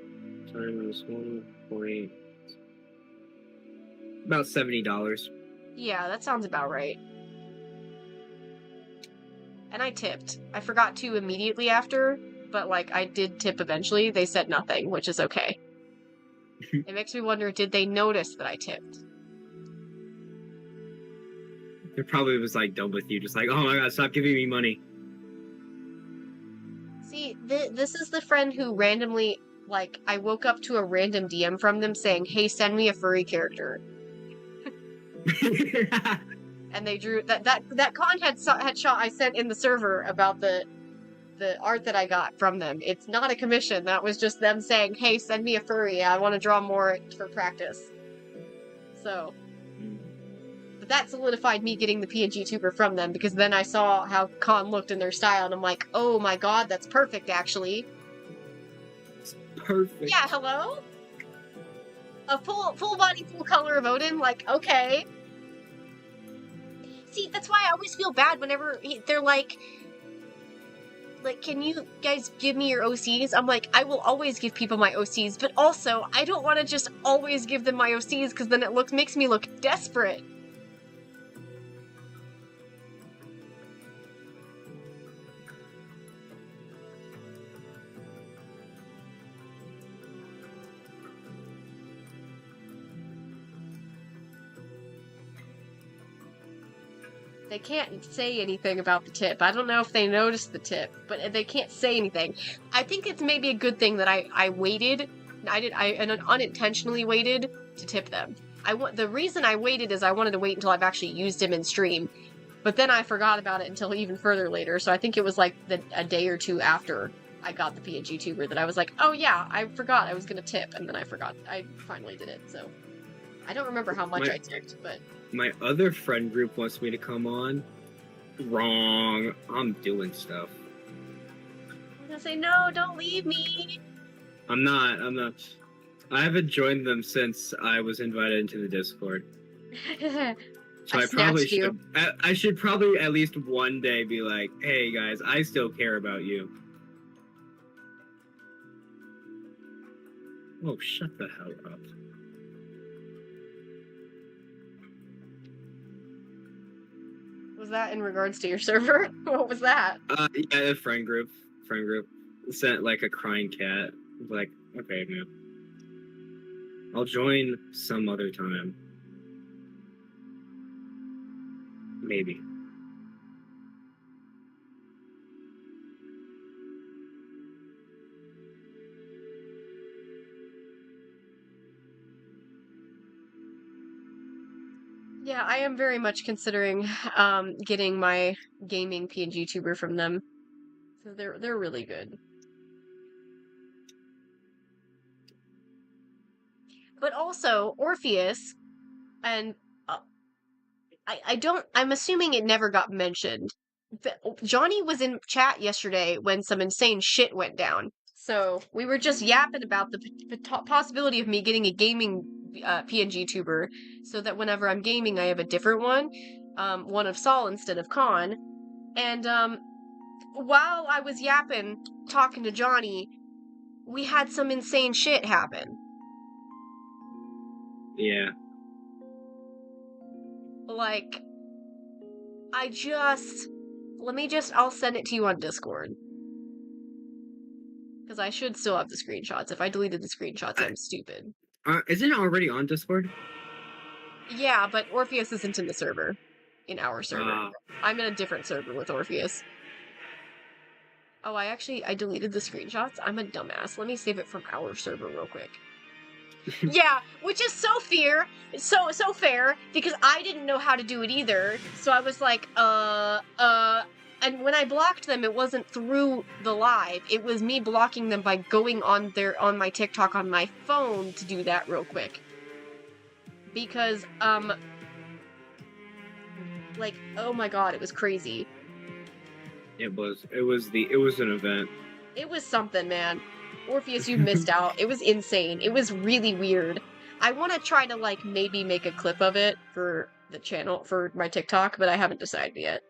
times 1 point... About $70. Yeah, that sounds about right. And I tipped. I forgot to immediately after, but, I did tip eventually. They said nothing, which is okay. It makes me wonder, did they notice that I tipped? It probably was, done with you. Just like, oh my god, stop giving me money. See, this is the friend who randomly, like, I woke up to a random DM from them saying, "Hey, send me a furry character," and they drew that con had shot I sent in the server about the art that I got from them. It's not a commission. That was just them saying, "Hey, send me a furry. I want to draw more for practice." So, but that solidified me getting the PNG tuber from them, because then I saw how Con looked in their style, and I'm like, oh my god, that's perfect, actually. Perfect. Yeah, hello? A full body, full color of Odin? Like, okay. See, that's why I always feel bad whenever they're like, can you guys give me your OCs? I'm like, I will always give people my OCs, but also, I don't want to just always give them my OCs, because then it makes me look desperate. They can't say anything about the tip. I don't know if they noticed the tip, but they can't say anything. I think it's maybe a good thing that I waited. I unintentionally waited to tip them. The reason I waited is I wanted to wait until I've actually used him in stream. But then I forgot about it until even further later. So I think it was like a day or two after I got the PNG tuber that I was like, oh yeah, I forgot I was gonna tip, and then I forgot. I finally did it. So I don't remember how much I tipped, but. My other friend group wants me to come on. Wrong. I'm doing stuff. I'm gonna say, no, don't leave me. I'm not. I haven't joined them since I was invited into the Discord. So I probably should. You. I should probably at least one day be like, hey guys, I still care about you. Oh, shut the hell up. Was that in regards to your server? What was that? Yeah, a friend group sent like a crying cat. Like, okay, man, I'll join some other time, maybe. Yeah, I am very much considering getting my gaming PNG tuber from them. So they're really good. But also Orpheus, and I'm assuming it never got mentioned. Johnny was in chat yesterday when some insane shit went down. So we were just yapping about the possibility of me getting a gaming PNG tuber, so that whenever I'm gaming, I have a different one of Saul instead of Khan. And while I was yapping, talking to Johnny, we had some insane shit happen. Yeah. Like, I'll send it to you on Discord. Because I should still have the screenshots. If I deleted the screenshots, I'm stupid. Isn't it already on Discord? Yeah, but Orpheus isn't in the server. In our server. I'm in a different server with Orpheus. Oh, I deleted the screenshots? I'm a dumbass. Let me save it from our server real quick. Yeah, which is so fair, because I didn't know how to do it either. So I was like, and when I blocked them, it wasn't through the live. It was me blocking them by going on my TikTok on my phone to do that real quick. Because, like, oh my god, it was crazy. It was an event. It was something, man. Orpheus, you missed out. It was insane. It was really weird. I want to try to, like, maybe make a clip of it for the channel, for my TikTok, but I haven't decided yet.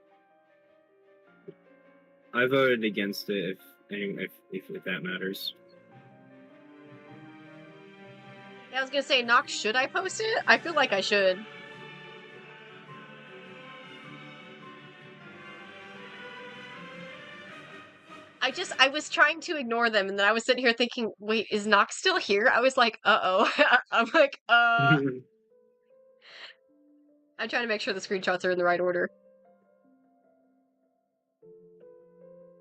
I voted against it, if that matters. Yeah, I was gonna say, Nox, should I post it? I feel like I should. I was trying to ignore them, and then I was sitting here thinking, wait, is Nox still here? I was like, uh-oh. I'm like, I'm trying to make sure the screenshots are in the right order.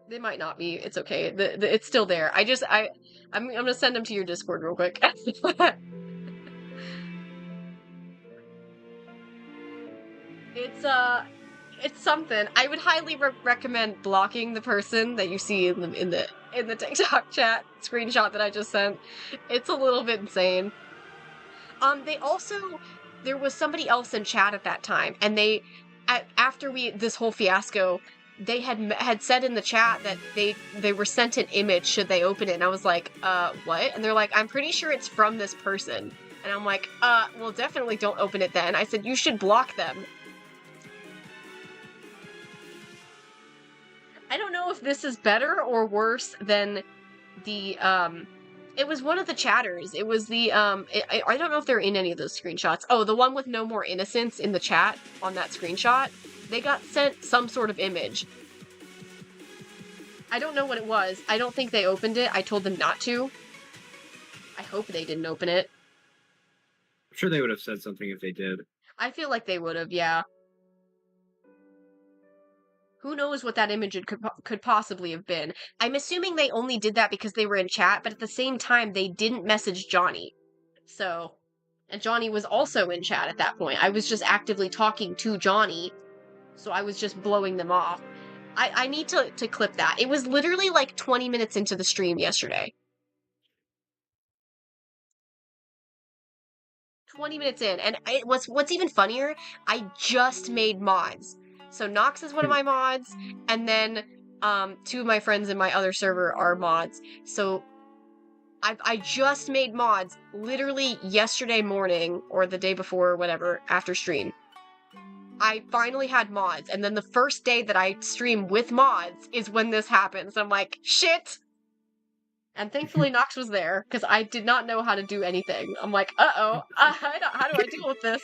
They might not be. It's okay. It's still there. I'm gonna send them to your Discord real quick. It's it's something. I would highly recommend blocking the person that you see in the TikTok chat screenshot that I just sent. It's a little bit insane. They also there was somebody else in chat at that time, and after this whole fiasco, they had said in the chat that they were sent an image should they open it, and I was like, what? And they're like, I'm pretty sure it's from this person. And I'm like, well, definitely don't open it then. I said, you should block them. I don't know if this is better or worse than the, it was one of the chatters. It was the, I don't know if they're in any of those screenshots. Oh, the one with no more innocence in the chat on that screenshot. They got sent some sort of image. I don't know what it was. I don't think they opened it. I told them not to. I hope they didn't open it. I'm sure they would have said something if they did. I feel like they would have, yeah. Who knows what that image could possibly have been. I'm assuming they only did that because they were in chat, but at the same time, they didn't message Johnny. So, and Johnny was also in chat at that point. I was just actively talking to Johnny, so I was just blowing them off. I need to clip that. It was literally like 20 minutes into the stream yesterday. 20 minutes in, and what's even funnier, I just made mods. So Nox is one of my mods, and then two of my friends in my other server are mods. So I just made mods literally yesterday morning, or the day before, or whatever, after stream. I finally had mods, and then the first day that I stream with mods is when this happens. I'm like, shit! And thankfully Nox was there, because I did not know how to do anything. I'm like, uh-oh, how do I deal with this?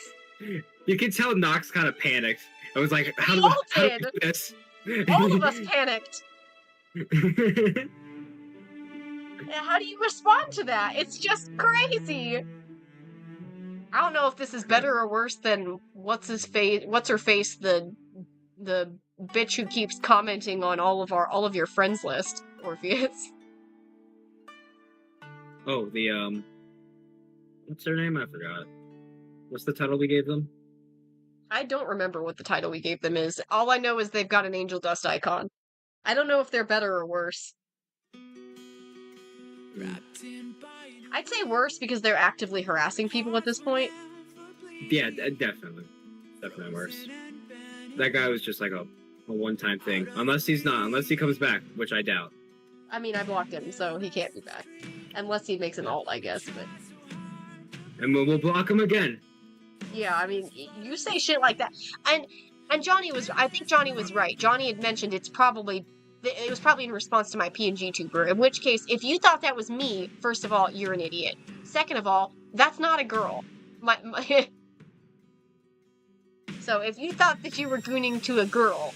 You can tell Nox kind of panicked. I was like, how do I do this? All of us panicked. How do you respond to that? It's just crazy. I don't know if this is better or worse than what's her face, the bitch who keeps commenting on all of your friends list, Orpheus. Oh, the what's their name? I forgot. What's the title we gave them? I don't remember what the title we gave them is. All I know is they've got an angel dust icon. I don't know if they're better or worse. I'd say worse because they're actively harassing people at this point. Yeah, definitely. Definitely worse. That guy was just like a one-time thing. Unless he comes back, which I doubt. I mean, I blocked him, so he can't be back. Unless he makes an alt, I guess, but... And we'll block him again. Yeah, I mean, you say shit like that. And I think Johnny was right. Johnny had mentioned it was probably in response to my PNG tuber, in which case, if you thought that was me, first of all, you're an idiot. Second of all, that's not a girl. So if you thought that you were gooning to a girl,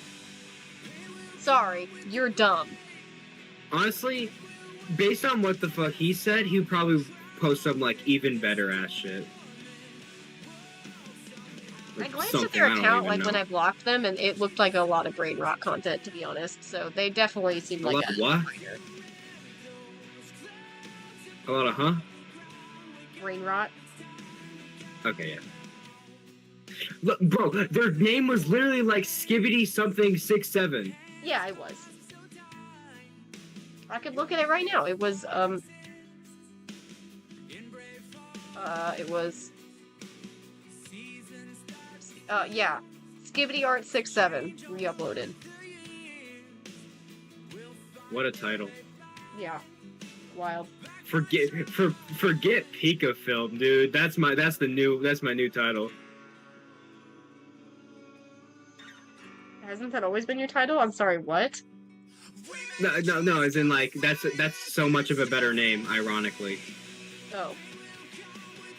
sorry, you're dumb. Honestly, based on what the fuck he said, he'd probably post some, like, even better ass shit. I glanced at their account, like, when I blocked them, and it looked like a lot of brain rot content, to be honest. So they definitely seemed like a what? minor. A lot of huh? Brain rot. Okay, yeah. Look, bro, their name was literally like Skibbity something 67. Yeah, it was. I could look at it right now. It was, yeah. Skibbity Art 67 re-uploaded. What a title. Yeah. Wild. Forget Pika Film, dude. That's my new title. Hasn't that always been your title? I'm sorry, what? No, as in, like, that's so much of a better name, ironically. Oh.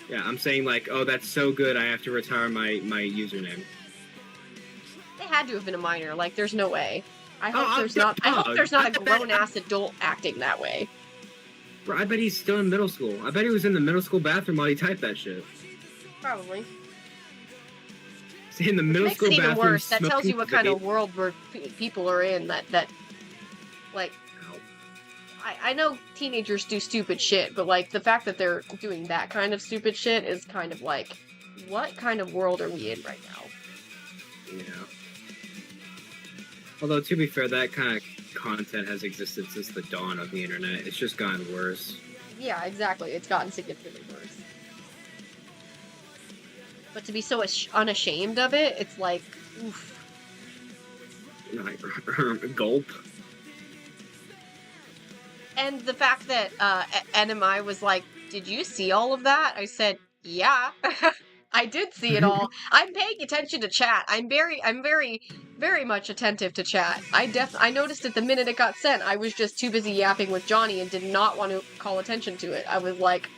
Yeah, I'm saying, like, oh, that's so good, I have to retire my username. They had to have been a minor, like, there's no way. I hope there's not a grown-ass adult acting that way. Bro, I bet he's still in middle school. I bet he was in the middle school bathroom while he typed that shit. Probably. In the middle school bathroom. Makes it even worse. That tells you what kind of world where people are in. That Like, Ow. I know teenagers do stupid shit, but like the fact that they're doing that kind of stupid shit is kind of like, what kind of world are we in right now? Yeah. Although, to be fair, that kind of content has existed since the dawn of the internet. It's just gotten worse. Yeah, exactly. It's gotten significantly worse. But to be so unashamed of it, it's like, oof. Like, gulp. And the fact that NMI was like, "Did you see all of that?" I said, "Yeah, I did see it all. I'm paying attention to chat. I'm very much attentive to chat. I noticed it the minute it got sent. I was just too busy yapping with Johnny and did not want to call attention to it. I was like,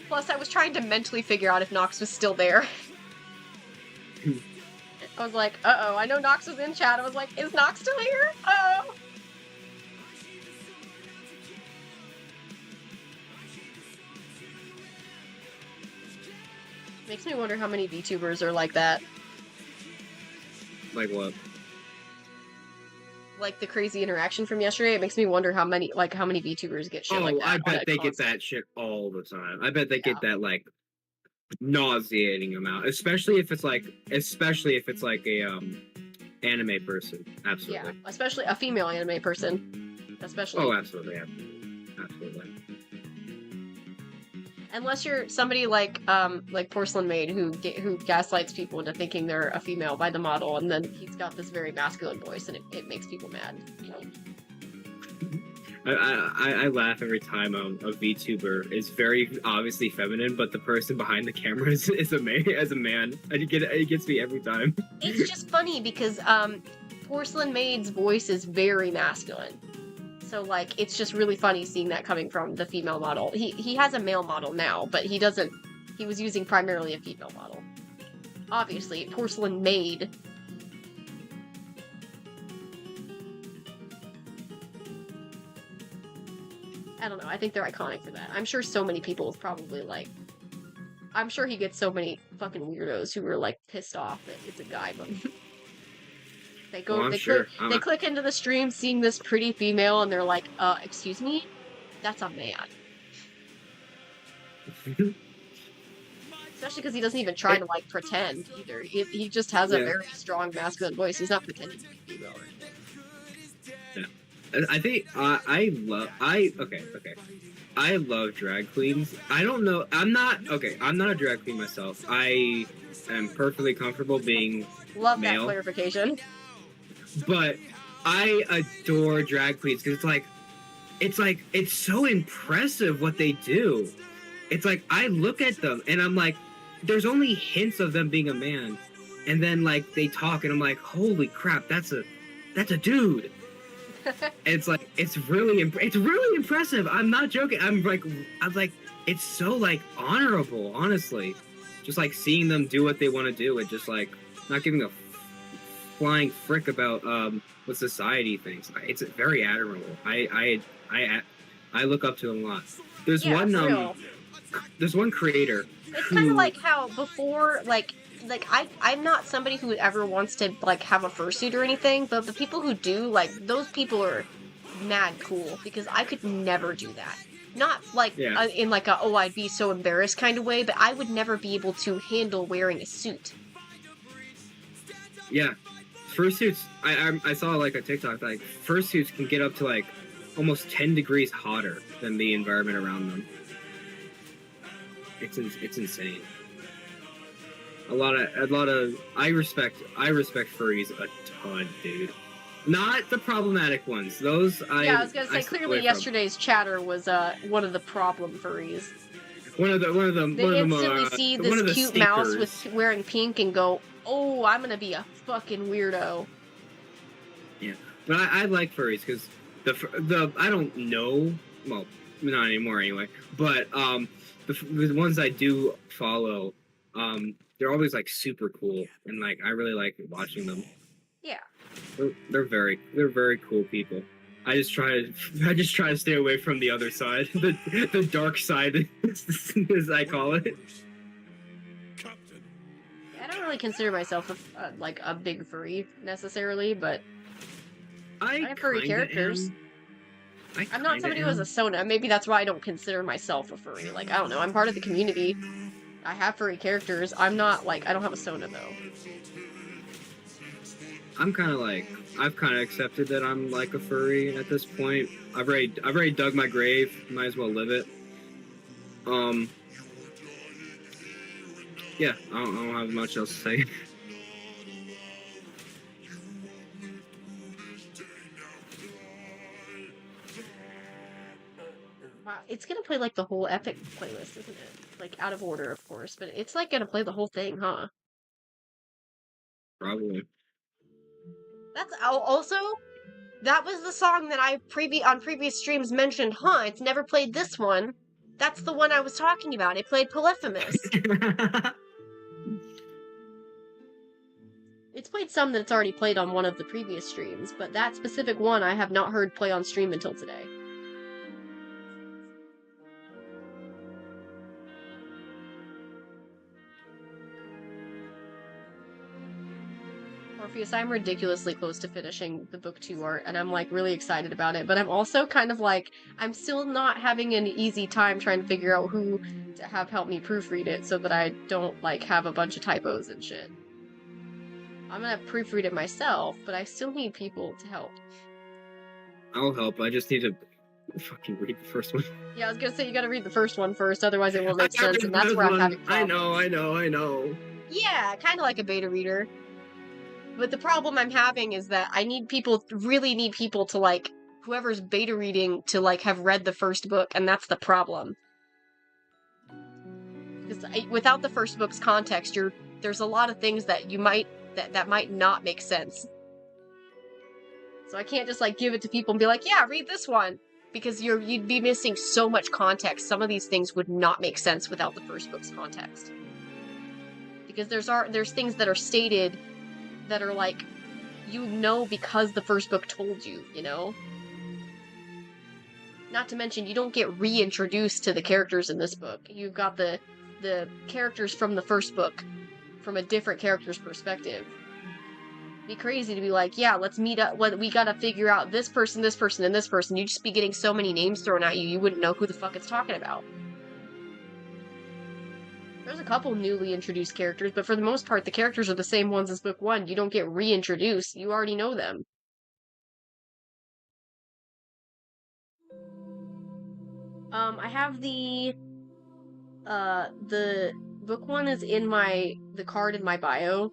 Plus, I was trying to mentally figure out if Nox was still there. I was like, uh-oh, I know Nox was in chat. I was like, is Nox still here? Uh-oh. Makes me wonder how many VTubers are like that. Like what? Like the crazy interaction from yesterday. It makes me wonder how many VTubers get shit like that. I bet they get that shit all the time. I bet they get that like nauseating amount, especially if it's like a anime person. Absolutely. Yeah, especially a female anime person. Especially. Oh, absolutely. Yeah. Absolutely. Unless you're somebody like Porcelain Maid who gaslights people into thinking they're a female by the model, and then he's got this very masculine voice, and it makes people mad. You know? I laugh every time a VTuber is very obviously feminine, but the person behind the camera is a man. It gets me every time. It's just funny because Porcelain Maid's voice is very masculine. So, like, it's just really funny seeing that coming from the female model. He has a male model now, but he was using primarily a female model. Obviously, Porcelain Maid. I don't know, I think they're iconic for that. I'm sure so many people probably, like... I'm sure he gets so many fucking weirdos who are, like, pissed off that it's a guy, but... They go. They click into the stream, seeing this pretty female, and they're like, excuse me? That's a man." Especially because he doesn't even try to, like, pretend, either. He just has a very strong masculine voice. He's not pretending to be female or anything. Yeah. I think, I love drag queens. I don't know, I'm not a drag queen myself. I am perfectly comfortable being Love male. that clarification. But I adore drag queens because it's so impressive what they do. It's like I look at them and I'm like, there's only hints of them being a man, and then like they talk and I'm like, holy crap, that's a dude. It's like it's really impressive. I'm not joking. I'm like it's so like honorable, honestly. Just like seeing them do what they want to do and just like not giving a flying frick about what society thinks. It's very admirable. I look up to them a lot. There's one creator. It's kind of like how before, like I'm not somebody who ever wants to like have a fursuit or anything, but the people who do, like, those people are mad cool because I could never do that. Not like in like a I'd be so embarrassed kind of way, but I would never be able to handle wearing a suit. Yeah. Fursuits, I saw like a TikTok, like fursuits can get up to like almost 10 degrees hotter than the environment around them. It's insane. A lot of I respect furries a ton, dude. Not the problematic ones. Those I was gonna say clearly yesterday's chatter was one of the problem furries. They instantly see this cute mouse with wearing pink and go, "Oh, I'm gonna be a fucking weirdo." Yeah, but I like furries because the I don't know, well, not anymore anyway. But the ones I do follow, they're always like super cool, and like I really like watching them. Yeah, they're very cool people. I just try to stay away from the other side, the dark side, as I call it. I don't really consider myself like a big furry necessarily, but I I have furry kinda characters. am. I I'm not kinda somebody who has a am. Sona. Maybe that's why I don't consider myself a furry. Like, I don't know. I'm part of the community. I have furry characters. I'm not, like, I don't have a Sona, though. I'm kind of like I've kind of accepted that I'm like a furry at this point. I've already dug my grave. Might as well live it. Um, yeah, I don't have much else to say. Wow, it's gonna play, like, the whole Epic playlist, isn't it? Like, out of order, of course, but it's, like, gonna play the whole thing, huh? Probably. That's also, that was the song that I on previous streams mentioned, huh? It's never played this one. That's the one I was talking about. It played Polyphemus. It's played some that it's already played on one of the previous streams, but that specific one I have not heard play on stream until today. Orpheus, I'm ridiculously close to finishing the book 2 art, and I'm like really excited about it, but I'm also kind of like, I'm still not having an easy time trying to figure out who to have help me proofread it so that I don't like have a bunch of typos and shit. I'm gonna proofread it myself, but I still need people to help. I'll help. I just need to fucking read the first one. Yeah, I was gonna say you gotta read the first one first, otherwise it won't I make have sense, the and that's first where I'm one. having I problems. know. Yeah, kind of like a beta reader. But the problem I'm having is that I need people, really need people to like, whoever's beta reading to like have read the first book, and that's the problem. Because without the first book's context, there's a lot of things that you might, that might not make sense. So I can't just like give it to people and be like, yeah, read this one. Because you'd be missing so much context. Some of these things would not make sense without the first book's context. Because there's things that are stated that are like, you know, because the first book told you, you know? Not to mention, you don't get reintroduced to the characters in this book. You've got the characters from the first book from a different character's perspective. It'd be crazy to be like, yeah, let's meet up. What we gotta figure out this person, and this person. You'd just be getting so many names thrown at you, you wouldn't know who the fuck it's talking about. There's a couple newly introduced characters, but for the most part, the characters are the same ones as book 1. You don't get reintroduced. You already know them. I have the book 1 is in the card in my bio.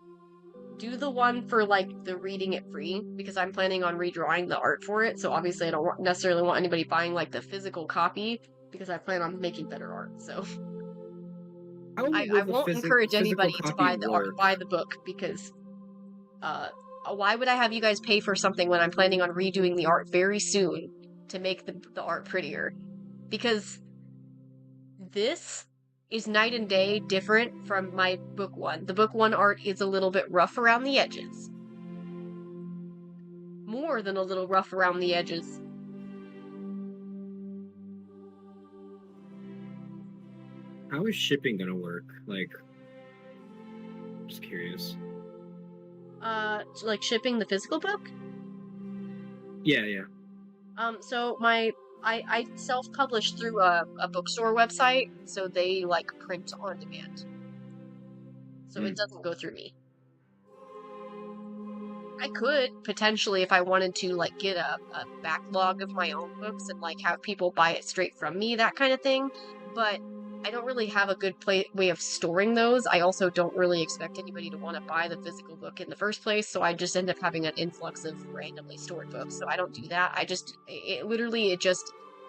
Do the one for, like, the reading it free, because I'm planning on redrawing the art for it, so obviously I don't necessarily want anybody buying, like, the physical copy, because I plan on making better art, so... How I will the won't encourage physical anybody to copy work? buy the book, because, why would I have you guys pay for something when I'm planning on redoing the art very soon to make the art prettier? Because this is night and day different from my book 1. The book 1 art is a little bit rough around the edges. More than a little rough around the edges. How is shipping gonna work? Like, just curious. Like shipping the physical book? Yeah. So I self-publish through a bookstore website, so they, like, print on demand. So it doesn't go through me. I could, potentially, if I wanted to, like, get a backlog of my own books and, like, have people buy it straight from me, that kind of thing, but I don't really have a good way of storing those. I also don't really expect anybody to want to buy the physical book in the first place, so I just end up having an influx of randomly stored books, so I don't do that. It just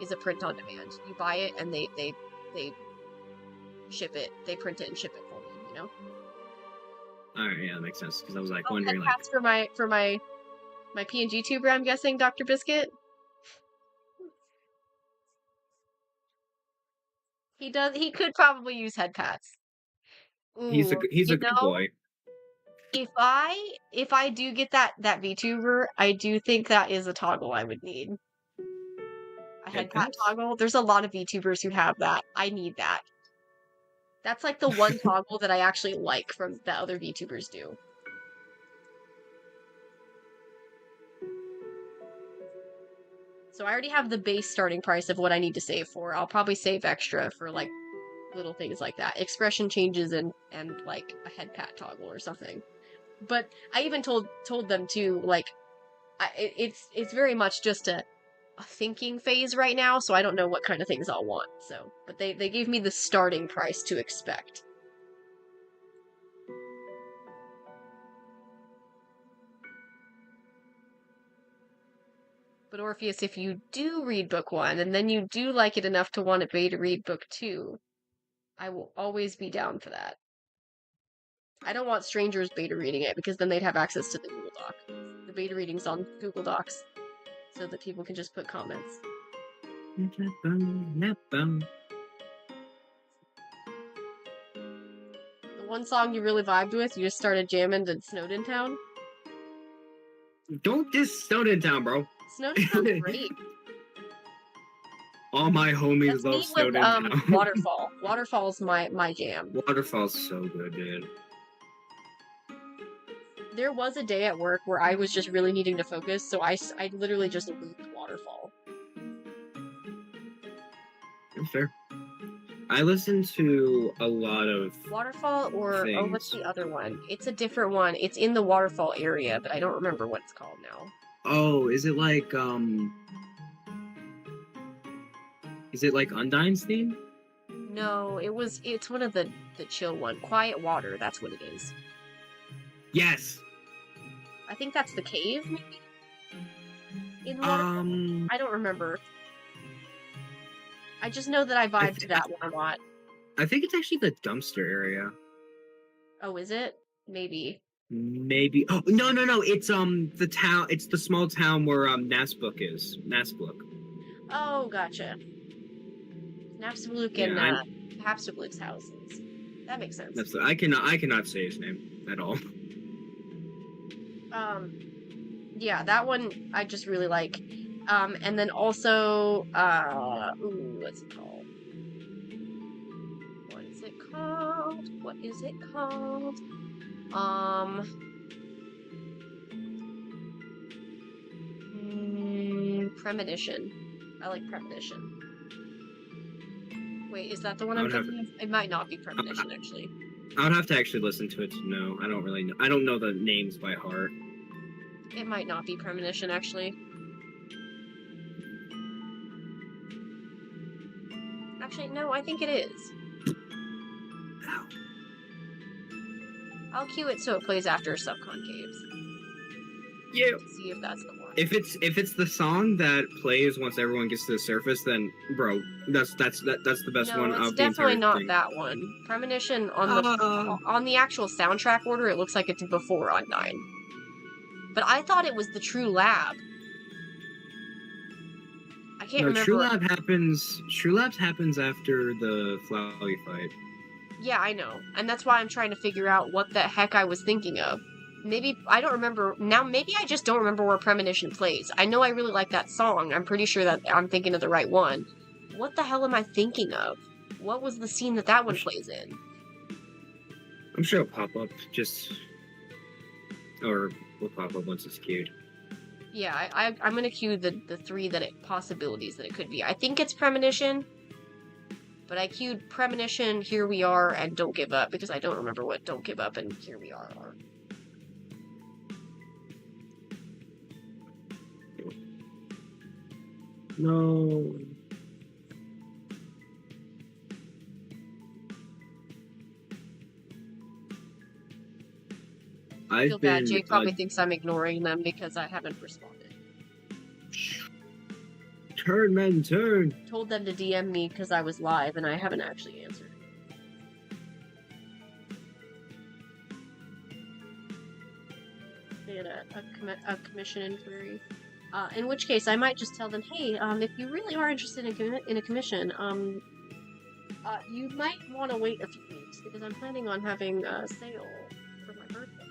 is a print on demand. You buy it, and they ship it, they print it and ship it for me, you know? Alright, yeah, that makes sense. Because I was like Oh, wondering, pen like, pads for my PNG tuber, I'm guessing, Dr. Biscuit? He could probably use head pads. he's a Ooh, he's you a good know, boy. if I do get that VTuber, I do think that is a toggle I would need. A head pat Headpats? toggle. There's a lot of VTubers who have that. I need that. That's like the one toggle that I actually like from that other VTubers do. So I already have the base starting price of what I need to save for. I'll probably save extra for like little things like that, expression changes and like a head pat toggle or something. But I even told them too, like it's very much just a thinking phase right now, so I don't know what kind of things I'll want. So, but they gave me the starting price to expect. But Orpheus, if you do read book 1 and then you do like it enough to want to beta read book 2, I will always be down for that. I don't want strangers beta reading it because then they'd have access to the Google Doc. The beta reading's on Google Docs so that people can just put comments. The one song you really vibed with, you just started jamming to Snowden Town. Don't diss Snowden Town, bro. Snowden Town's great. All my homies That's love me Snowden with Town. Waterfall. Waterfall's my jam. Waterfall's so good, dude. There was a day at work where I was just really needing to focus, so I literally just looped Waterfall. That's fair. I listen to a lot of Waterfall or things. oh, what's the other one? It's a different one. It's in the Waterfall area, but I don't remember what it's called now. Oh, is it like Undyne's theme? No, it's one of the chill one. Quiet Water, that's what it is. Yes. I think that's the cave, maybe? In Waterfall? I don't remember. I just know that I vibed to that one a lot. I think it's actually the dumpster area. Oh, is it? Maybe. Maybe. Oh, no. It's the town. It's the small town where Nasbrook is. Nasbrook. Oh, gotcha. Napstablook and Hapstablook's houses. That makes sense. I cannot say his name at all. Yeah, that one I just really like. And then also, what's it called? What is it called? Premonition. I like Premonition. Wait, is that the one I'm thinking of? It might not be Premonition, actually. I would have to actually listen to it to know. I don't really know. I don't know the names by heart. It might not be Premonition, actually. Actually, no, I think it is. Ow. I'll cue it so it plays after Subconcaves. Yeah. See if that's the one. If it's the song that plays once everyone gets to the surface, then bro, that's the best one. No, it's definitely not that one. Premonition on the actual soundtrack order, it looks like it's before Undyne. But I thought it was the True Lab. I can't remember. True Labs happens after the Flowey fight. Yeah, I know. And that's why I'm trying to figure out what the heck I was thinking of. Maybe, I don't remember, now maybe I just don't remember where Premonition plays. I know I really like that song, I'm pretty sure that I'm thinking of the right one. What the hell am I thinking of? What was the scene that one plays in? I'm sure it'll pop up, or will pop up once it's queued. Yeah, I'm gonna queue the three possibilities that it could be. I think it's Premonition, but I queued Premonition, Here We Are, and Don't Give Up, because I don't remember what Don't Give Up and Here We Are. No. I feel bad. Jake probably thinks I'm ignoring them because I haven't responded. Turn, men, turn! Told them to DM me because I was live and I haven't actually answered. They had a commission inquiry. In which case, I might just tell them, hey, if you really are interested in a commission, you might want to wait a few weeks because I'm planning on having a sale for my birthday.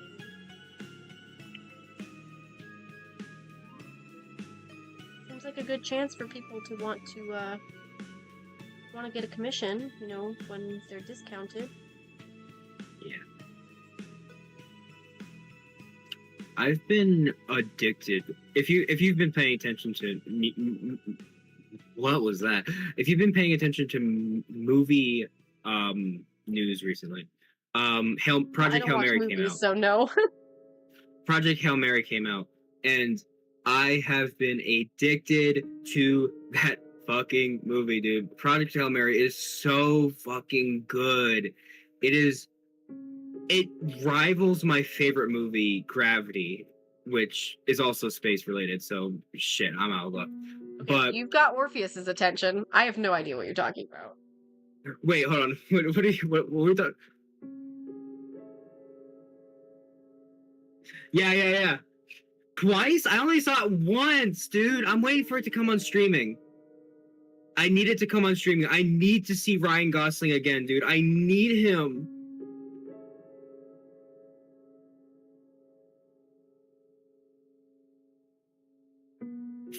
Seems like a good chance for people to want to get a commission, you know, when they're discounted. Yeah. I've been addicted. If you've been paying attention to what was that? If you've been paying attention to movie news recently, I Project don't Hail watch Mary came movies, out. so no. Project Hail Mary came out, and I have been addicted to that fucking movie, dude. Project Hail Mary is so fucking good. It rivals my favorite movie, Gravity, which is also space related. So shit, I'm out of luck. Okay, But you've got Orpheus's attention. I have no idea what you're talking about. wait, hold on. What were we talking? Yeah. Twice? I only saw it once, dude. I'm waiting for it to come on streaming. I need it to come on streaming. I need to see Ryan Gosling again, dude. I need him.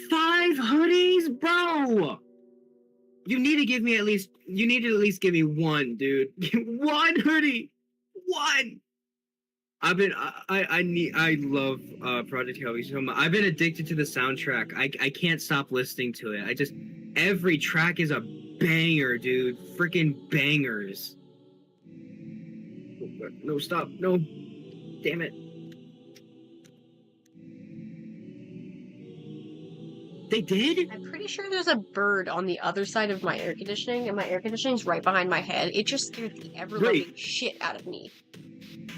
Five hoodies, bro. You need to give me at least. You need to at least give me one, dude. One hoodie. One. I love Project Hail Mary so much. I've been addicted to the soundtrack. I can't stop listening to it. Every track is a banger, dude. Freaking bangers. No, stop. No. Damn it. They did? I'm pretty sure there's a bird on the other side of my air conditioning, and my air conditioning's right behind my head. It just scared the ever-loving shit out of me.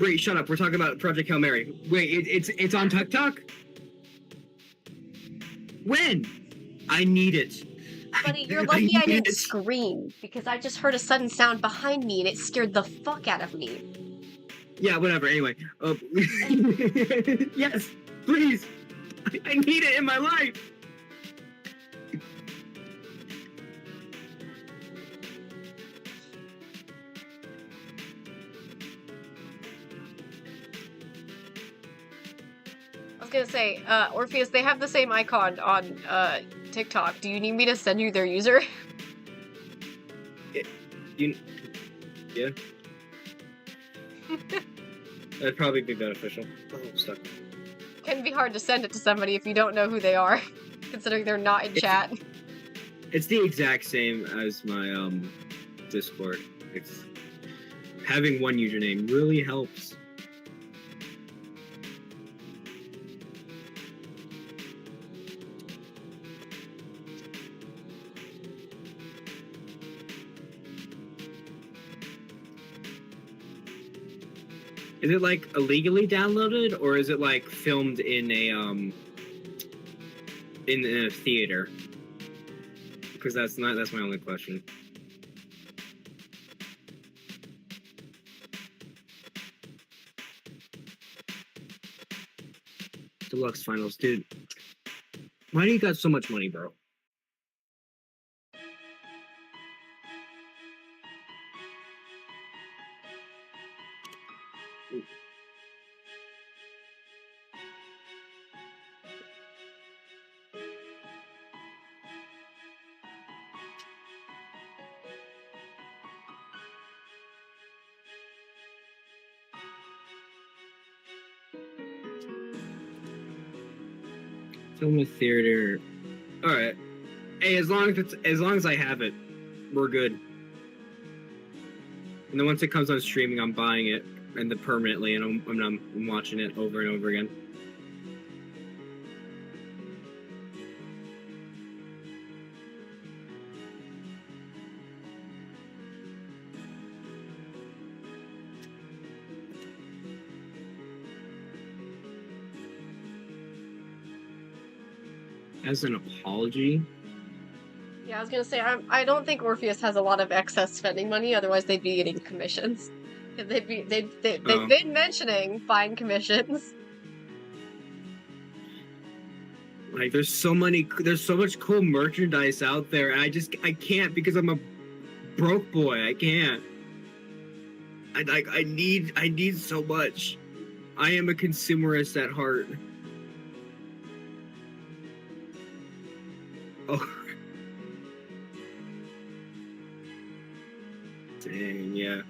Wait, shut up. We're talking about Project Hail Mary. Wait, it's on TikTok? When? I need it. Buddy, you're lucky I need didn't it. scream, because I just heard a sudden sound behind me, and it scared the fuck out of me. Yeah, whatever. Anyway. Yes, please. I need it in my life. I was gonna say, Orpheus, they have the same icon on TikTok. Do you need me to send you their user? Yeah. That'd probably be beneficial. Oh, I'm stuck. Can be hard to send it to somebody if you don't know who they are, considering they're not in chat. It's the exact same as my Discord. It's having one username really helps. Is it like illegally downloaded, or is it like filmed in a theater? Because that's my only question. Deluxe finals, dude. Why do you got so much money, bro? Film a theater. All right. Hey, as long as I have it, we're good. And then once it comes on streaming, I'm buying it and then permanently, and I'm watching it over and over again. As an apology. Yeah, I was gonna say, I don't think Orpheus has a lot of excess spending money, otherwise they'd be getting commissions. They've been mentioning buying commissions. Like there's so much cool merchandise out there, and I can't because I'm a broke boy. I can't. I need so much. I am a consumerist at heart. Oh. Dang, yeah.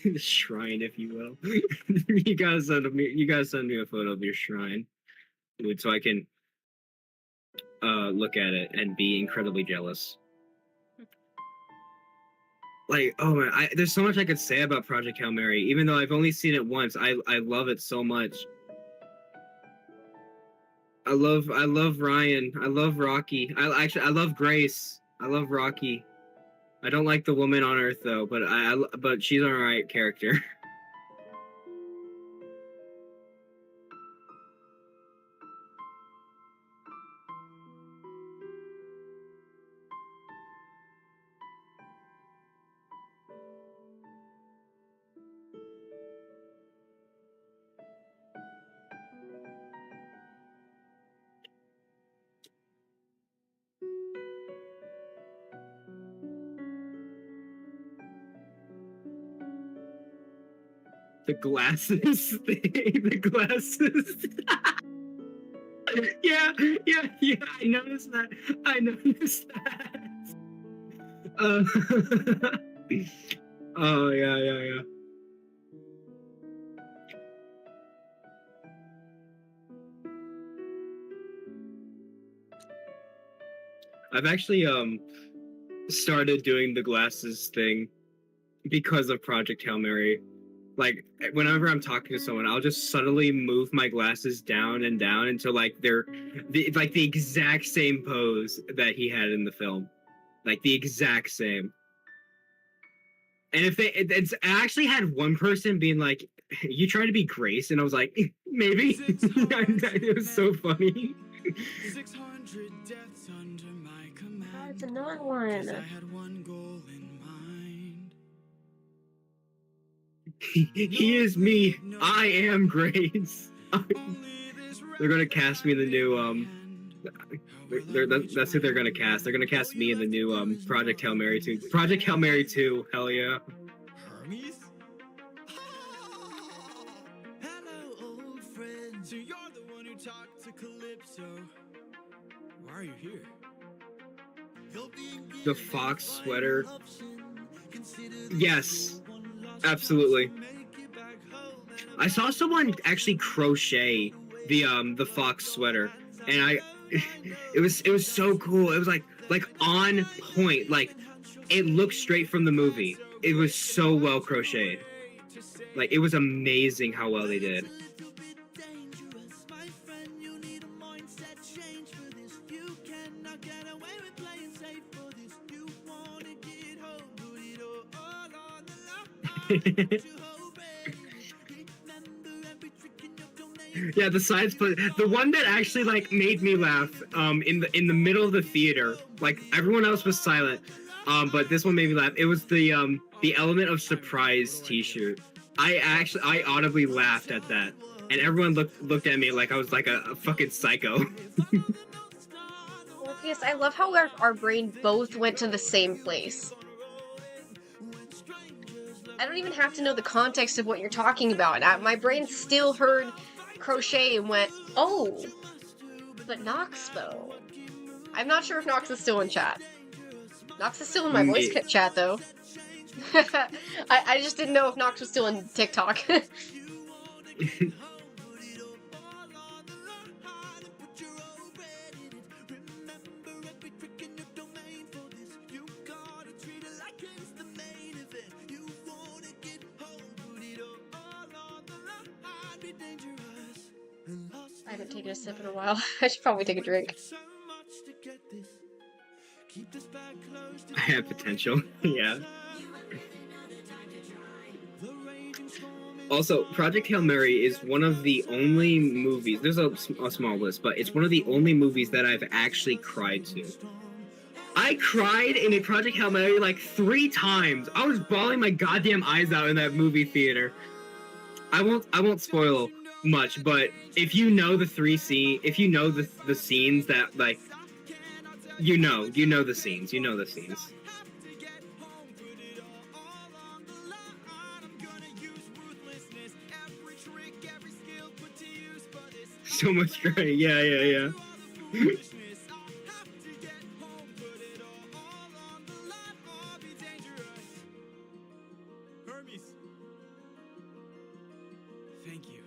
the shrine, if you will. You guys send me. You guys send me a photo of your shrine, dude, so I can look at it and be incredibly jealous. Like, oh man, there's so much I could say about Project Hail Mary, even though I've only seen it once. I love it so much. I love Ryan. I love Rocky. I love Grace. I love Rocky. I don't like the woman on Earth though, but she's an alright character. The glasses thing. The glasses. Yeah. I noticed that. Uh, oh yeah. I've actually started doing the glasses thing because of Project Hail Mary. Like whenever I'm talking to someone, I'll just subtly move my glasses down and down until like they're the exact same pose that he had in the film, like the exact same. And if I actually had one person being like, "You trying to be Grace?" and I was like, "Maybe." It was so funny. 600 deaths under my command. That's another one. 'Cause I had one goal in mind. He is me. I am Grace. They're gonna cast me in the new that's who they're gonna cast. They're gonna cast me in the new Project Hail Mary 2. Project Hail Mary 2, hell yeah. Hermes? Hello, old friend. So you're the one who talked to Calypso. Why are you here? The fox sweater. Yes, absolutely. I saw someone actually crochet the fox sweater, and it was so cool. It was like on point. Like it looked straight from the movie. It was so well crocheted. Like it was amazing how well they did. Yeah, the sides, but the one that actually like made me laugh in the middle of the theater, like everyone else was silent, but this one made me laugh. It was the element of surprise t-shirt. I audibly laughed at that, and everyone looked at me like I was like a fucking psycho. Yes, I love how our brain both went to the same place. I don't even have to know the context of what you're talking about. My brain still heard crochet and went, oh, but Noxpo. I'm not sure if Nox is still in chat. Nox is still in my voice chat, though. I just didn't know if Nox was still in TikTok. I haven't taken a sip in a while. I should probably take a drink. I have potential. Yeah. Also, Project Hail Mary is one of the only movies, there's a small list, but it's one of the only movies that I've actually cried to. I cried in a Project Hail Mary like 3 times. I was bawling my goddamn eyes out in that movie theater. I won't spoil much, but if you know the scenes that like you know the scenes. So much crying. Yeah. Hermes, Thank you.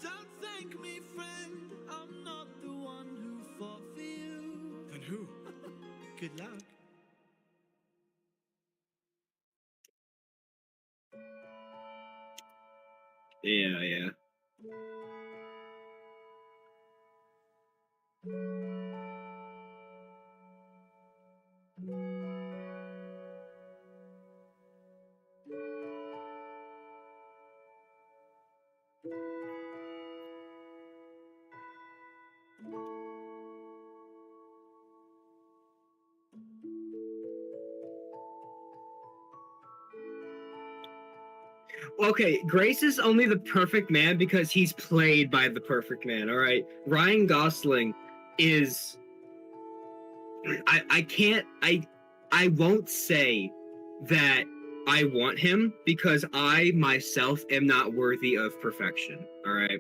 Don't thank me, friend. I'm not the one who fought for you. Then who? Good luck. Yeah, yeah. Okay, Grace is only the perfect man because he's played by the perfect man, all right? Ryan Gosling is I won't say that I want him because I myself am not worthy of perfection, all right?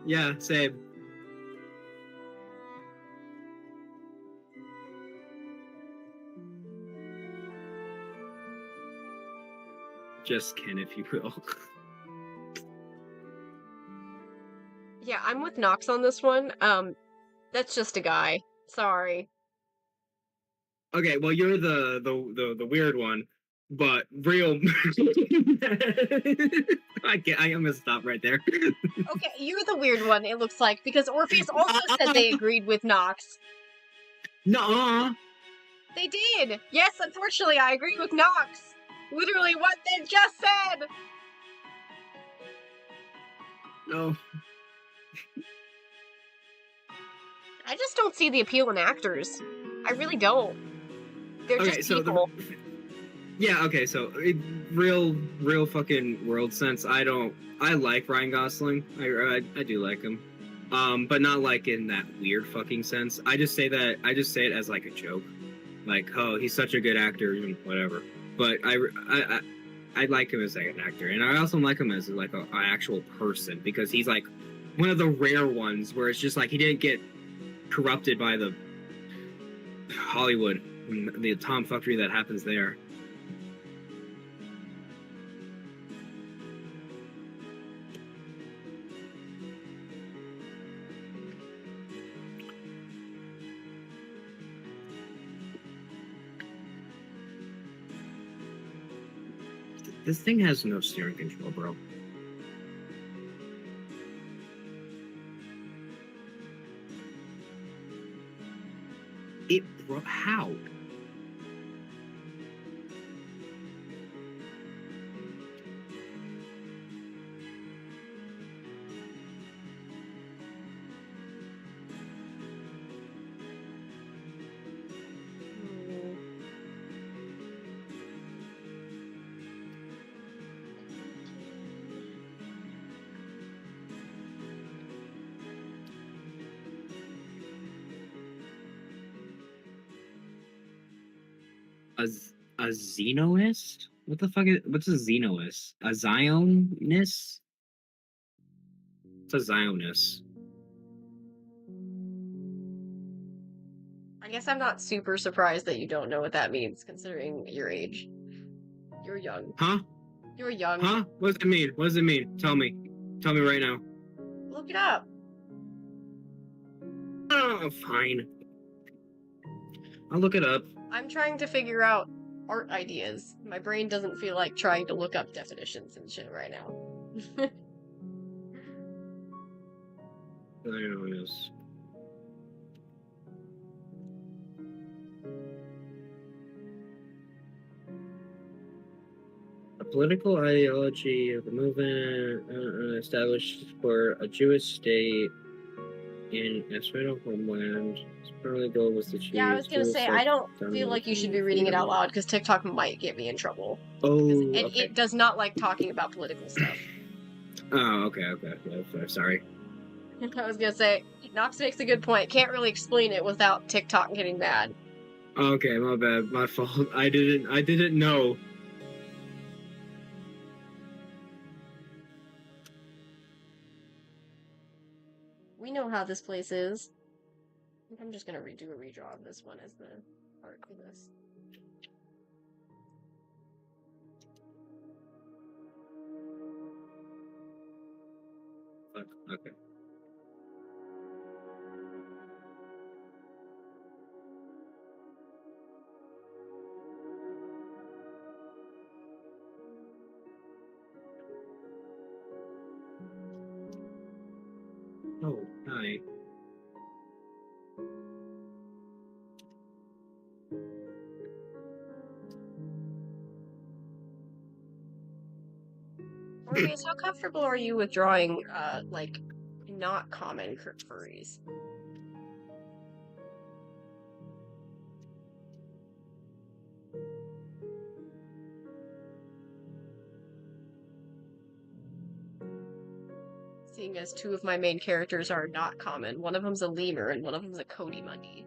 Yeah, same. Just Ken, if you will. Yeah, I'm with Nox on this one. That's just a guy. Sorry. Okay, well you're the weird one, but real I'm gonna stop right there. Okay, you're the weird one, it looks like, because Orpheus also said they agreed with Nox. Nuh-uh. They did! Yes, unfortunately, I agree with Nox! Literally what they just said! No. I just don't see the appeal in actors. I really don't. They're Okay, just so people. okay, so real fucking world sense. I like Ryan Gosling. I do like him. But not like in that weird fucking sense. I just say it as like a joke. Like, oh, he's such a good actor, and whatever. But I like him as like an actor, and I also like him as like an actual person because he's like one of the rare ones where it's just like he didn't get corrupted by the Hollywood, the tomfuckery that happens there. This thing has no steering control, bro. How? A Xenoist? What the fuck what's a Xenoist? A Zionist? It's a Zionist. I guess I'm not super surprised that you don't know what that means, considering your age. You're young. Huh? You're young. Huh? What does it mean? What does it mean? Tell me. Tell me right now. Look it up. Oh, fine. I'll look it up. I'm trying to figure out art ideas. My brain doesn't feel like trying to look up definitions and shit right now. Zionist. A political ideology of the movement established for a Jewish state in Israel homeland. Its primary goal was to Yeah, I achieve was gonna civil say, I don't feel like you should self-determination, be reading it freedom. out loud because TikTok might get me in trouble. Because Oh, it, okay. it does not like talking about political stuff. Oh, okay. Sorry. I was gonna say, Knox makes a good point. Can't really explain it without TikTok getting mad. Okay, my bad. My fault. I didn't know. We know how this place is. I think I'm just gonna redo a redraw of this one as the art for this. Fuck, okay. Oh, hi. Morpheus, how comfortable are you with drawing, like, not common furries? Seeing as two of my main characters are not common. One of them's a lemur and one of them's a Cody Mundy.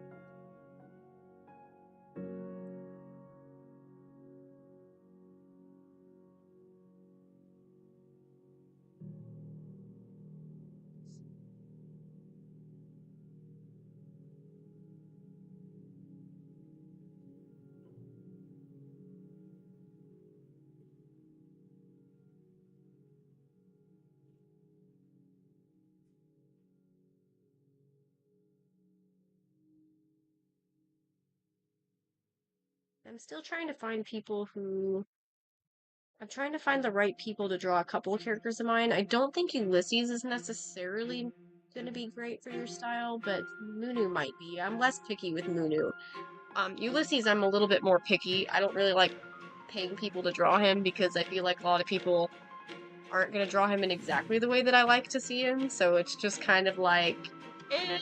I'm still trying to find people who... I'm trying to find the right people to draw a couple of characters of mine. I don't think Ulysses is necessarily gonna be great for your style, but Munu might be. I'm less picky with Munu. Ulysses, I'm a little bit more picky. I don't really like paying people to draw him because I feel like a lot of people aren't gonna draw him in exactly the way that I like to see him, so it's just kind of like, eh.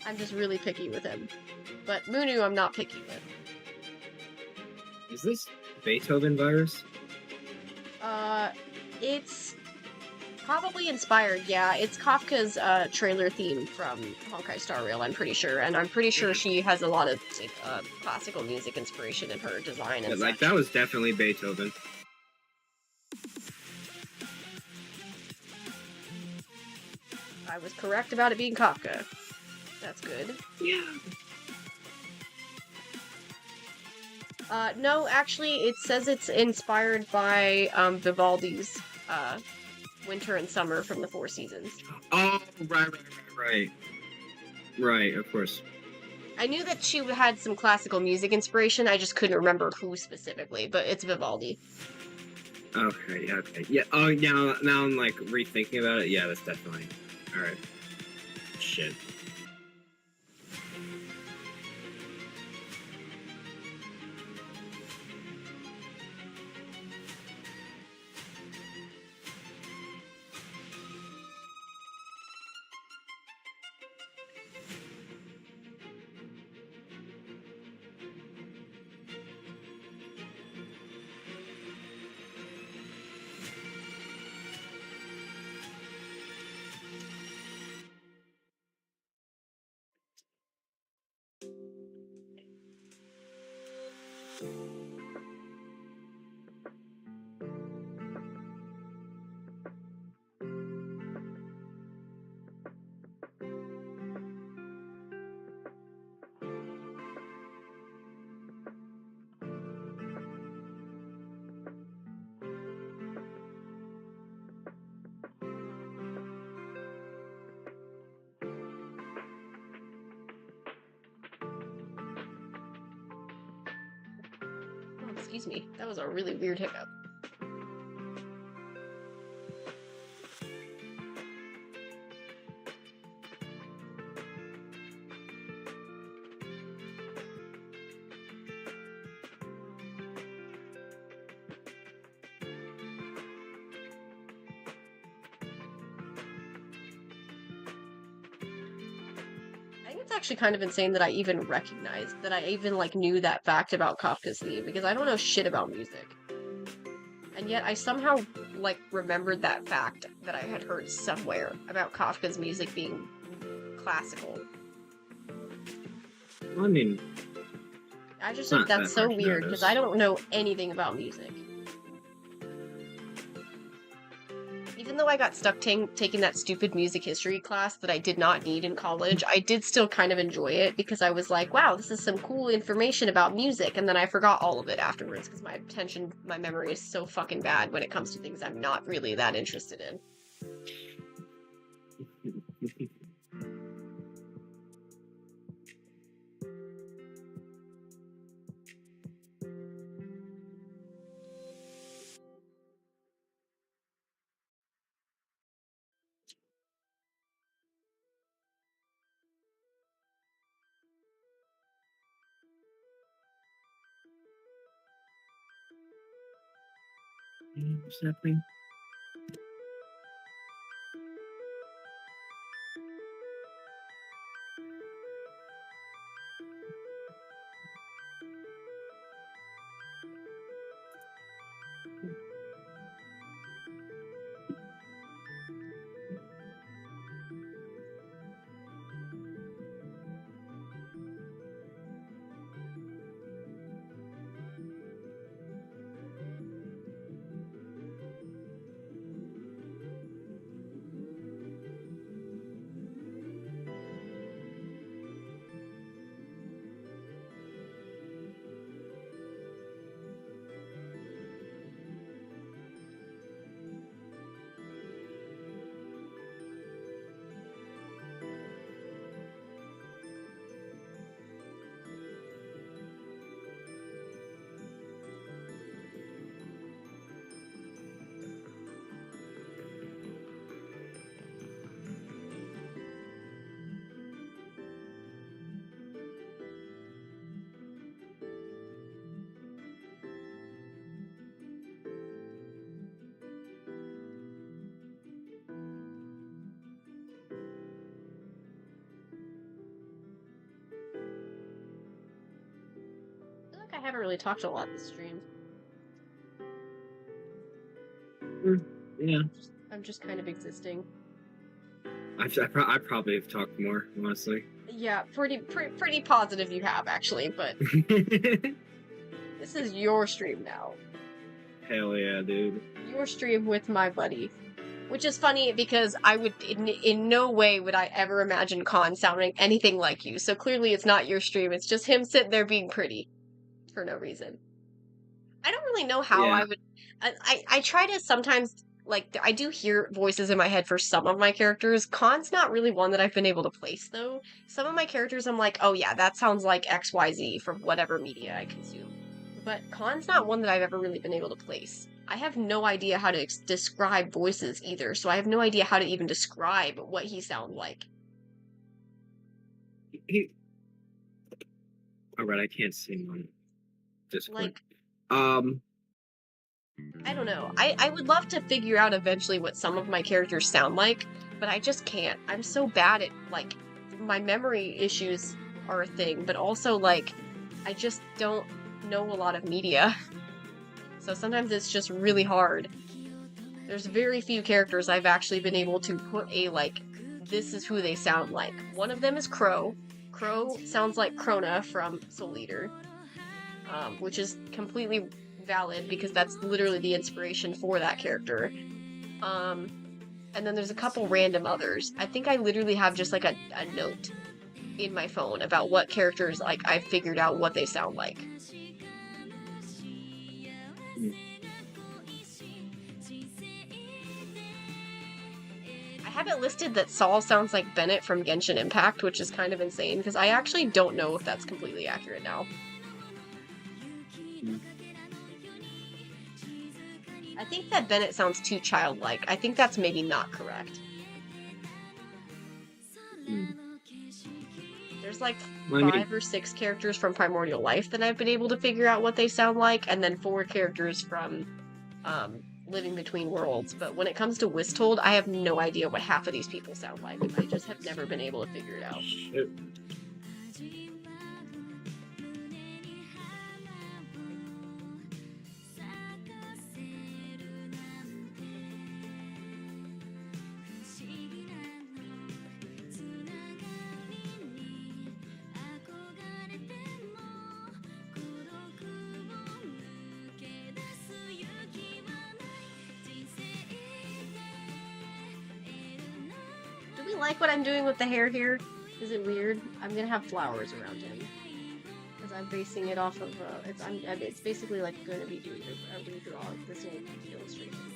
I'm just really picky with him. But Munu, I'm not picky with. Is this Beethoven virus? It's probably inspired, yeah. It's Kafka's trailer theme from Honkai Star Rail, I'm pretty sure. And I'm pretty sure she has a lot of classical music inspiration in her design and Yeah, like such. that was definitely Beethoven. I was correct about it being Kafka. That's good. Yeah. No, actually, it says it's inspired by Vivaldi's Winter and Summer from the Four Seasons. Oh, right. Right, of course. I knew that she had some classical music inspiration, I just couldn't remember who specifically, but it's Vivaldi. Okay, okay. Yeah, oh, now I'm like rethinking about it. Yeah, that's definitely. Alright. Shit. Oh, excuse me. That was a really weird hiccup. it's actually kind of insane that I even recognized, that I even, like, knew that fact about Kafka's theme, because I don't know shit about music. And yet I somehow, like, remembered that fact that I had heard somewhere about Kafka's music being classical. I mean, I just It's think not that's that so hard to weird, because notice. I don't know anything about music. Even though I got stuck taking that stupid music history class that I did not need in college, I did still kind of enjoy it because I was like, wow, this is some cool information about music, and then I forgot all of it afterwards because my memory is so fucking bad when it comes to things I'm not really that interested in. what's happening? I feel like I haven't really talked a lot this stream. Yeah, I'm just kind of existing. I probably have talked more, honestly. Yeah, pretty positive you have, actually, but this is your stream now. Hell yeah, dude. Your stream with my buddy. Which is funny because I would, in no way would I ever imagine Khan sounding anything like you. So clearly it's not your stream, it's just him sitting there being pretty. For no reason. I don't really know how Yeah. I would, I try to sometimes, like, I do hear voices in my head for some of my characters. Khan's not really one that I've been able to place, though. Some of my characters I'm like, oh yeah, that sounds like XYZ from whatever media I consume. But Khan's not one that I've ever really been able to place. I have no idea how to describe voices either, so I have no idea how to even describe what he sounds like. He... Alright, I can't see him on Discord. Like, Um, I don't know. I would love to figure out eventually what some of my characters sound like, but I just can't. I'm so bad at, like, my memory issues are a thing, but also, like, I just don't know a lot of media. So sometimes it's just really hard. There's very few characters I've actually been able to put a, like, this is who they sound like. One of them is Crow. Crow sounds like Krona from Soul Eater, which is completely valid because that's literally the inspiration for that character. And then there's a couple random others. I think I literally have just like a note in my phone about what characters, like, I figured out what they sound like. I have it listed that Saul sounds like Bennett from Genshin Impact, which is kind of insane because I actually don't know if that's completely accurate now. I think that Bennett sounds too childlike. I think that's maybe not correct. There's like 5 or 6 characters from Primordial Life that I've been able to figure out what they sound like, and then 4 characters from Living Between Worlds. But when it comes to Whistold, I have no idea what half of these people sound like. I just have never been able to figure it out. like what I'm doing with the hair here. Is it weird? I'm gonna have flowers around him because I'm basing it off of it's basically like gonna be doing a redraw of this whole illustration.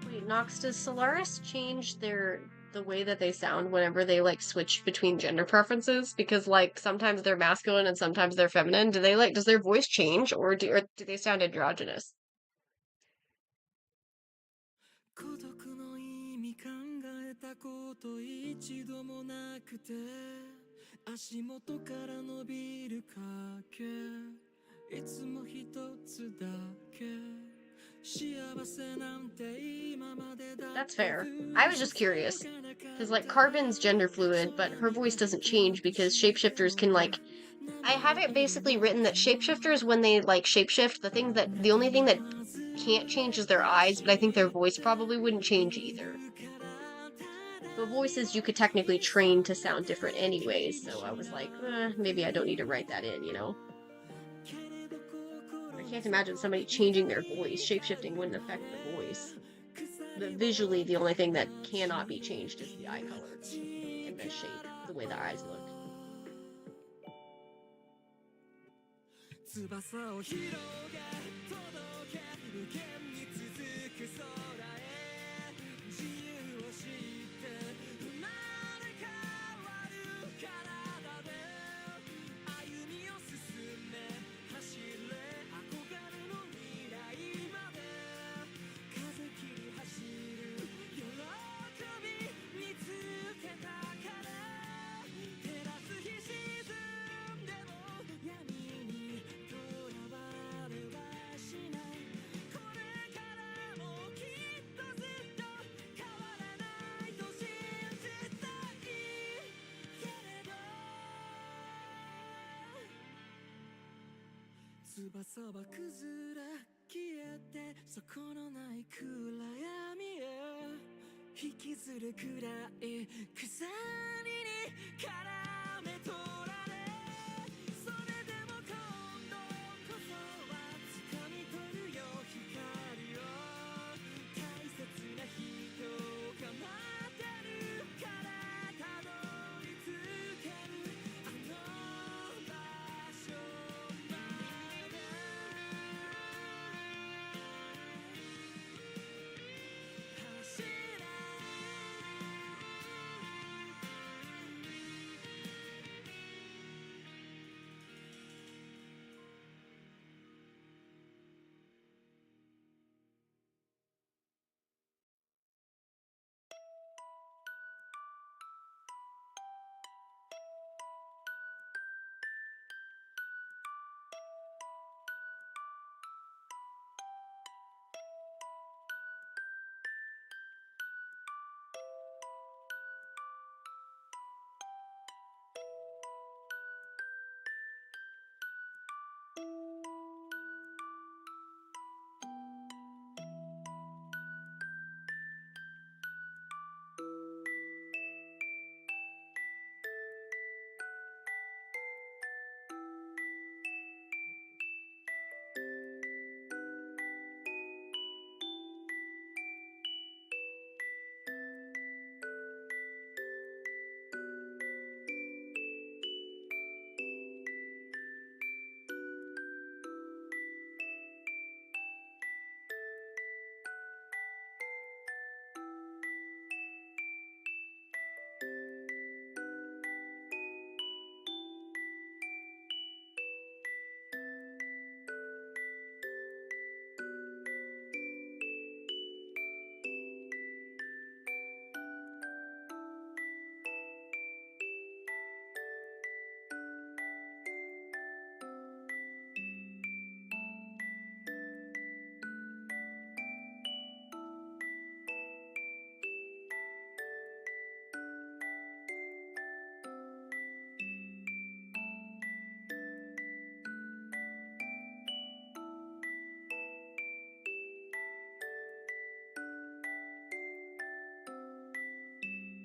Wait, Nox, does Solaris change the way that they sound whenever they like switch between gender preferences? Because like sometimes they're masculine and sometimes they're feminine. Do they like does their voice change or do they sound androgynous? 孤独の意味考えたこと一度もなくて足元から伸びる影いつも一つだけ幸せなんて今までだ That's fair. I was just curious. Because like Carbon's gender fluid, but her voice doesn't change because shapeshifters can like I have it basically written that shapeshifters when they like shapeshift, the only thing that can't change is their eyes, but I think their voice probably wouldn't change either. But voices you could technically train to sound different anyways, so I was like, maybe I don't need to write that in, you know? I can't imagine somebody changing their voice. Shapeshifting wouldn't affect the voice. Visually, the only thing that cannot be changed is the eye color and the shape, the way the eyes look. 翼を広げ届け無限に続く空へ自由を知って生まれ変わる体で歩みを進め走れ憧れの未来まで風切り走る喜び見つけたから照らす日沈んでも闇にとらわれはしないこれからもきっとずっと変わらないと信じたいけれど翼は崩れ消えて底のない暗闇へ引きずるくらい鎖に絡め取られそれでも今度こそは掴み取るよ光を大切な人が待ってるからたどり着けるあの場所まで走れ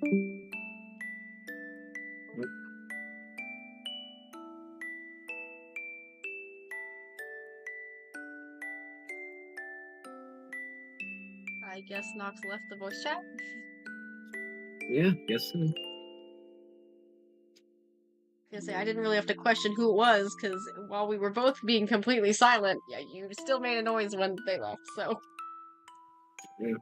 I guess Nox left the voice chat. Yeah, guess so. I was gonna say, I didn't really have to question who it was, because while we were both being completely silent, yeah, you still made a noise when they left, so. Yeah.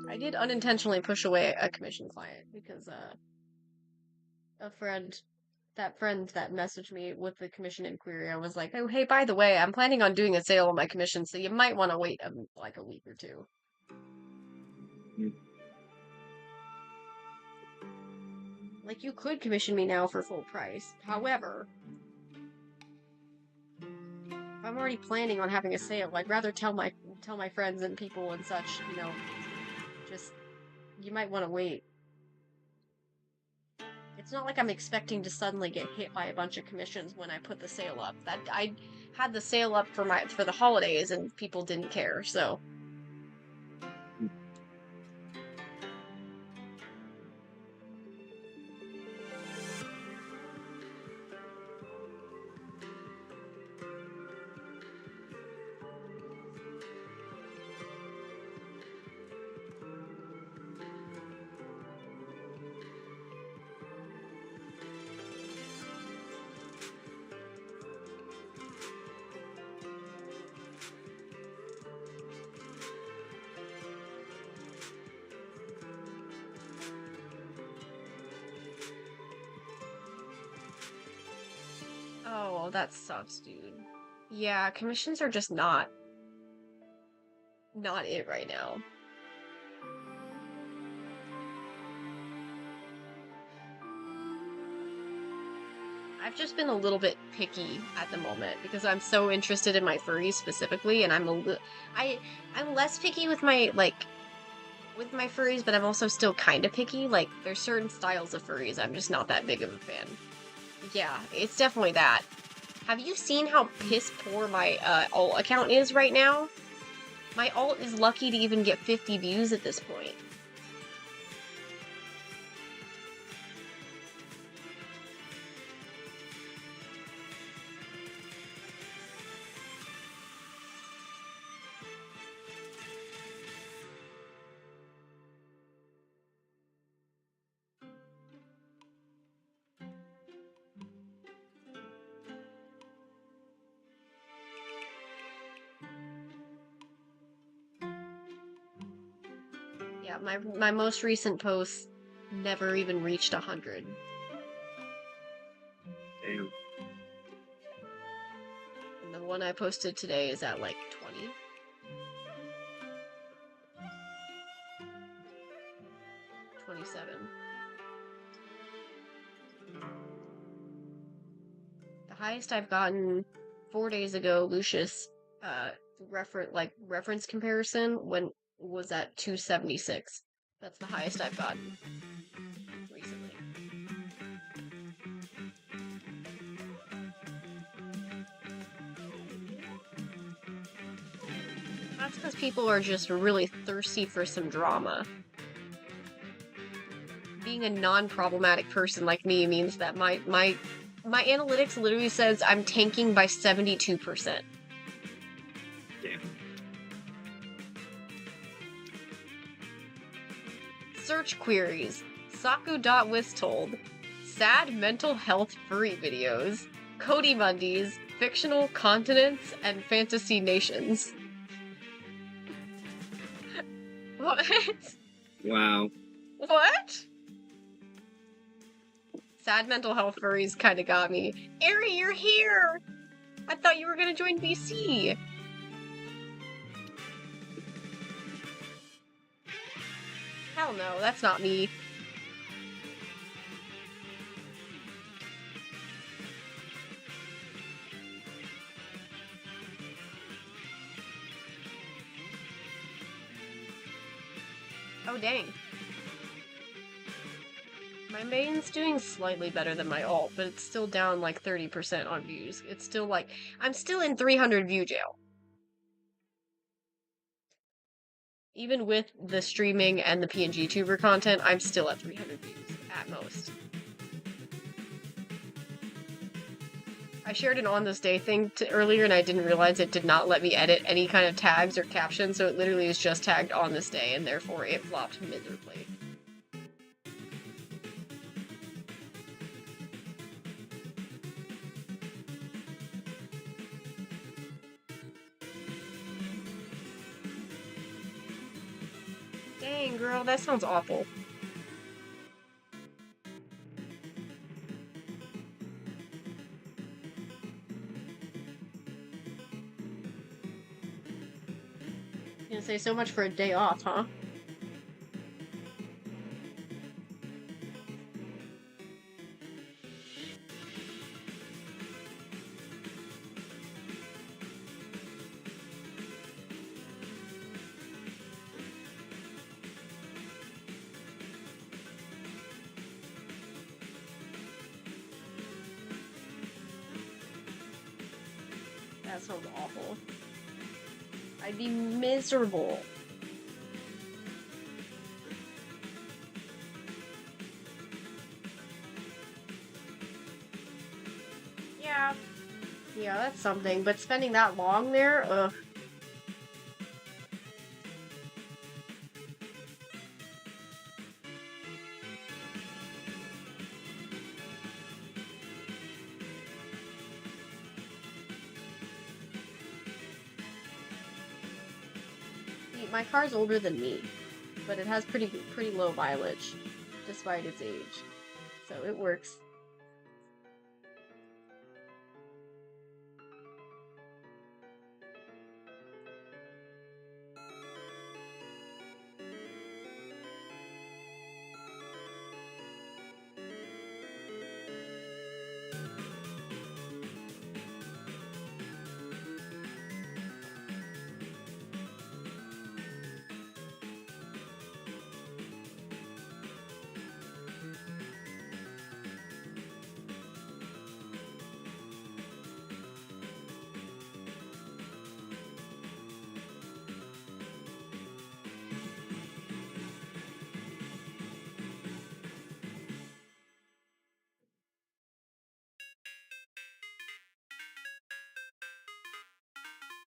I did unintentionally push away a commission client, because, a friend, that friend that messaged me with the commission inquiry, I was like, oh, hey, by the way, I'm planning on doing a sale on my commission, so you might want to wait, like, a week or two. Like, you could commission me now for full price. However, if I'm already planning on having a sale, I'd rather tell my friends and people and such, you know, just, you might want to wait. It's not like I'm expecting to suddenly get hit by a bunch of commissions when I put the sale up. That I had the sale up for the holidays and people didn't care, so. Oh, well, that sucks, dude. Yeah, commissions are just not it right now. I've just been a little bit picky at the moment because I'm so interested in my furries specifically, and I'm less picky with my furries, but I'm also still kind of picky. Like, there's certain styles of furries I'm just not that big of a fan. Yeah, it's definitely that. Have you seen how piss poor my alt account is right now? My alt is lucky to even get 50 views at this point. Yeah, my most recent post never even reached 100. Damn. And the one I posted today is at like 20. The highest I've gotten 4 days ago, Lucius, reference comparison when was at 276. That's the highest I've gotten recently. That's because people are just really thirsty for some drama. Being a non-problematic person like me means that my analytics literally says I'm tanking by 72%. Damn. Search queries: Saku.Whistold, sad mental health furry videos, Cody Mundies, fictional continents, and fantasy nations. What? Wow. What? Sad mental health furries kind of got me. Ari, you're here! I thought you were gonna join BC. Hell no, that's not me. Oh, dang. My main's doing slightly better than my alt, but it's still down like 30% on views. It's still like, I'm still in 300 view jail. Even with the streaming and the PNG tuber content, I'm still at 300 views at most. I shared an on this day thing earlier and I didn't realize it did not let me edit any kind of tags or captions, so it literally is just tagged on this day and therefore it flopped miserably. Dang, girl, that sounds awful. Gonna say so much for a day off, huh? That sounds awful. I'd be miserable. Yeah. Yeah, that's something, but spending that long there, ugh. See, my car's older than me, but it has pretty low mileage, despite its age. So it works.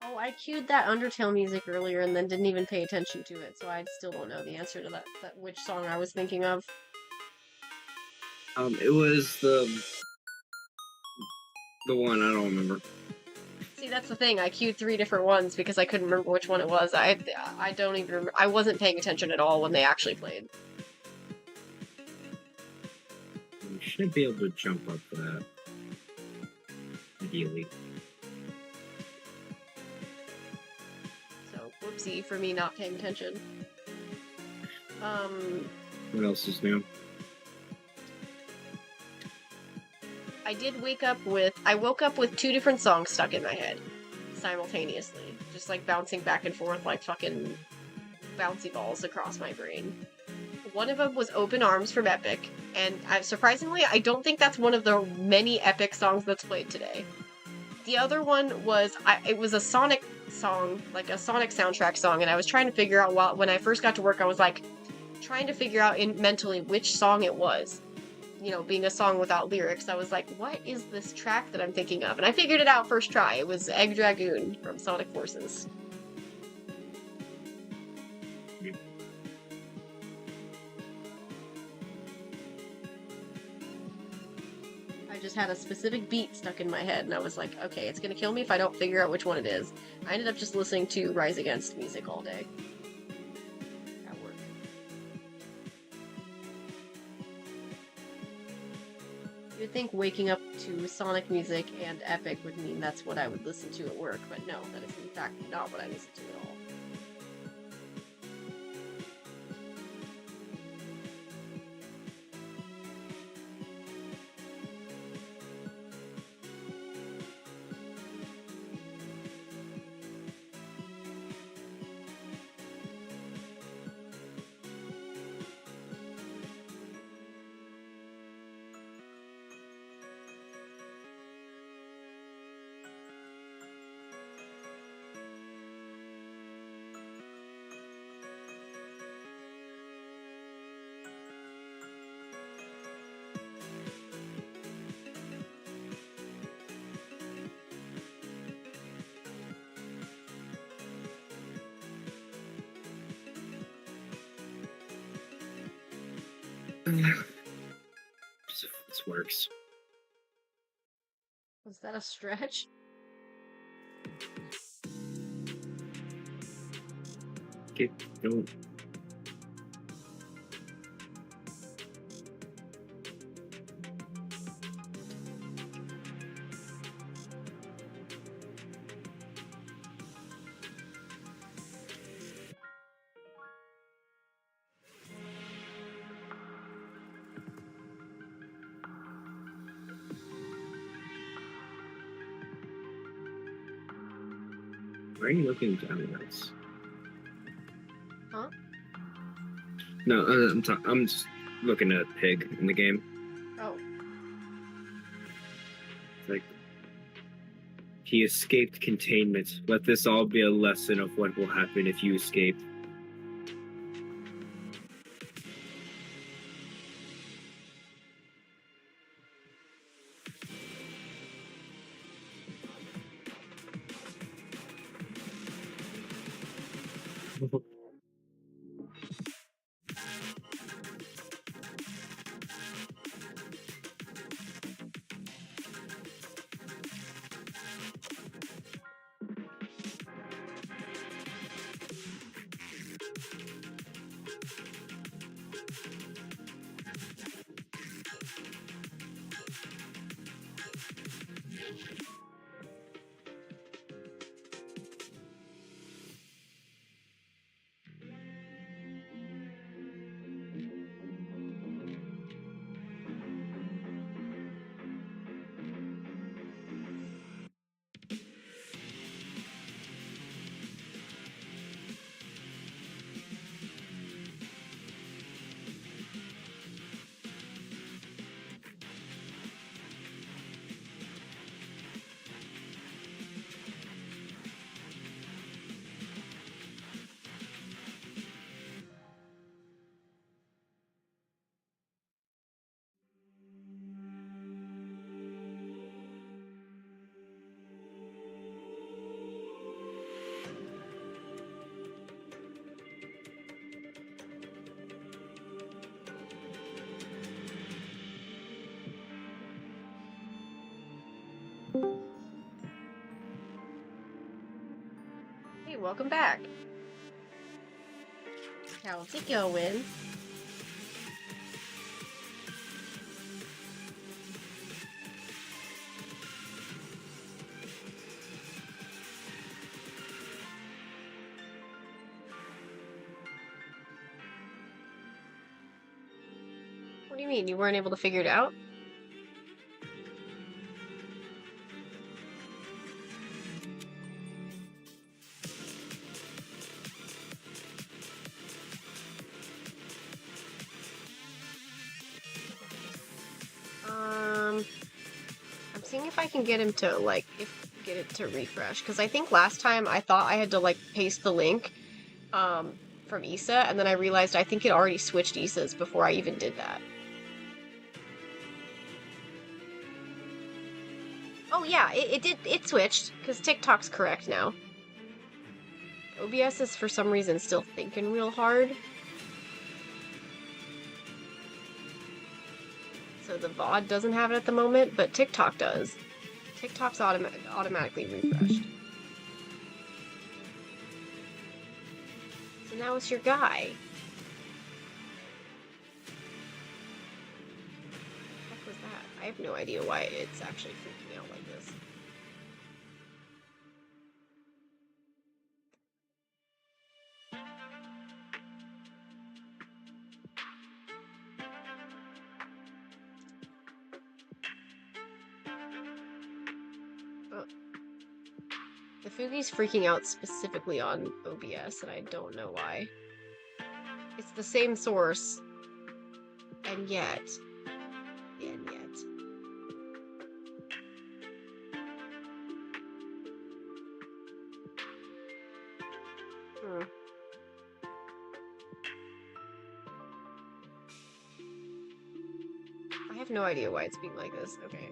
Oh, I queued that Undertale music earlier and then didn't even pay attention to it, so I still don't know the answer to that which song I was thinking of. It was the one I don't remember. See, that's the thing. I queued 3 different ones because I couldn't remember which one it was. I don't even remember. I wasn't paying attention at all when they actually played. You should be able to jump up that. Ideally. So, whoopsie for me not paying attention. What else is new? I woke up with 2 different songs stuck in my head simultaneously. Just like bouncing back and forth like fucking bouncy balls across my brain. One of them was Open Arms from Epic, and surprisingly, I don't think that's one of the many Epic songs that's played today. The other one was, it was a Sonic song, like a Sonic soundtrack song, and I was trying to figure out, when I first got to work, I was like, trying to figure out mentally which song it was. You know, being a song without lyrics, I was like, what is this track that I'm thinking of? And I figured it out first try. It was Egg Dragoon from Sonic Forces. I just had a specific beat stuck in my head, and I was like, okay, it's gonna kill me if I don't figure out which one it is. I ended up just listening to Rise Against music all day. At work. You'd think waking up to Sonic music and Epic would mean that's what I would listen to at work, but no, that is in fact not what I listen to at all. This works. Was that a stretch? Okay, no. Why are you looking downwards? Huh? No, I'm just looking at Pig in the game. Oh. Like, he escaped containment. Let this all be a lesson of what will happen if you escape. Hey, welcome back. How's it going? What do you mean? You weren't able to figure it out? I'm seeing if I can get him to get it to refresh, because I think last time I thought I had to paste the link from Issa, and then I realized I think it already switched Issa's before I even did that. Oh yeah, it switched, because TikTok's correct now. OBS is for some reason still thinking real hard. So the VOD doesn't have it at the moment, but TikTok does. TikTok's automatically refreshed. So now it's your guy. What the heck was that? I have no idea why it's actually freaking out like this. The Fugi's freaking out specifically on OBS, and I don't know why. It's the same source, and yet. Hmm. I have no idea why it's being like this. Okay.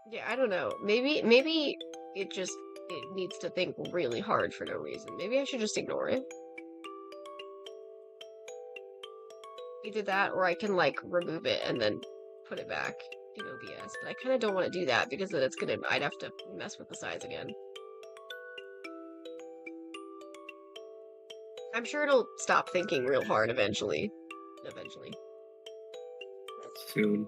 Yeah, I don't know. Maybe it just it needs to think really hard for no reason. Maybe I should just ignore it. Either that or I can like remove it and then put it back in OBS. But I kind of don't want to do that because then I'd have to mess with the size again. I'm sure it'll stop thinking real hard eventually. Eventually. Soon.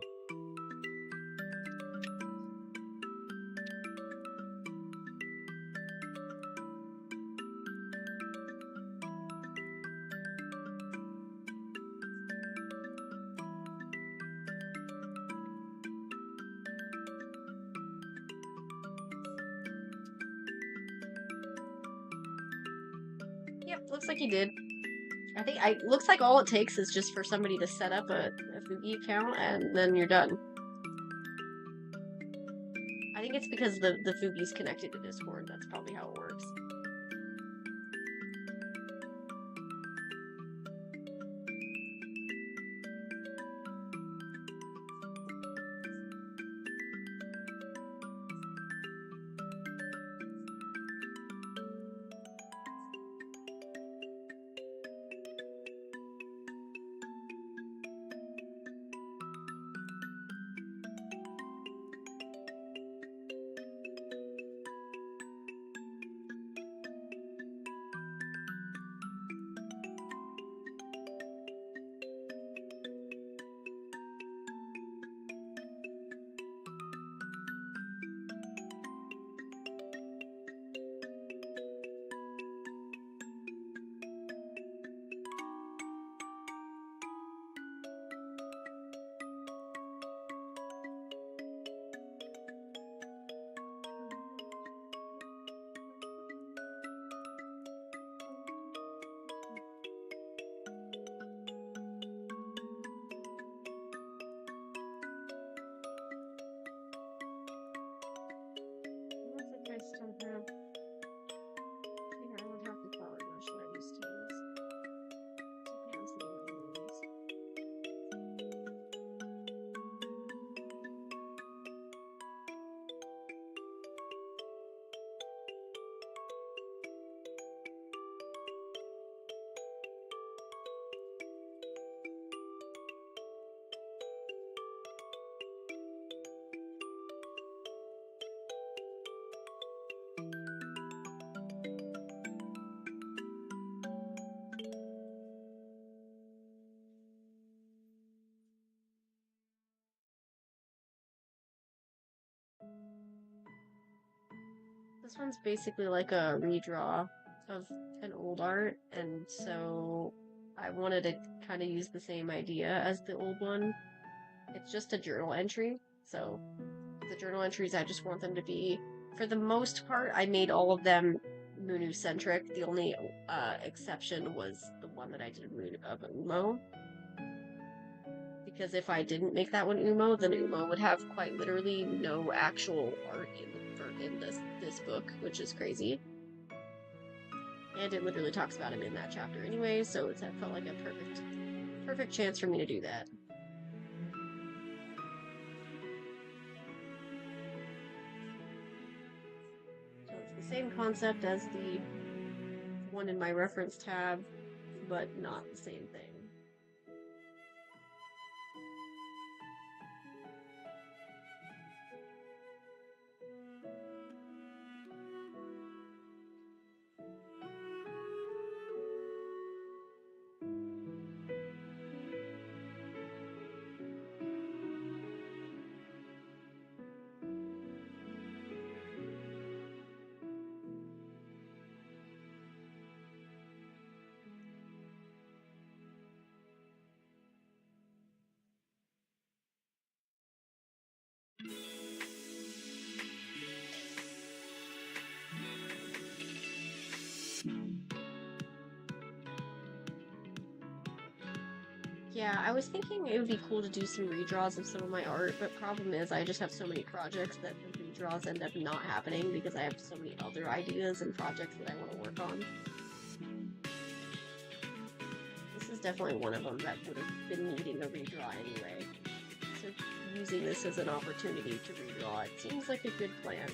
Yep, looks like he did. I think I looks like all it takes is just for somebody to set up a Fugi account and then you're done. I think it's because the Fugi's connected to Discord. That's probably how it works. I still have. Here, I don't have the flower brush that I used to use. Okay, I'm seeing those ones. This one's basically like a redraw of an old art, and so I wanted to kind of use the same idea as the old one. It's just a journal entry, so the journal entries, I just want them to be, for the most part, I made all of them Munu-centric. The only exception was the one that I did of Umo. Because if I didn't make that one Umo, then Umo would have quite literally no actual art in this book, which is crazy. And it literally talks about him in that chapter anyway, so it felt like a perfect chance for me to do that. So it's the same concept as the one in my reference tab, but not the same thing. Yeah, I was thinking it would be cool to do some redraws of some of my art, but problem is I just have so many projects that the redraws end up not happening because I have so many other ideas and projects that I want to work on. This is definitely one of them that would have been needing a redraw anyway. So using this as an opportunity to redraw. It seems like a good plan.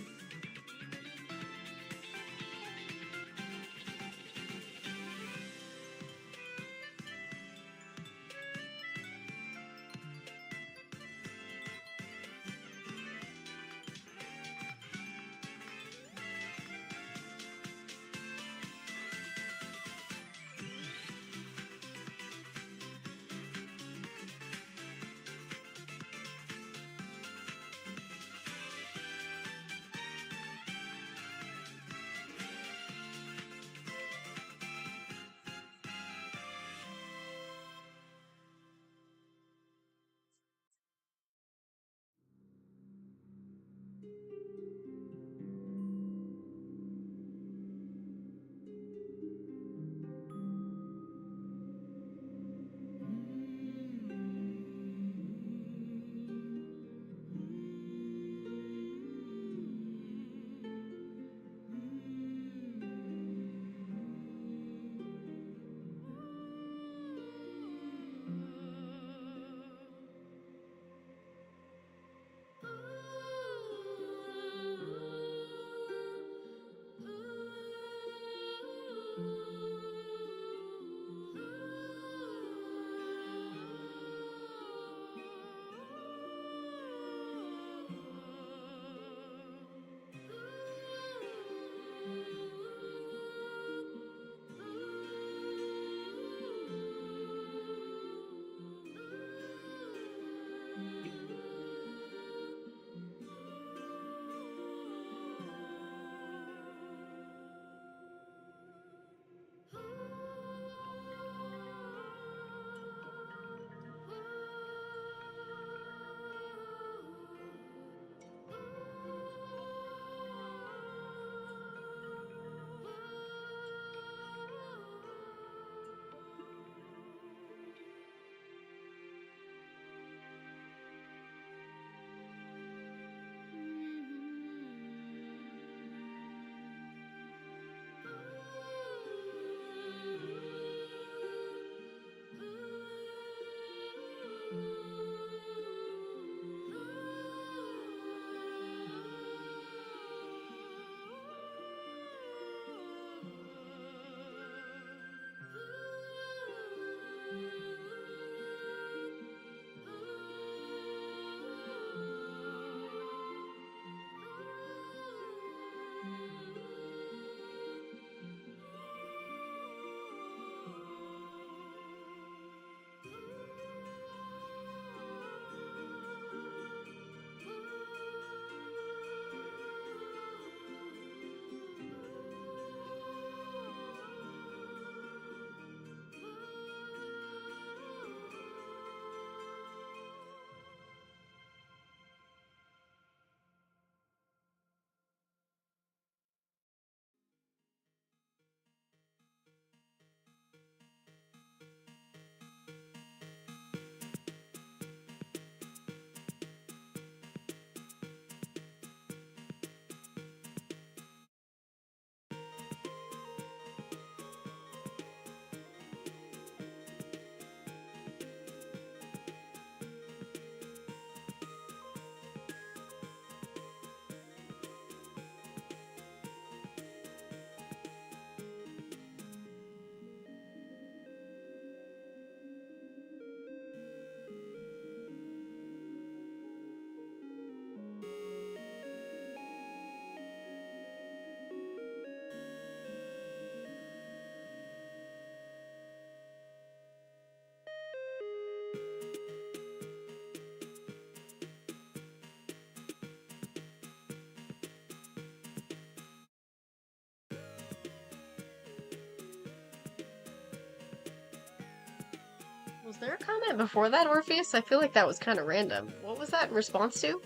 Was there a comment before that, Orpheus? I feel like that was kind of random. What was that in response to?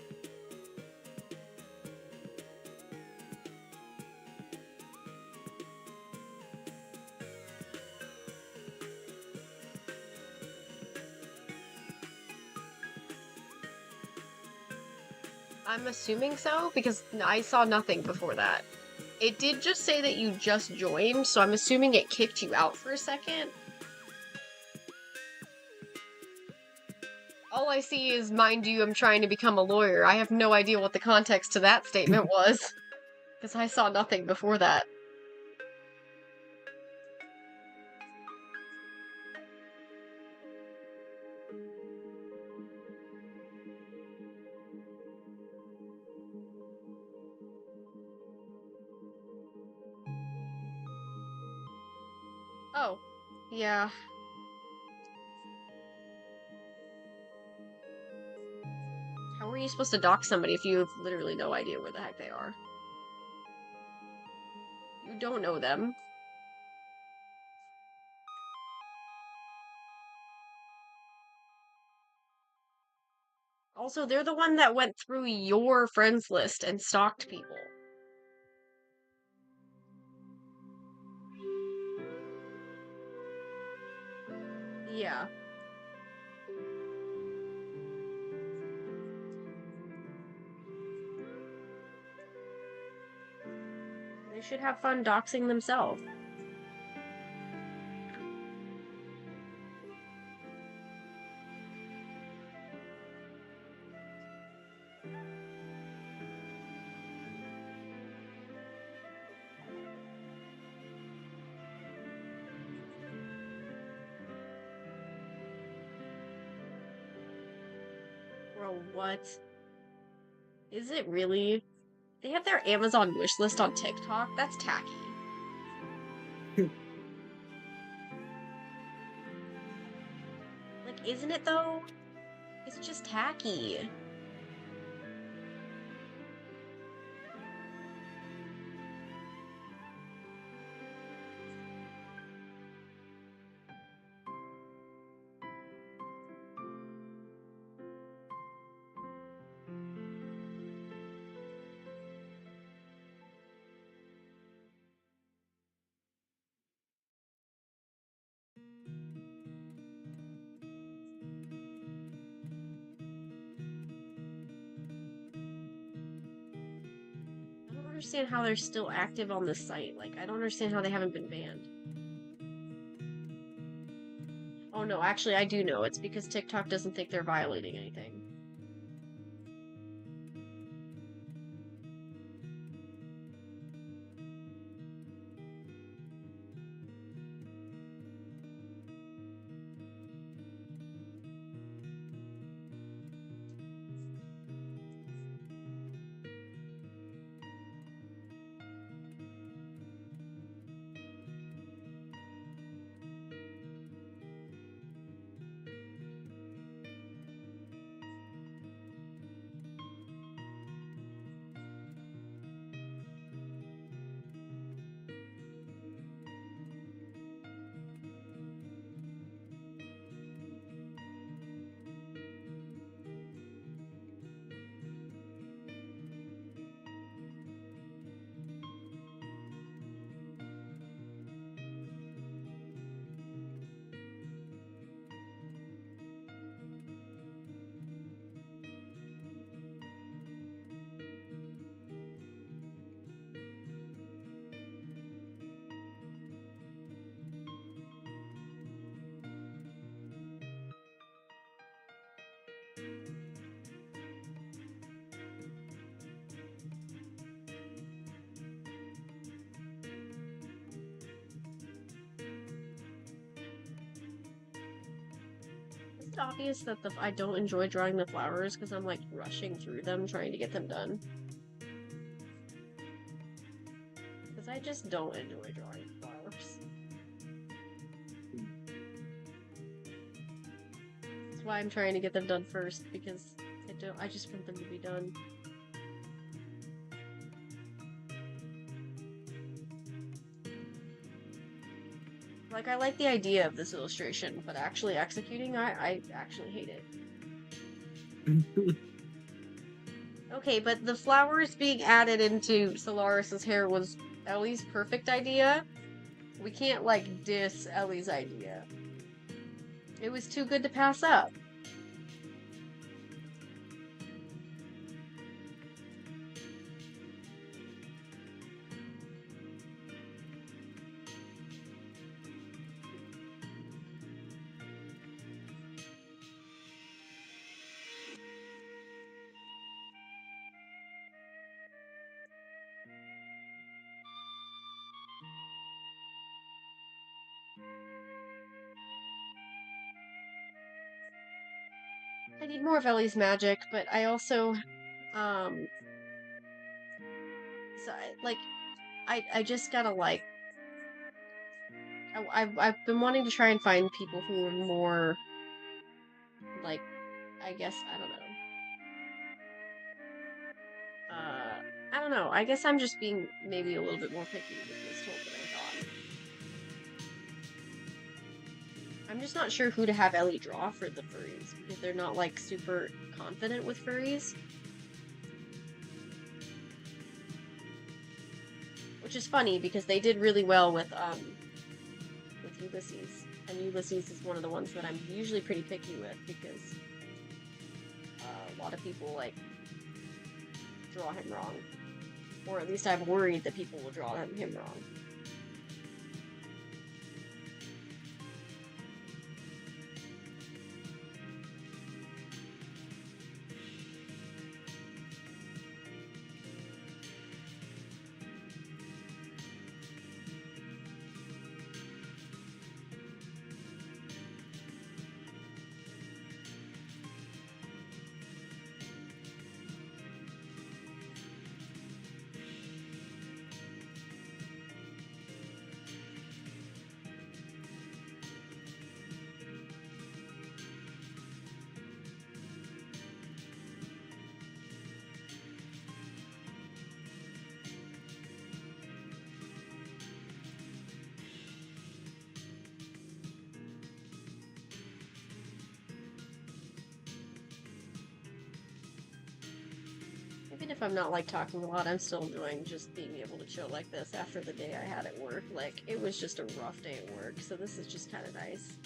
I'm assuming so, because I saw nothing before that. It did just say that you just joined, so I'm assuming it kicked you out for a second. All I see is, mind you, I'm trying to become a lawyer. I have no idea what the context to that statement was. Because I saw nothing before that. Oh, yeah. How are you supposed to dox somebody if you have literally no idea where the heck they are? You don't know them. Also, they're the one that went through your friends list and stalked people. Yeah. They should have fun doxing themselves. Bro, what? Is it really? They have their Amazon wish list on TikTok? That's tacky. Like, isn't it though? It's just tacky. I don't understand how they're still active on the site. Like, I don't understand how they haven't been banned. Oh no, actually, I do know. It's because TikTok doesn't think they're violating anything. Is it obvious that I don't enjoy drawing the flowers because I'm like rushing through them trying to get them done? Because I just don't enjoy drawing flowers. That's why I'm trying to get them done first, because I just want them to be done. Like, I like the idea of this illustration, but actually executing, I actually hate it. Okay, but the flowers being added into Solaris's hair was Ellie's perfect idea. We can't, like, diss Ellie's idea. It was too good to pass up. I need more of Ellie's magic, but I also, so I just gotta like, I've been wanting to try and find people who are more, like, I guess, I don't know. I guess I'm just being maybe a little bit more picky with Whistold than I thought. I'm just not sure who to have Ellie draw for the furries, because they're not, like, super confident with furries. Which is funny, because they did really well with Ulysses. And Ulysses is one of the ones that I'm usually pretty picky with, because a lot of people, like, draw him wrong. Or at least I'm worried that people will draw him wrong. Even if I'm not, like, talking a lot, I'm still enjoying just being able to chill like this after the day I had at work. Like, it was just a rough day at work, so this is just kind of nice.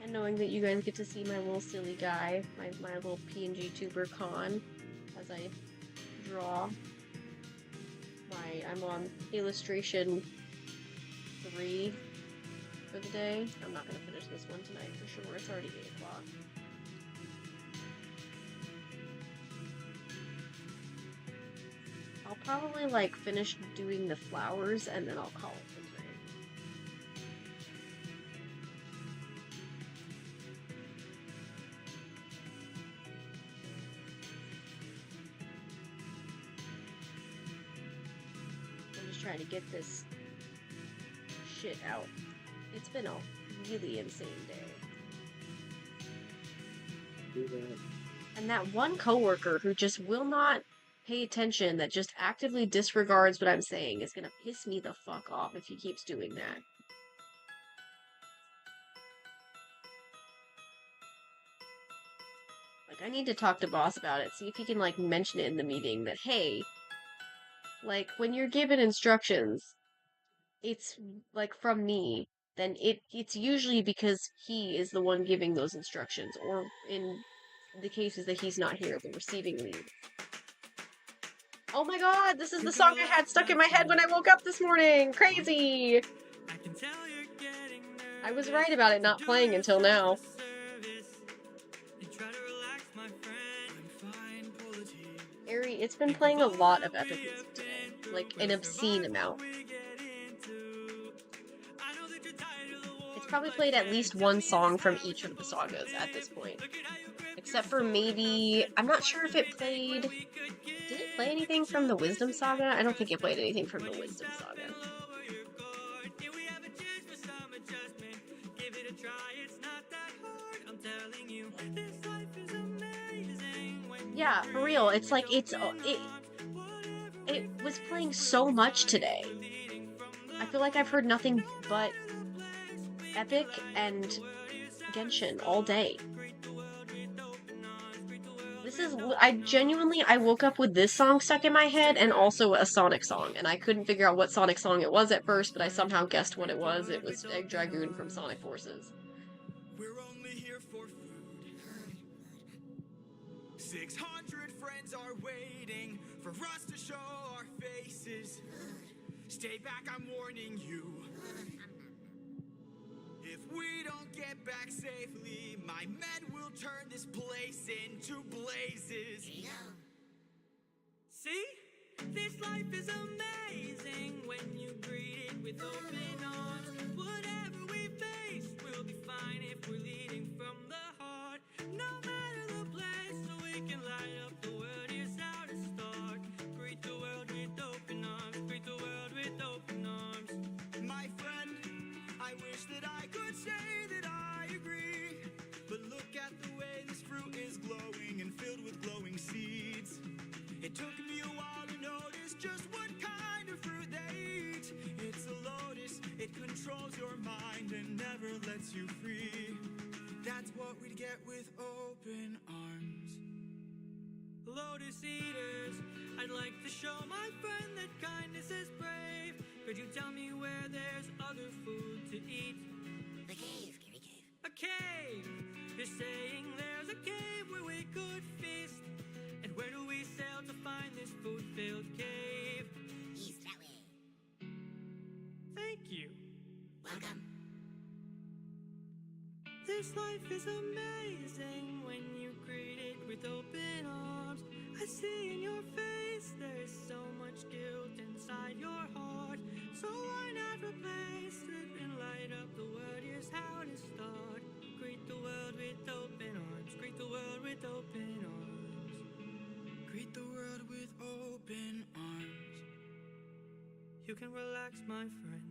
And knowing that you guys get to see my little silly guy, my little PNG tuber con, as I draw. I'm on illustration 3 for the day. I'm not going to finish this one tonight for sure. It's already 8 o'clock. I'll probably, like, finish doing the flowers and then I'll call it for tonight. I'm just trying to get this shit out. It's been a really insane day. And that one coworker who just will not pay attention, that just actively disregards what I'm saying, is gonna piss me the fuck off if he keeps doing that. Like, I need to talk to boss about it, see if he can, like, mention it in the meeting that, hey, like, when you're given instructions, it's, like, from me, then it's usually because he is the one giving those instructions, or in the cases that he's not here, the receiving lead. Oh my god, this is the song I had stuck in my head when I woke up this morning! Crazy! I was right about it not playing until now. Ari, it's been playing a lot of epic music today. Like, an obscene amount. It's probably played at least one song from each of the sagas at this point. Except for maybe... I'm not sure if it played... Did it play anything from the Wisdom Saga? I don't think it played anything from the Wisdom Saga. Yeah, for real. It's like, it was playing so much today. I feel like I've heard nothing but Epic and Genshin all day. This is, I woke up with this song stuck in my head and also a Sonic song, and I couldn't figure out what Sonic song it was at first, but I somehow guessed what it was. It was Egg Dragoon from Sonic Forces. We're only here for food. 600 friends are waiting for us to show our faces. Stay back, I'm warning you. If we don't get back safely, my men will turn this place into blazes. See? This life is amazing when you greet it with open arms. Whatever we face, we'll be fine if we're leading from the heart. No matter the place, so we can light up the world. Here's how to start. Greet the world with open arms. Greet the world with open arms. My friend, I wish that I could say that I agree. But look at the way this fruit is glowing and filled with glowing seeds. It took me a while to notice just what kind of fruit they eat. It's a lotus, it controls your mind and never lets you free. That's what we'd get with open arms. Lotus eaters, I'd like to show my friend that kindness is brave. Could you tell me where there's other food to eat? The cave, Gary Cave. A cave! You're saying there's a cave where we could feast. And where do we sail to find this food-filled cave? East that way. Thank you. Welcome. This life is amazing when you greet it with open arms. I see in your face there's so much guilt inside your heart. So why not replace it and light up the world? Here's how to start. Greet the world with open arms. Greet the world with open arms. Greet the world with open arms. You can relax, my friend.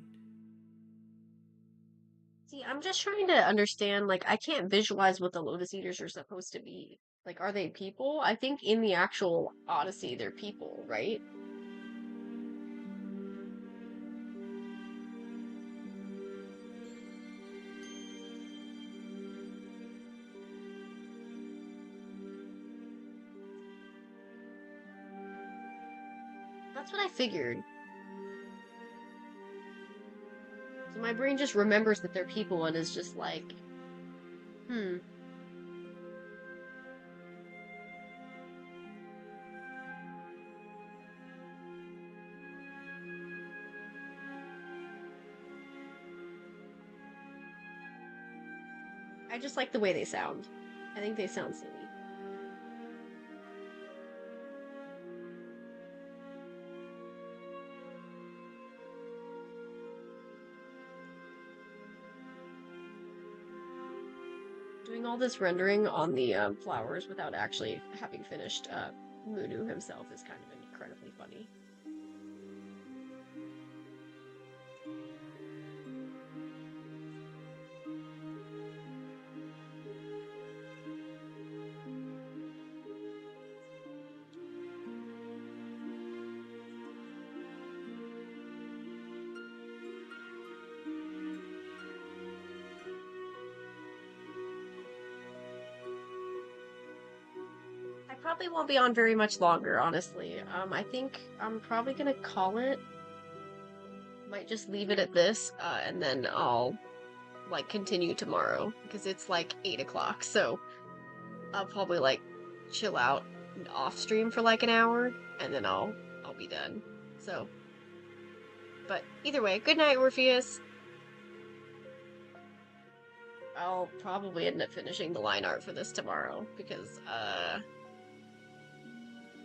See, I'm just trying to understand, like, I can't visualize what the Lotus Eaters are supposed to be. Like, are they people? I think in the actual Odyssey, they're people, right? That's what I figured. So my brain just remembers that they're people and is just like, hmm. I just like the way they sound. I think they sound silly. Doing all this rendering on the flowers without actually having finished Munu himself is kind of incredibly funny. I probably won't be on very much longer, honestly. I think I'm probably gonna call it. Might just leave it at this, and then I'll like continue tomorrow because it's like 8 o'clock. So I'll probably like chill out and off stream for like an hour, and then I'll be done. So, but either way, good night, Orpheus. I'll probably end up finishing the line art for this tomorrow because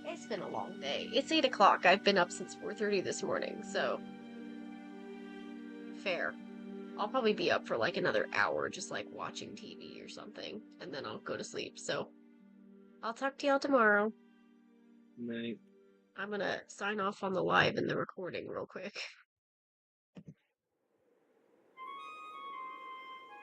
it's been a long day. It's 8 o'clock. I've been up since 4:30 this morning, so fair. I'll probably be up for like another hour just like watching TV or something, and then I'll go to sleep. So I'll talk to y'all tomorrow. Night. I'm gonna sign off on the live and the recording real quick.